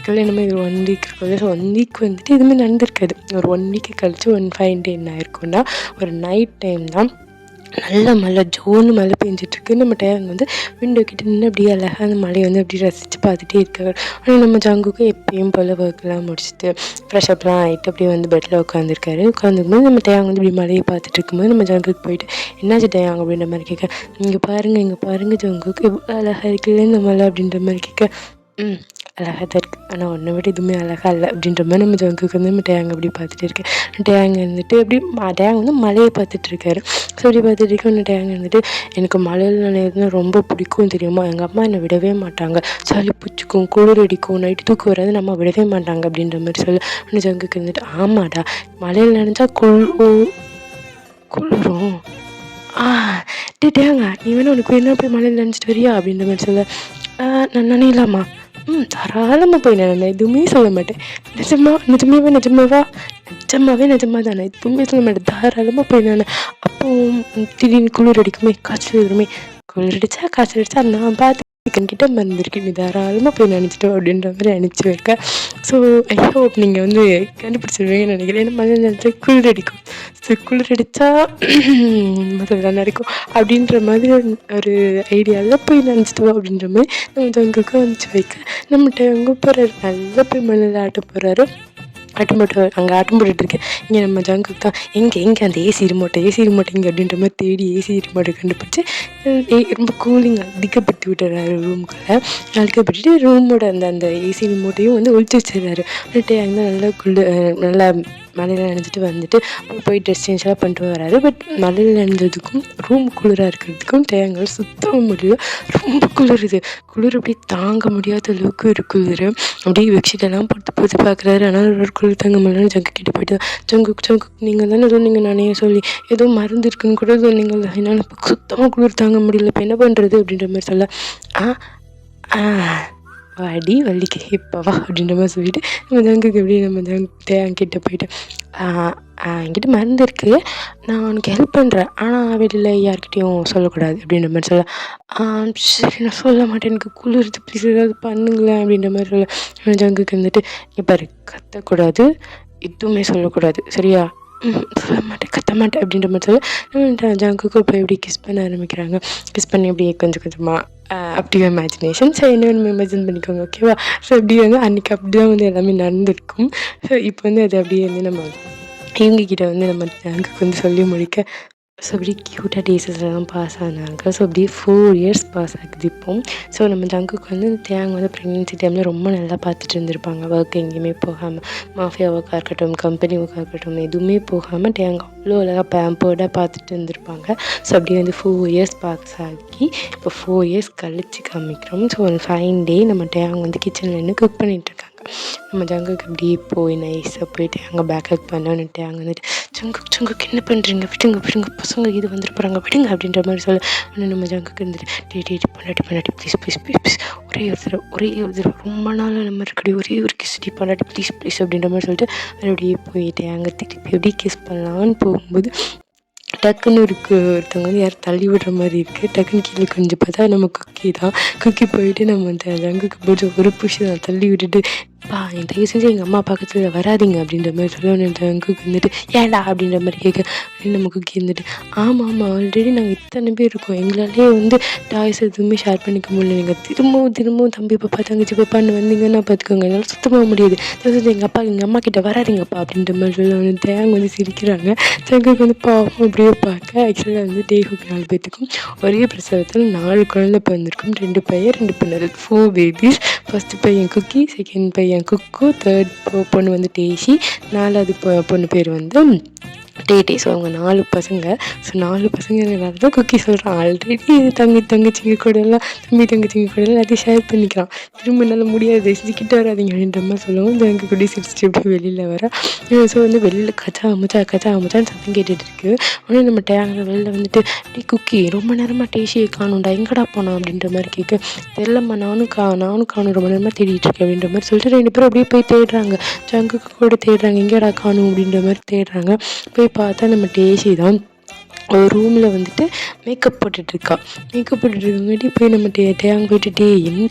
கல்யாணமே ஒரு 1 வீக் இருக்கும்ல. ஸோ 1 வீக் வந்துட்டு எதுவுமே நடந்திருக்காது. ஒரு 1 வீக்கு கழிச்சு 1 ஃபைன் டே என்ன ஆயிருக்கும்னா, ஒரு நைட் டைம் தான் நல்ல மழை, ஜோன்னு மழை பெஞ்சிட்ருக்கு. நம்ம டேவன் வந்து விண்டோ கிட்ட நின்று அப்படியே அழகாக அந்த மழையை வந்து அப்படியே ரசித்து பார்த்துட்டே இருக்காரு. ஆனால் நம்ம ஜங்குக்கு எப்பயும் போல் ஒர்க்கெலாம் முடிச்சுட்டு ஃப்ரெஷ்அப்லாம் ஆகிட்டு அப்படியே வந்து பெட்டில் உட்காந்துருக்காரு. உட்காந்துருக்கும்போது நம்ம டேவன் வந்து இப்படி மழையை பார்த்துட்டு இருக்கும்போது நம்ம ஜங்குக்கு போயிட்டு, என்னாச்சு டேவன் அப்படின்ற மாதிரி கேட்க, இங்கே பாருங்கள் ஜங்குக்கு எவ்வளோ அழகாக இருக்குல்ல இந்த மழை அப்படின்ற மாதிரி கேட்க, அழகாக தான் இருக்குது, ஆனால் உன்னை விட எதுவுமே அழகாக இல்லை அப்படின்ற மாதிரி நம்ம ஜங்குக்கு வந்து நம்ம டேங் அப்படி பார்த்துட்டு இருக்கேன். டேங் வந்துட்டு அப்படி டேங் வந்து மழையை பார்த்துட்ருக்காரு. ஸோ அப்படி பார்த்துட்டு இருக்க ஒன்று டேங் வந்துட்டு, எனக்கு மழையில் நனையிறதுனா ரொம்ப பிடிக்கும் தெரியுமா, எங்கள் அம்மா என்னை விடவே மாட்டாங்க, சளி பிடிச்சிக்கும், குளிர் அடிக்கும், நைட்டு தூக்கம் வராது, நம்ம விடவே மாட்டாங்க அப்படின்ற மாதிரி சொல்லி ஒன்று ஜங்குக்கு வந்துட்டு, ஆமாடா மழையில் நினைச்சா குளிரும் டேங்க நீ வேணா உனக்கு என்ன போய் மழையில் நினச்சிட்டு வரியா அப்படின்ற மாதிரி சொல்ல, நான் நினைலாமா, தாராளமாக போய் நான் எதுவுமே சொல்ல மாட்டேன், நிஜமாவே நிஜமாக தான் நான் எதுவுமே சொல்ல மாட்டேன், தாராளமாக போய் நான். அப்போ திடீர்னு குளிர் அடிக்குமே, காய்ச்சல் வருமே, குளிர் அடித்தா நான் பார்த்து கிட்ட மறந்துருக்கேன், நீ தாராளமாக போய் நினச்சிட்டோம் அப்படின்ற மாதிரி நினச்சி வைக்க. ஸோ ஐ ஹோப் நீங்கள் வந்து கண்டுபிடிச்சிருவீங்கன்னு நினைக்கிறேன். ஏன்னா மழை நேரத்தில் குளிர் அடிக்கும், ஸோ குளிர் அடித்தா மற்றதெல்லாம் நடக்கும் அப்படின்ற மாதிரி ஒரு ஐடியாவில் போய் நினச்சிட்டோம் அப்படின்ற மாதிரி நம்ம ஜங்குக்கு அனுப்பிச்சி வைக்க. நம்மகிட்ட அங்கே போகிறாரு, நல்லா போய் மண்ணில் ஆட்ட போகிறாரு. ஆட்டம் போட்டுட்ருக்கேன். இங்கே நம்ம ஜங்குக்கு தான் எங்கே அந்த ஏசி ரிமோட்டை இங்கே அப்படின்ற மாதிரி தேடி ஏசி ரிமோட்டை கண்டுபிடிச்சி ரொம்ப கூலிங் அதிகப்படுத்தி விட்டுறாரு ரூமுக்குள்ளே. அதிகப்படுத்திட்டு ரூமோட அந்த ஏசி ரிமோட்டையும் வந்து ஒழிச்சு வச்சிடுறாரு. அங்கே நல்லா மழையில் நனைஞ்சிட்டு வந்துட்டு போய் ட்ரெஸ் சேஞ்செலாம் பண்ணிட்டு வராரு. பட் மழையில் நனைஞ்சதுக்கும் ரூம் குளிராக இருக்கிறதுக்கும் தேங்காய் சுத்தமாக முடியல, ரொம்ப குளிருது. குளிர் அப்படியே தாங்க முடியாத அளவுக்கு ஒரு குளிர். அப்படியே பெட்ஷீட்டெல்லாம் போட்டு பார்க்குறாரு. ஆனால் ஒரு குளிர் தாங்க முடியலன்னு ஜங்கு கிட்ட போய்ட்டு, ஜங்கு நீங்கள் தானே சொன்னீங்க, நானே சொல்லி ஏதோ மருந்து இருக்குன்னு கூட சொன்னீங்கல்ல, என்னால் சுத்தமாக குளிர் தாங்க முடியல, இப்போ என்ன பண்ணுறது அப்படின்ற மாதிரி சொல்ல, வாடி வள்ளிக்கு இப்போவா அப்படின்ற மாதிரி சொல்லிவிட்டு நம்ம ஜங்குக்கு எப்படி நம்ம தேங்கிட்ட போயிட்டு, என்கிட்ட மருந்து இருக்குது, நான் உனக்கு ஹெல்ப் பண்ணுறேன், ஆனால் வெளியில் யார்கிட்டையும் சொல்லக்கூடாது அப்படின்ற மாதிரி சொல்ல, சரி நான் சொல்ல மாட்டேன், எனக்கு குளிர்து, ப்ளீஸ் ஏதாவது பண்ணுங்களேன் அப்படின்ற மாதிரி சொல்ல. ஜங்குக்கு வந்துட்டு, பாரு கத்தக்கூடாது, எதுவுமே சொல்லக்கூடாது சரியா, சொல்ல மாட்டேன் கத்த மாட்டேன் அப்படின்ற மாதிரி சொல்ல. ஜங்குக்கு இப்போ எப்படி கிஸ் பண்ண ஆரம்பிக்கிறாங்க. கிஸ் பண்ணி அப்படியே கொஞ்சமாக அப்படியே இமேஜினேஷன். ஸோ என்ன நம்ம இமேஜின் பண்ணிக்கோங்க ஓகேவா. ஸோ அப்படி வந்து அன்றைக்கி அப்படி தான் வந்து எல்லாமே நடந்திருக்கும். ஸோ இப்போ வந்து அது அப்படியே வந்து நம்ம இவங்கக்கிட்ட வந்து நம்ம ஜங்குக்கு வந்து சொல்லி முடிக்க. ஸோ அப்படி க்யூட்டாக டேஸஸ்லாம் பாஸ் ஆனாங்க. ஸோ அப்படியே 4 இயர்ஸ் பாஸ் ஆகுது இப்போ. ஸோ நம்ம ஜங்குக்கு வந்து தேங்க வந்து ப்ரெக்னென்சி டைமில் ரொம்ப நல்லா பார்த்துட்டு இருந்திருப்பாங்க. ஒர்க் எங்கேயுமே போகாமல், மாஃபியா ஒர்க்காக இருக்கட்டும், கம்பெனி ஒர்க்காக இருக்கட்டும், எதுவுமே போகாமல் தேங்க அவ்வளோ அழகாக பேம்பர்டாக பார்த்துட்டு இருந்திருப்பாங்க. ஸோ அப்படியே வந்து 4 இயர்ஸ் பாஸ் ஆகி இப்போ 4 இயர்ஸ் கழிச்சு காமிக்கிறோம். ஸோ ஒரு ஃபைன் டே நம்ம தேங்க வந்து கிச்சனில் நின்று குக் பண்ணிகிட்ருக்காங்க. நம்ம ஜங்குக்கு அப்படியே போய் நைஸாக போயிட்டு அங்கே பேக்கப் பண்ணணுன்ட்டு அங்கே வந்துட்டு, ஜங்குக்கு என்ன பண்ணுறீங்க, விடுங்க பசங்க இது வந்துட்டு போகிறாங்க விடுங்க அப்படின்ற மாதிரி சொல்ல. ஆனால் நம்ம ஜங்குக்கு இருந்துட்டு, டே பண்ணாட்டி ப்ளீஸ் ஒரே ஒரு தடவை ரொம்ப நாளாக நம்ம இருக்கடி ஒரே ஒரு கிஸ் பண்ணாட்டி ப்ளீஸ் அப்படின்ற மாதிரி சொல்லிட்டு அப்படியே போயிட்டு அங்கே திருப்பி அப்படியே கிஸ் பண்ணலான்னு போகும்போது டக்குன்னு ஒருத்தவங்க வந்து யாரும் தள்ளி விடுற மாதிரி இருக்குது. டக்குன்னு கீழே கொஞ்சம் பார்த்தா நம்ம குக்கி போயிட்டு நம்ம அந்த ஜங்குக்கு போட்டு ஒரு புஷ் தள்ளி விட்டுட்டு, என் தயவு செஞ்சு எங்கள் அம்மா பக்கத்தில் வராதிங்க அப்படின்ற மாதிரி சொல்ல. ஜங்குக்கு வந்துட்டு ஏன்டா அப்படின்ற மாதிரி கேட்க. அப்படின்னு நம்ம குக்கி இருந்துட்டு, ஆமாம் ஆல்ரெடி நாங்கள் இத்தனை பேர் இருக்கோம், எங்களாலே வந்து டாய்ஸ் எதுவுமே ஷேர் பண்ணிக்க முடியல, நீங்கள் திரும்பவும் தம்பி பாப்பா தங்கச்சி பாப்பான்னு வந்தீங்கன்னா பார்த்துக்கோங்க, என்னால் சுத்தமாக முடியாது, தயவு எங்கள் அம்மா கிட்ட வராதிங்கப்பா அப்படின்ற மாதிரி சொல்ல. தேங்க வந்து சிரிக்கிறாங்க. ஜங்குக்கு வந்து பாவம் அப்படியே பார்க்க. ஆக்சுவலாக வந்து டேஹுக்கு 4 பேர்த்துக்கும் ஒரே பிரசவத்தில் 4 குழந்தை பிறந்திருக்கும். 2 பையன் 2 பெண்கள், 4 பேபிஸ். ஃபஸ்ட்டு பையன் குக்கி, செகண்ட் பையன் குக்கு, தேர்ட் பொண்ணு வந்து டேஷி, 4வது பொண்ணு பேர் வந்து டேட்டே. ஸோ அவங்க 4 பசங்க. ஸோ 4 பசங்கனால தான் குக்கி சொல்கிறான், ஆல்ரெடி தங்கச்சிங்க கூடலாம் எல்லாத்தையும் ஷேர் பண்ணிக்கிறான், திரும்ப என்னால் முடியாது செஞ்சுக்கிட்ட வராதிங்க அப்படின்ற மாதிரி சொல்லவும் ஜங்கு கூடி சிரிச்சிட்டு எப்படி வெளியில் வர. ஸோ வந்து வெளியில் கச்சா அமுச்சான்னு சத்தம் கேட்டுட்டு இருக்கு. உடனே நம்ம டேங்கில் வெளியில் வந்துட்டு, குக்கி ரொம்ப நேரமாக டேஷியை காணும்டா, எங்கடா போனோம் அப்படின்ற மாதிரி கேட்க. தெரியலம்மா நானும் காணும் ரொம்ப நேரமாக தேடிட்டு இருக்கேன் அப்படின்ற மாதிரி சொல்லிட்டு 2 பேரும் அப்படியே போய் தேடுறாங்க. ஜங்குக்கு கூட தேடுறாங்க, எங்கேடா காணும் அப்படின்ற மாதிரி தேடுறாங்க. போய் பார்த்தா நம்ம டேஷி தான். ஒரு ரூமில் வந்துட்டு மேக்கப் போட்டுட்ருக்கா. மேக்கப் போட்டுட்ருக்கங்காட்டி போய் நம்ம டேயாங்க போயிட்டு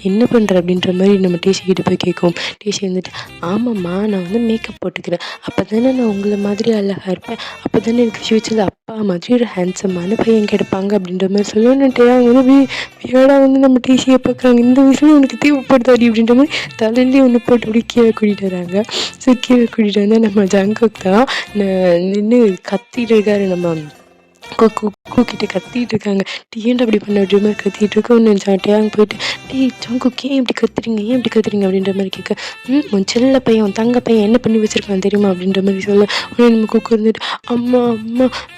என்ன பண்ணுற அப்படின்ற மாதிரி நம்ம டேஷிக்கிட்ட போய் கேட்கும். டேஷி வந்துட்டு ஆமாம்மா நான் வந்து மேக்கப் போட்டுக்கிறேன், அப்போ தானே நான் உங்களை மாதிரி அழகாக இருப்பேன், அப்போ தானே எனக்கு ஃப்யூச்சரில் அப்பா மாதிரி ஒரு ஹேண்ட்ஸமான பையன் கிடைப்பாங்க அப்படின்ற மாதிரி சொல்லணும். டேயாங்க வந்து வியர்டாக வந்து நம்ம டேஷியை பார்க்குறாங்க. இந்த வயசுல உனக்கு தேவைப்படுதாடி அப்படின்ற மாதிரி தலையிலேயே ஒன்று போட்டு அப்படி கீழே கூட்டிகிட்டு வராங்க. ஸோ கீழே கூட்டிகிட்டு வந்தால் நம்ம ஜங்குக் தான் நின்று கத்திட்டு இருக்காரு. நம்ம கூக்கிட்டு கத்திட்டு இருக்காங்க. ஏன்டா அப்படி பண்ண அப்படின்ற மாதிரி கத்திட்டு இருக்க. ஒன்று டேயாங்க போயிட்டு ஜங்குக் ஏன் இப்படி கத்துறீங்க அப்படின்ற மாதிரி கேட்க, உன் செல்ல பையன் உன் தங்க பையன் என்ன பண்ணி வச்சிருக்கான் தெரியுமா அப்படின்ற மாதிரி சொல்ல. உடனே நம்ம குக்கு இருந்துட்டு அம்மா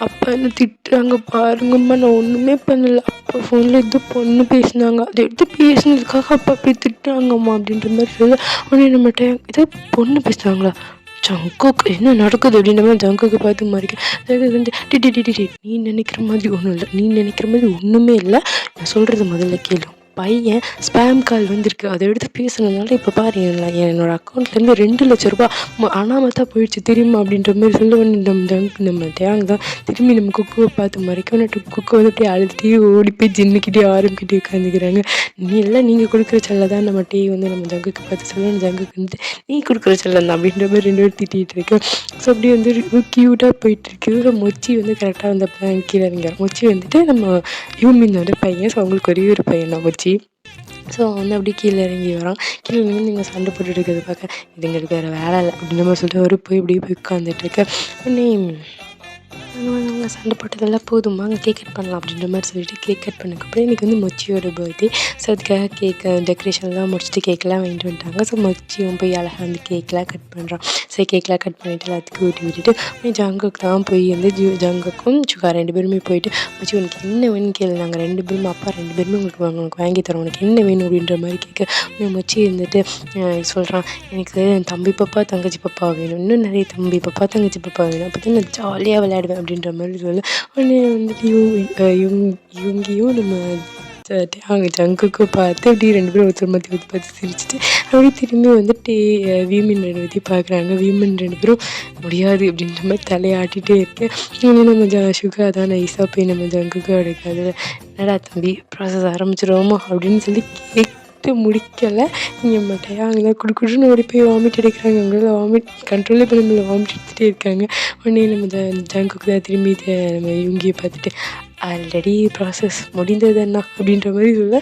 அப்பா என்ன திட்டுறாங்க பாருங்கம்மா, நான் ஒன்றுமே பண்ணலை, அப்பா ஃபோனில் இது பொண்ணு பேசினாங்க, அதை எடுத்து பேசினதுக்காக அப்பா அப்படி திட்டுறாங்கம்மா அப்படின்ற மாதிரி சொல்ல. உடனே நம்ம டேயாங் இதை பொண்ணு பேசுனாங்களா, ஜங்குக் என்ன நடக்குது அப்படின்ற மாதிரி ஜங்குக்கு பார்த்து மாறிக்க. ஜங்குக்கு வந்து நீ நினைக்கிற மாதிரி ஒன்றும் இல்லை, நீ நினைக்கிற மாதிரி ஒன்றுமே இல்லை, நான் சொல்கிறது முதல்ல கேளு. பையன் ஸ்பேம் கால் வந்திருக்கு, அதை எடுத்து பேசுனதுனால இப்போ பாரு என்னோட அக்கௌண்ட்லேருந்து 2 லட்ச ரூபா அனாமத்தாக போயிடுச்சு தெரியுமா அப்படின்ற மாதிரி சொல்ல. நம்ம டேயாங் தான் திரும்பி நம்ம குக்குவை பார்த்து மறைக்க. குக்கு வந்து அப்படியே அழுதுகிட்டே ஓடி போய் ஜின்னுக்கிட்டே ஆரம்பிக்கிட்டே உட்காந்துக்கிறாங்க. நீங்கள் கொடுக்குற செல்ல தான் நம்ம டீ வந்து நம்ம ஜங்குக்கு பார்த்து சொல்லணும். ஜங்குக்கு வந்து நீ கொடுக்குற செல்லம் தான் அப்படின்ற மாதிரி 2 பேர் திட்டிகிட்டு இருக்கேன். ஸோ அப்படியே வந்து க்யூட்டாக போயிட்டுருக்கு. ஸோ மொச்சி வந்து கரெக்டாக வந்து அப்போ தான் கீழே இறங்கிறார். மொச்சி வந்துட்டு நம்ம யூமினோட பையன். ஸோ அவங்களுக்கு ஒரே ஒரு பையன் தான் மொச்சி. ஸோ வந்து அப்படியே கீழே இறங்கி வரோம். கீழே இருந்து நீங்கள் சண்டை போட்டுட்டு இருக்கிறத பார்க்க இதுங்களுக்கு வேறு வேலை இல்லை அப்படின்ற மாதிரி சொல்லிட்டு அவர் போய் இப்படியே போய் உட்காந்துட்ருக்கேன். உடனே அவங்க சண்டை போட்டதெல்லாம் போதுமா, அங்கே கேக் கட் பண்ணலாம் அப்படின்ற மாதிரி சொல்லிட்டு கேக் கட் பண்ணக்கப்புறம் இன்றைக்கி வந்து மொச்சியோட பர்த்டே. ஸோ அதுக்காக டெக்கரேஷன்லாம் முடிச்சுட்டு கேக்கெலாம் வாங்கிட்டு வந்துட்டாங்க. ஸோ மொச்சியும் போய் அழகாக வந்து கேக்கெலாம் கட் பண்ணுறான். ஸோ கேக்கெலாம் கட் பண்ணிவிட்டு எல்லாத்துக்கும் ஊட்டி விட்டுட்டு ஜங்குக்கு தான் போய் வந்து ஜங்குக்கும் சுகா 2 பேருமே போயிட்டு மொச்சி உனக்கு என்ன வேணும்னு கேளு, நாங்கள் 2 பேரும் அப்பா 2 பேருமே உனக்கு வாங்கி தரோம், உனக்கு என்ன வேணும் அப்படின்ற மாதிரி கேட்க மொச்சி வந்துட்டு சொல்கிறான், எனக்கு தம்பி பாப்பா தங்கச்சி பாப்பா வேணும், இன்னும் நிறைய தம்பி பாப்பா தங்கச்சி பாப்பா வேணும், அப்போ தான் நான் ஜாலியாக விளையாடுவேன் அப்படின்ற மாதிரி சொல்ல. உடனே வந்துட்டு இவங்கியும் நம்ம அவங்க ஜங்குக்கு பார்த்து அப்படி 2 பேரும் ஒருத்தர் மாற்றி பார்த்து சிரிச்சுட்டு அப்படி திரும்பி வந்துட்டு வீமன் 2 பேத்தையும் பார்க்குறாங்க. வீமன் 2 பேரும் முடியாது அப்படின்ற மாதிரி தலையாட்டிகிட்டே இருக்கேன். இன்னும் நம்ம சுகா தான் நைஸாக போய் நம்ம ஜங்குக்கு அடுக்காது என்னடா தம்பி ப்ராசஸ் ஆரம்பிச்சிடுவோமோ அப்படின்னு சொல்லி முடிக்கலை. இங்கே மட்டையா அங்கே தான் குடுக்குன்னு ஓடி போய் வாமிட் எடுக்கிறாங்க. அவங்களால வாமிட் கண்ட்ரோலே பண்ண முடியல, வாமிட் எடுத்துகிட்டே இருக்காங்க. உடனே நம்ம ஜங்குக்கு தான் திரும்பி நம்ம இவங்கியை பார்த்துட்டு ஆல்ரெடி ப்ராசஸ் முடிந்தது என்ன அப்படின்ற மாதிரி சொல்ல.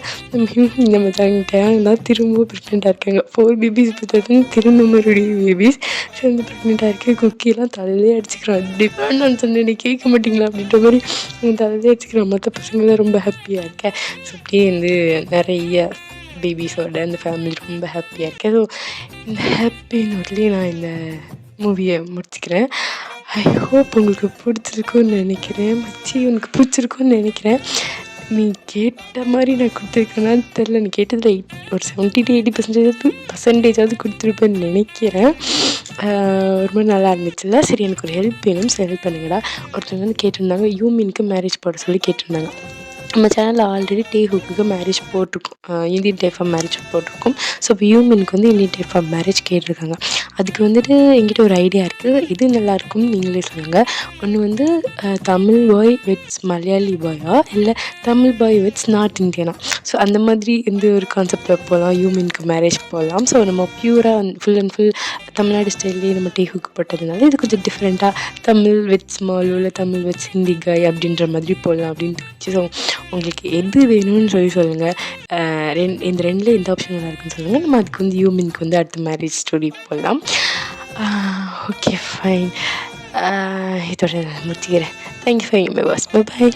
நம்ம டேயாங் தான் திரும்ப ப்ரெக்னெண்ட்டாக இருக்காங்க. 4 பேபிஸ் பார்த்தா திரும்ப மறுபடியும் பேபிஸ் சேர்ந்து ப்ரெக்னெண்ட்டாக இருக்குது. குக்கியெல்லாம் தலையிலே அடிச்சுக்கிறான். டிமாண்ட் நான் சொன்னேன் கேட்க மாட்டிங்களா அப்படின்ற மாதிரி தலையிலே அடிச்சுக்கிறான். மற்ற பசங்களாம் ரொம்ப ஹாப்பியாக இருக்கேன். ஸோ அப்படியே வந்து நிறைய பேபிஸோட அந்த ஃபேமிலி ரொம்ப ஹாப்பியாக இருக்கேன். ஸோ இந்த ஹாப்பி நோட்லேயே நான் இந்த மூவியை முடிச்சுக்கிறேன். ஐ ஹோப் உங்களுக்கு பிடிச்சிருக்குன்னு நினைக்கிறேன். மச்சி உனக்கு பிடிச்சிருக்குன்னு நினைக்கிறேன். நீ கேட்ட மாதிரி நான் கொடுத்துருக்கேனான்னு தெரில. நீ கேட்டதில் ஒரு 70 to 80% கொடுத்துருப்பேன்னு நினைக்கிறேன். ரொம்ப நல்லா இருந்துச்சுல்ல. சரி எனக்கு ஒரு ஹெல்ப் வேணும், சரி ஹெல்ப் பண்ணுங்கடா. ஒருத்தவங்க வந்து கேட்டிருந்தாங்க யூமினுக்கு மேரேஜ் போட சொல்லி கேட்டிருந்தாங்க. நம்ம சேனலில் ஆல்ரெடி டேஹுக்கு மேரேஜ் போட்டிருக்கோம், இந்தியன் டைப் ஆஃப் மேரேஜ் போட்டிருக்கோம். ஸோ இப்போ யூமினுக்கு வந்து இந்தியன் டைப் ஆஃப் மேரேஜ் கேட்டிருக்காங்க. அதுக்கு வந்துட்டு என்கிட்ட ஒரு ஐடியா இருக்குது, இது நல்லாயிருக்கும்னு நீங்களே சொல்லுங்கள். ஒன்று வந்து தமிழ் பாய் வித்ஸ் மலையாளி பாயா, இல்லை தமிழ் பாய் வித்ஸ் நார்த் இந்தியனா. ஸோ அந்த மாதிரி எந்த ஒரு கான்செப்டில் போகலாம், யூமினுக்கு மேரேஜ் போகலாம். ஸோ நம்ம பியூராக ஃபுல் அண்ட் ஃபுல் தமிழ்நாடு ஸ்டைல்லேயே நம்ம டேஹுக்கு போட்டதுனால இது கொஞ்சம் டிஃப்ரெண்ட்டாக தமிழ் வித்ஸ் மாலு இல்லை தமிழ் வித்ஸ் ஹிந்தி காய் அப்படின்ற மாதிரி போகலாம் அப்படின்னு தோணுச்சு. ஸோ உங்களுக்கு எது வேணும்னு சொல்லுங்கள். இந்த 2ல் எந்த ஆப்ஷன் நல்லா இருக்குன்னு சொல்லுங்கள். நம்ம அதுக்கு வந்து யூமினுக்கு வந்து அடுத்த மேரேஜ் ஸ்டோரி போடலாம். ஓகே ஃபைன், இதோட முடிச்சுக்கிறேன். Thank you for my watch. By.